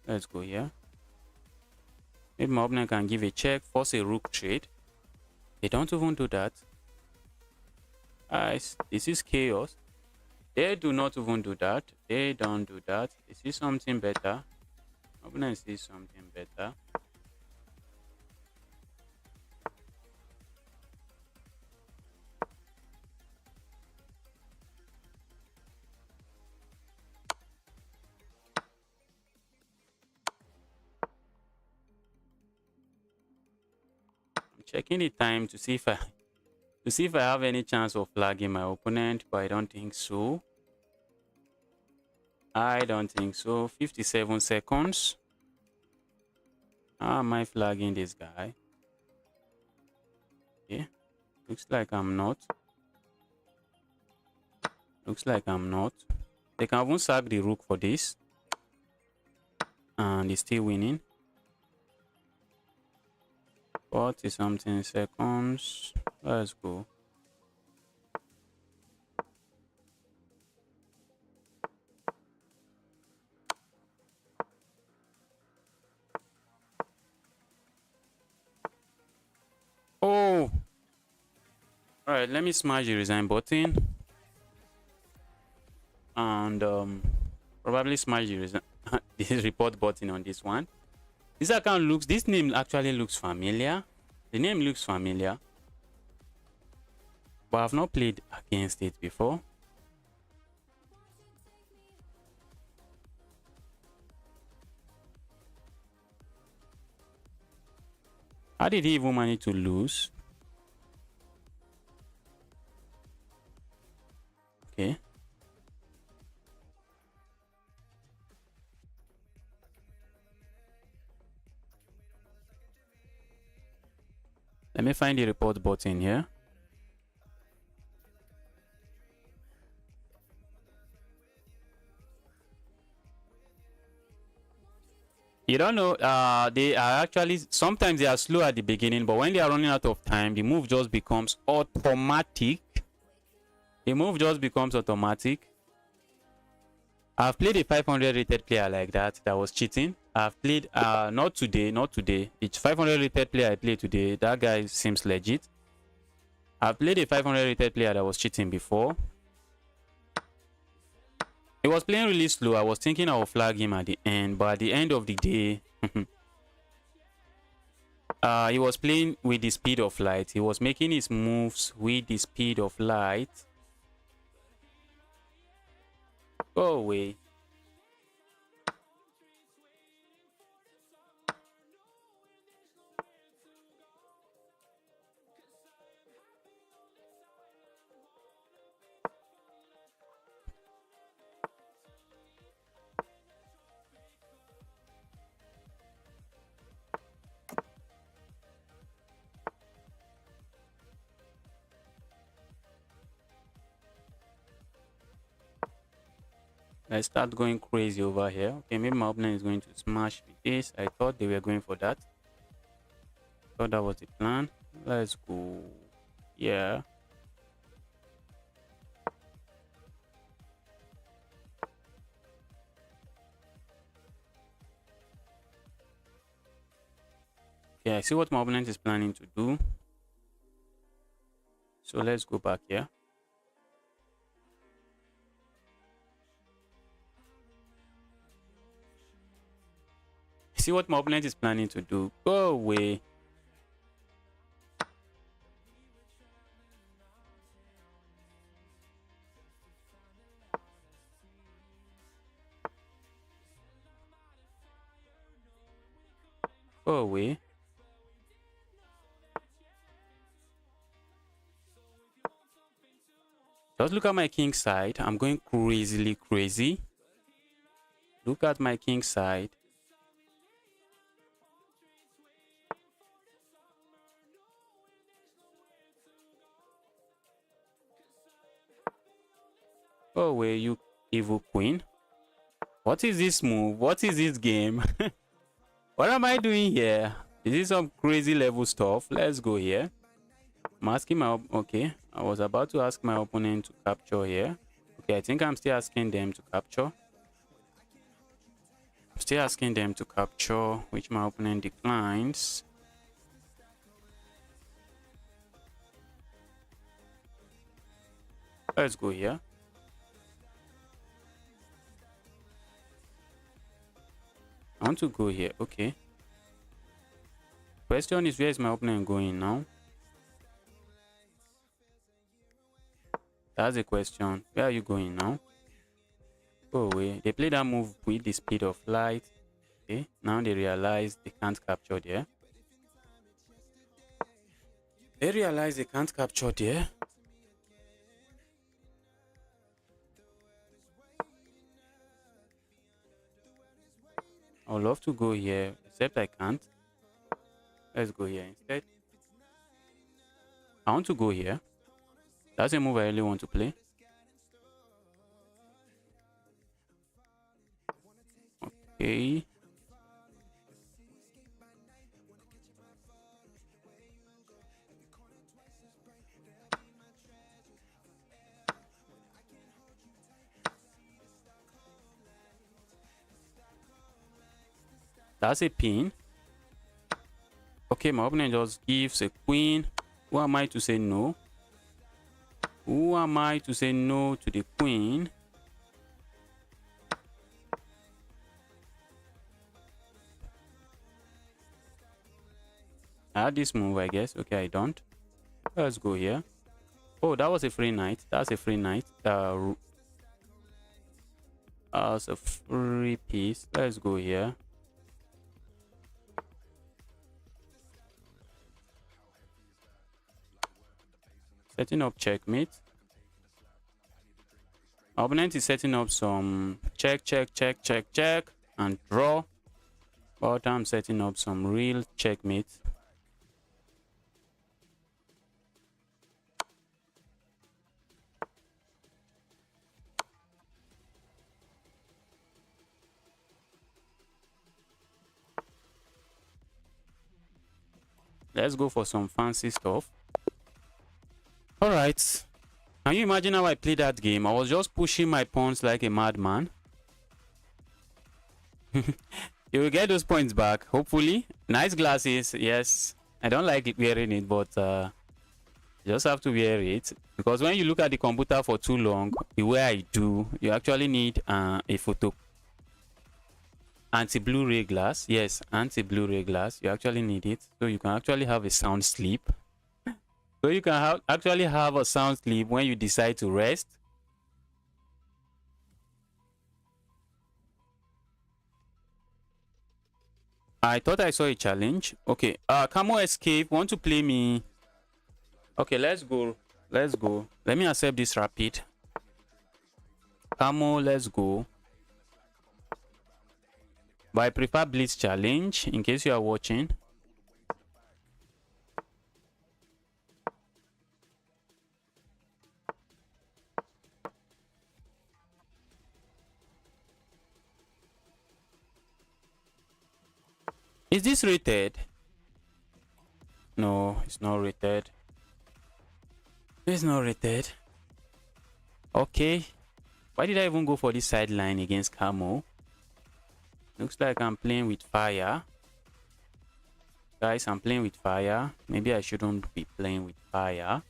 Let's go here. Maybe my opponent can give a check, force a rook trade. They don't even do that. This is chaos. They do not even do that. They don't do that. They see something better. My opponent sees something better. Checking the time to see if I have any chance of flagging my opponent, but I don't think so. 57 seconds. How am I flagging this guy? Yeah, looks like I'm not. Looks like I'm not. They can even sack the rook for this. And he's still winning. 40 something seconds. Let's go. Oh! Alright, let me smash the resign button. And probably smash the this report button on this one. This account looks, this name actually looks familiar. The name looks familiar. But I've not played against it before. How did he even manage to lose? Okay. Let me find the report button here. You don't know, they are actually, sometimes they are slow at the beginning, but when they are running out of time, the move just becomes automatic. The move just becomes automatic. I've played a 500 rated player like that was cheating. I've played, not today. It's 500 rated player I played today. That guy seems legit. I've played a 500 rated player that was cheating before. He was playing really slow. I was thinking I would flag him at the end, but at the end of the day, he was playing with the speed of light. He was making his moves with the speed of light. Go away. I start going crazy over here. Okay, maybe my opponent is going to smash with this. I thought they were going for that. Thought that was the plan. Let's go. Yeah. Okay, I see what my opponent is planning to do. So let's go back here. See what my opponent is planning to do. Go away. Go away. Just look at my king side. I'm going crazily crazy. Look at my king side. Go away, you evil queen. What is this move? What is this game? What am I doing here? Is this some crazy level stuff? Let's go here. I'm asking my... Okay, I was about to ask my opponent to capture here. Okay, I think I'm still asking them to capture. I'm still asking them to capture, which my opponent declines. Let's go here. I want to go here. Okay. Question is, where is my opponent going now? That's a question. Where are you going now? Go away. They play that move with the speed of light. Okay. Now they realize they can't capture there. They realize they can't capture there. I would love to go here, except I can't. Let's go here instead. I want to go here. That's a move I really want to play. Okay. That's a pin. Okay, my opponent just gives a queen. Who am I to say no? Who am I to say no to the queen? I had this move, I guess. Okay, I don't. Let's go here. Oh, that was a free knight. That's a free knight. That's a free piece. Let's go here. Setting up checkmate. Our opponent is setting up some check, and draw. But I'm setting up some real checkmate. Let's go for some fancy stuff. All right. Can you imagine how I played that game? I was just pushing my pawns like a madman. You will get those points back, hopefully. Nice glasses, yes. I don't like wearing it, but you just have to wear it. Because when you look at the computer for too long, the way I do, you actually need a photo. Anti-Blu-ray glass. Yes, anti-Blu-ray glass. You actually need it. So you can actually have a sound sleep. So you can actually have a sound sleep when you decide to rest. I thought I saw a challenge. Okay. Camo escape. Want to play me? Okay, let's go. Let's go. Let me accept this rapid. Camo, let's go. But I prefer Blitz challenge in case you are watching. Is this rated? No, it's not rated. It's not rated. Okay. Why did I even go for this sideline against Camo? Looks like I'm playing with fire. Guys, I'm playing with fire. Maybe I shouldn't be playing with fire.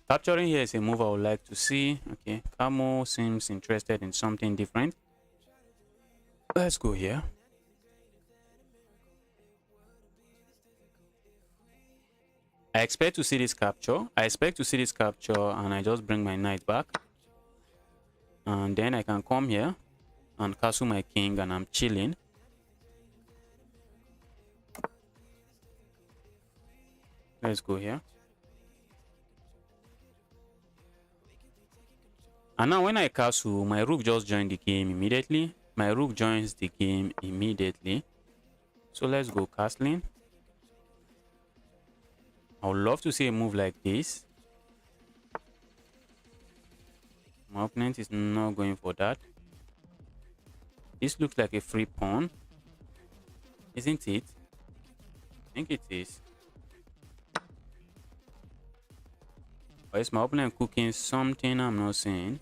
Capturing here is a move I would like to see. Okay, Camo seems interested in something different. Let's go here. I expect to see this capture. And I just bring my knight back. And then I can come here and castle my king and I'm chilling. Let's go here. And now when I castle, my rook just joined the game immediately. My rook joins the game immediately. So let's go castling. I would love to see a move like this. My opponent is not going for that. This looks like a free pawn. Isn't it? I think it is. Or is my opponent cooking something I'm not seeing?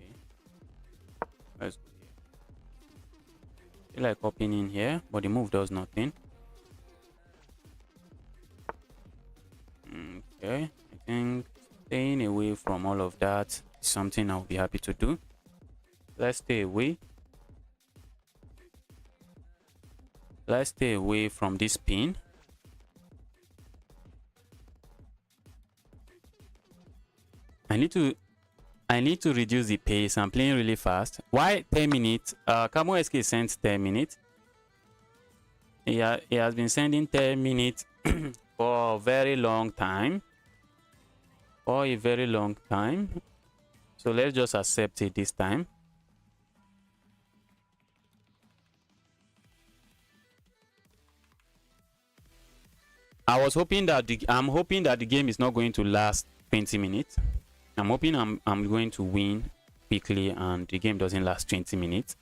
Okay. Let's go here. I feel like opening here, but the move does nothing. Okay, I think staying away from all of that is something I'll be happy to do. Let's stay away. Let's stay away from this pin. I need to reduce the pace. I'm playing really fast. Why 10 minutes? Camo SK sent 10 minutes. He has been sending 10 minutes for a very long time. For a very long time. So let's just accept it this time. I'm hoping that the game is not going to last 20 minutes. I'm hoping I'm going to win quickly and the game doesn't last 20 minutes.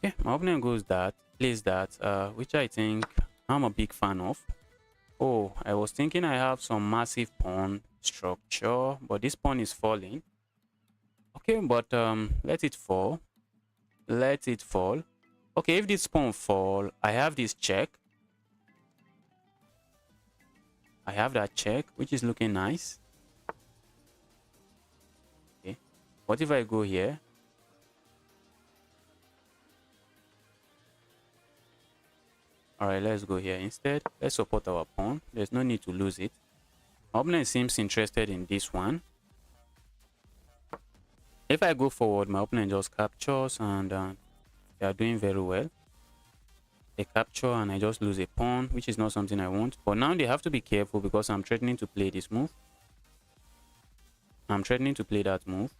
Yeah, my opponent plays that, which I think I'm a big fan of. Oh, I was thinking I have some massive pawn structure, but this pawn is falling. Okay, but let it fall. Let it fall. Okay, if this pawn fall, I have this check. I have that check, which is looking nice. Okay, what if I go here? All right, let's go here instead. Let's support our pawn. There's no need to lose it. My opponent seems interested in this one. If I go forward, my opponent just captures and they are doing very well. They capture and I just lose a pawn, which is not something I want. But now they have to be careful because I'm threatening to play this move. I'm threatening to play that move.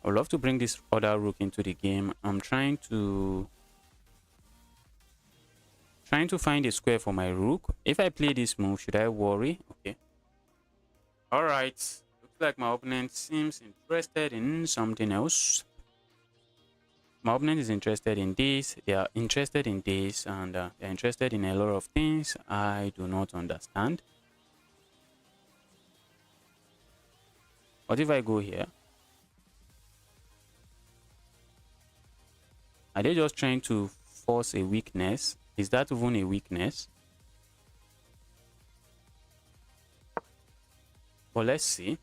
I would love to bring this other rook into the game. I'm trying to find a square for my rook. If I play this move, should I worry? Okay. All right. Looks like my opponent seems interested in something else. My opponent is interested in this. They are interested in this, and they're interested in a lot of things I do not understand. What if I go here? Are they just trying to force a weakness? Is that even a weakness? But let's see.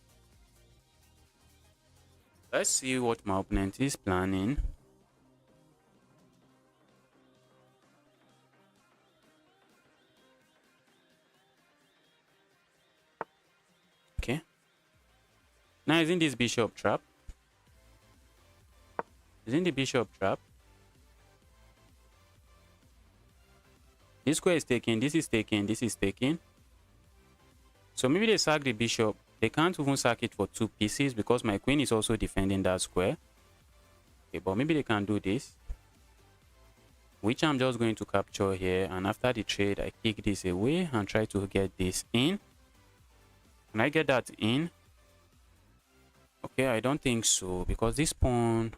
Let's see what my opponent is planning. Okay. Now isn't this bishop trap? Isn't the bishop trap? This square is taken, this is taken, this is taken. So maybe they sack the bishop. They can't even sack it for 2 pieces because my queen is also defending that square. Okay, but maybe they can do this, which I'm just going to capture here. And after the trade, I kick this away and try to get this in. Can I get that in? Okay, I don't think so because this pawn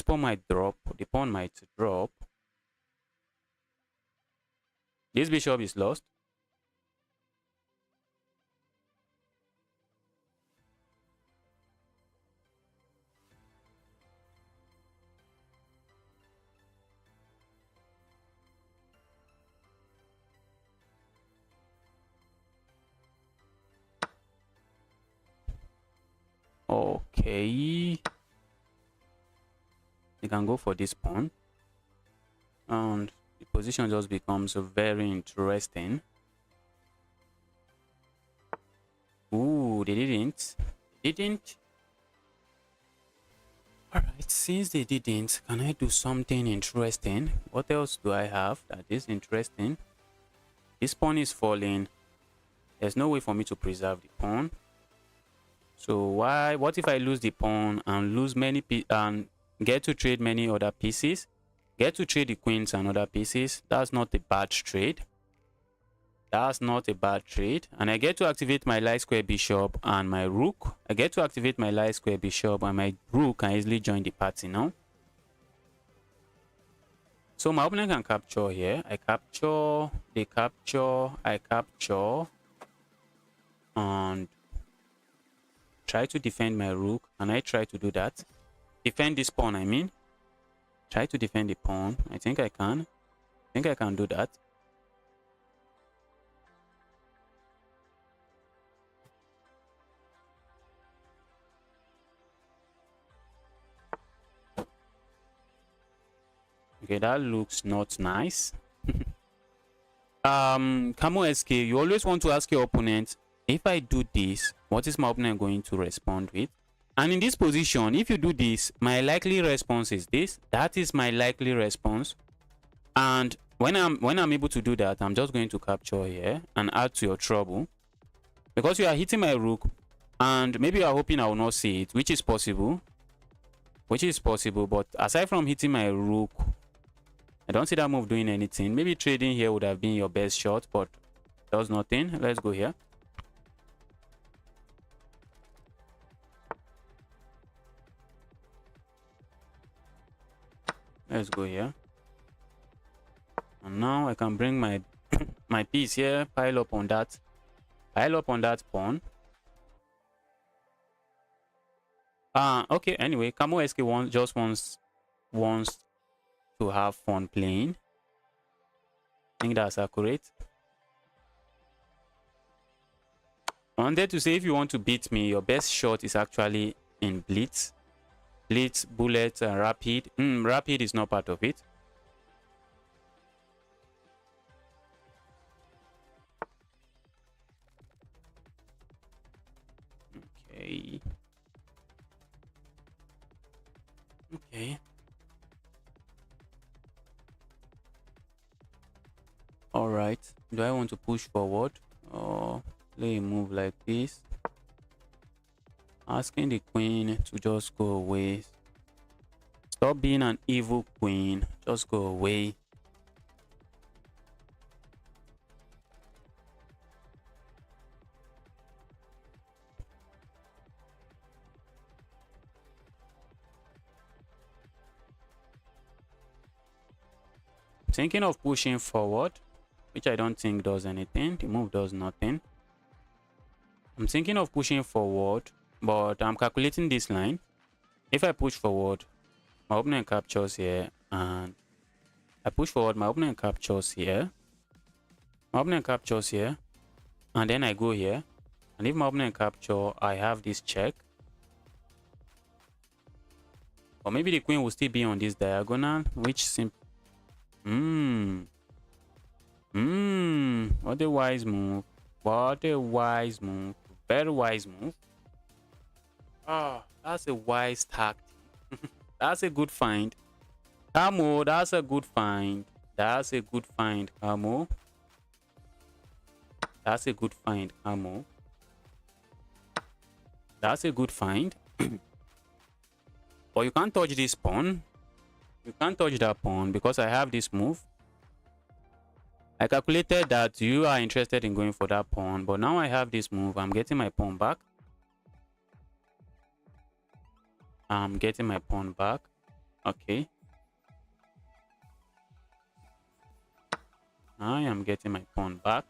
might drop. The pawn might drop. This bishop is lost. Okay. You can go for this pawn. And the position just becomes very interesting. Ooh, they didn't. Alright, since they didn't, can I do something interesting? What else do I have that is interesting? This pawn is falling. There's no way for me to preserve the pawn. So what if I lose the pawn and lose many and get to trade many other pieces? Get to trade the queens and other pieces. That's not a bad trade. That's not a bad trade. And I get to activate my light square bishop and my rook. I get to activate my light square bishop and my rook can easily join the party now. So my opponent can capture here. I capture, they capture, I capture. And try to defend my rook. And I try to do that. Defend this pawn, I mean. Try to defend the pawn. I think I can. I think I can do that. Okay, that looks not nice. Camo SK, you always want to ask your opponent, if I do this, what is my opponent going to respond with? And in this position, if you do this, my likely response is this. That is my likely response. And when I'm able to do that, I'm just going to capture here and add to your trouble. Because you are hitting my rook, and maybe you are hoping I will not see it, which is possible. But aside from hitting my rook, I don't see that move doing anything. Maybe trading here would have been your best shot, but does nothing. Let's go here. Let's go here. And now I can bring my my piece here, pile up on that pawn. Okay, anyway, Camo SK just wants to have fun playing. I think that's accurate. I wanted to say, if you want to beat me, your best shot is actually in Blitz. Blitz, bullet, and rapid. Rapid is not part of it. Okay. Okay. All right. Do I want to push forward or play a move like this? Asking the queen to just go away. Stop being an evil queen. Just go away. Thinking of pushing forward, which I don't think does anything. The move does nothing. I'm thinking of pushing forward, but I'm calculating this line. If I push forward, my opponent captures here, and I push forward, my opponent captures here. My opponent captures here, and then I go here. And if my opponent capture, I have this check. Or maybe the queen will still be on this diagonal, which seems... What a wise move. What a wise move. Very wise move. Oh, that's a wise tactic. That's a good find. Camo, that's a good find. That's a good find, Camo. That's a good find, Camo. That's a good find. But you can't touch this pawn. You can't touch that pawn because I have this move. I calculated that you are interested in going for that pawn, but now I have this move. I'm getting my pawn back. I'm getting my pawn back. Okay. I am getting my pawn back.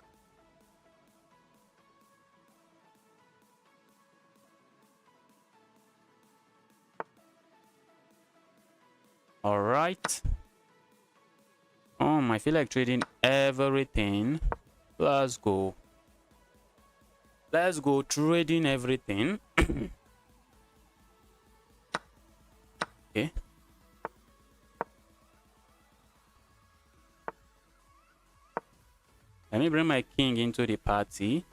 All right. I feel like trading everything. Let's go. Let's go trading everything. Okay. Let me bring my king into the party.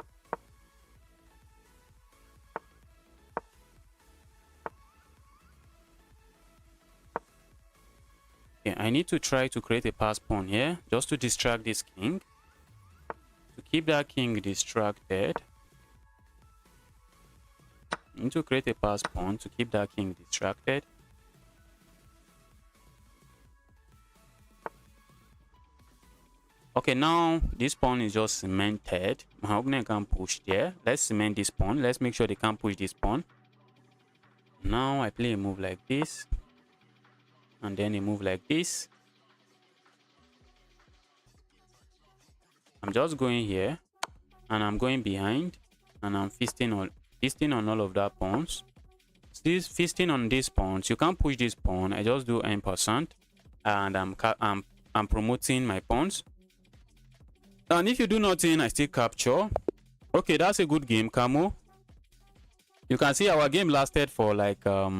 Okay, I need to try to create a pass pawn here just to distract this king. To keep that king distracted. I need to create a pass pawn to keep that king distracted. Okay, now this pawn is just cemented. My opponent can push there. Let's cement this pawn. Let's make sure they can't push this pawn. Now I play a move like this. And then a move like this. I'm just going here. And I'm going behind. And I'm feasting on all of that pawns. This feasting on these pawns. You can't push this pawn. I just do %. And I'm promoting my pawns. And if you do nothing, I still capture. Okay, that's a good game, Camo. You can see our game lasted for like I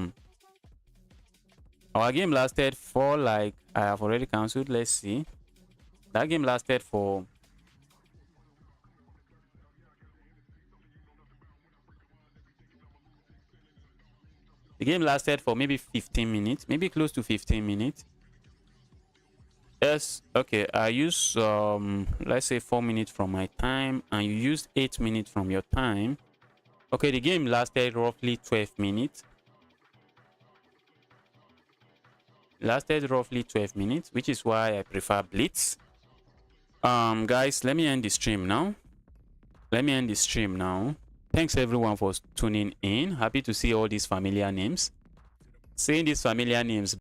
have already cancelled. Let's see. That game lasted for The game lasted for maybe 15 minutes, maybe close to 15 minutes. Yes, okay, I use let's say 4 minutes from my time, and you used 8 minutes from your time. Okay, the game lasted roughly 12 minutes. Lasted roughly 12 minutes, which is why I prefer Blitz. Guys, let me end the stream now. Thanks everyone for tuning in. Happy to see all these familiar names. Seeing these familiar names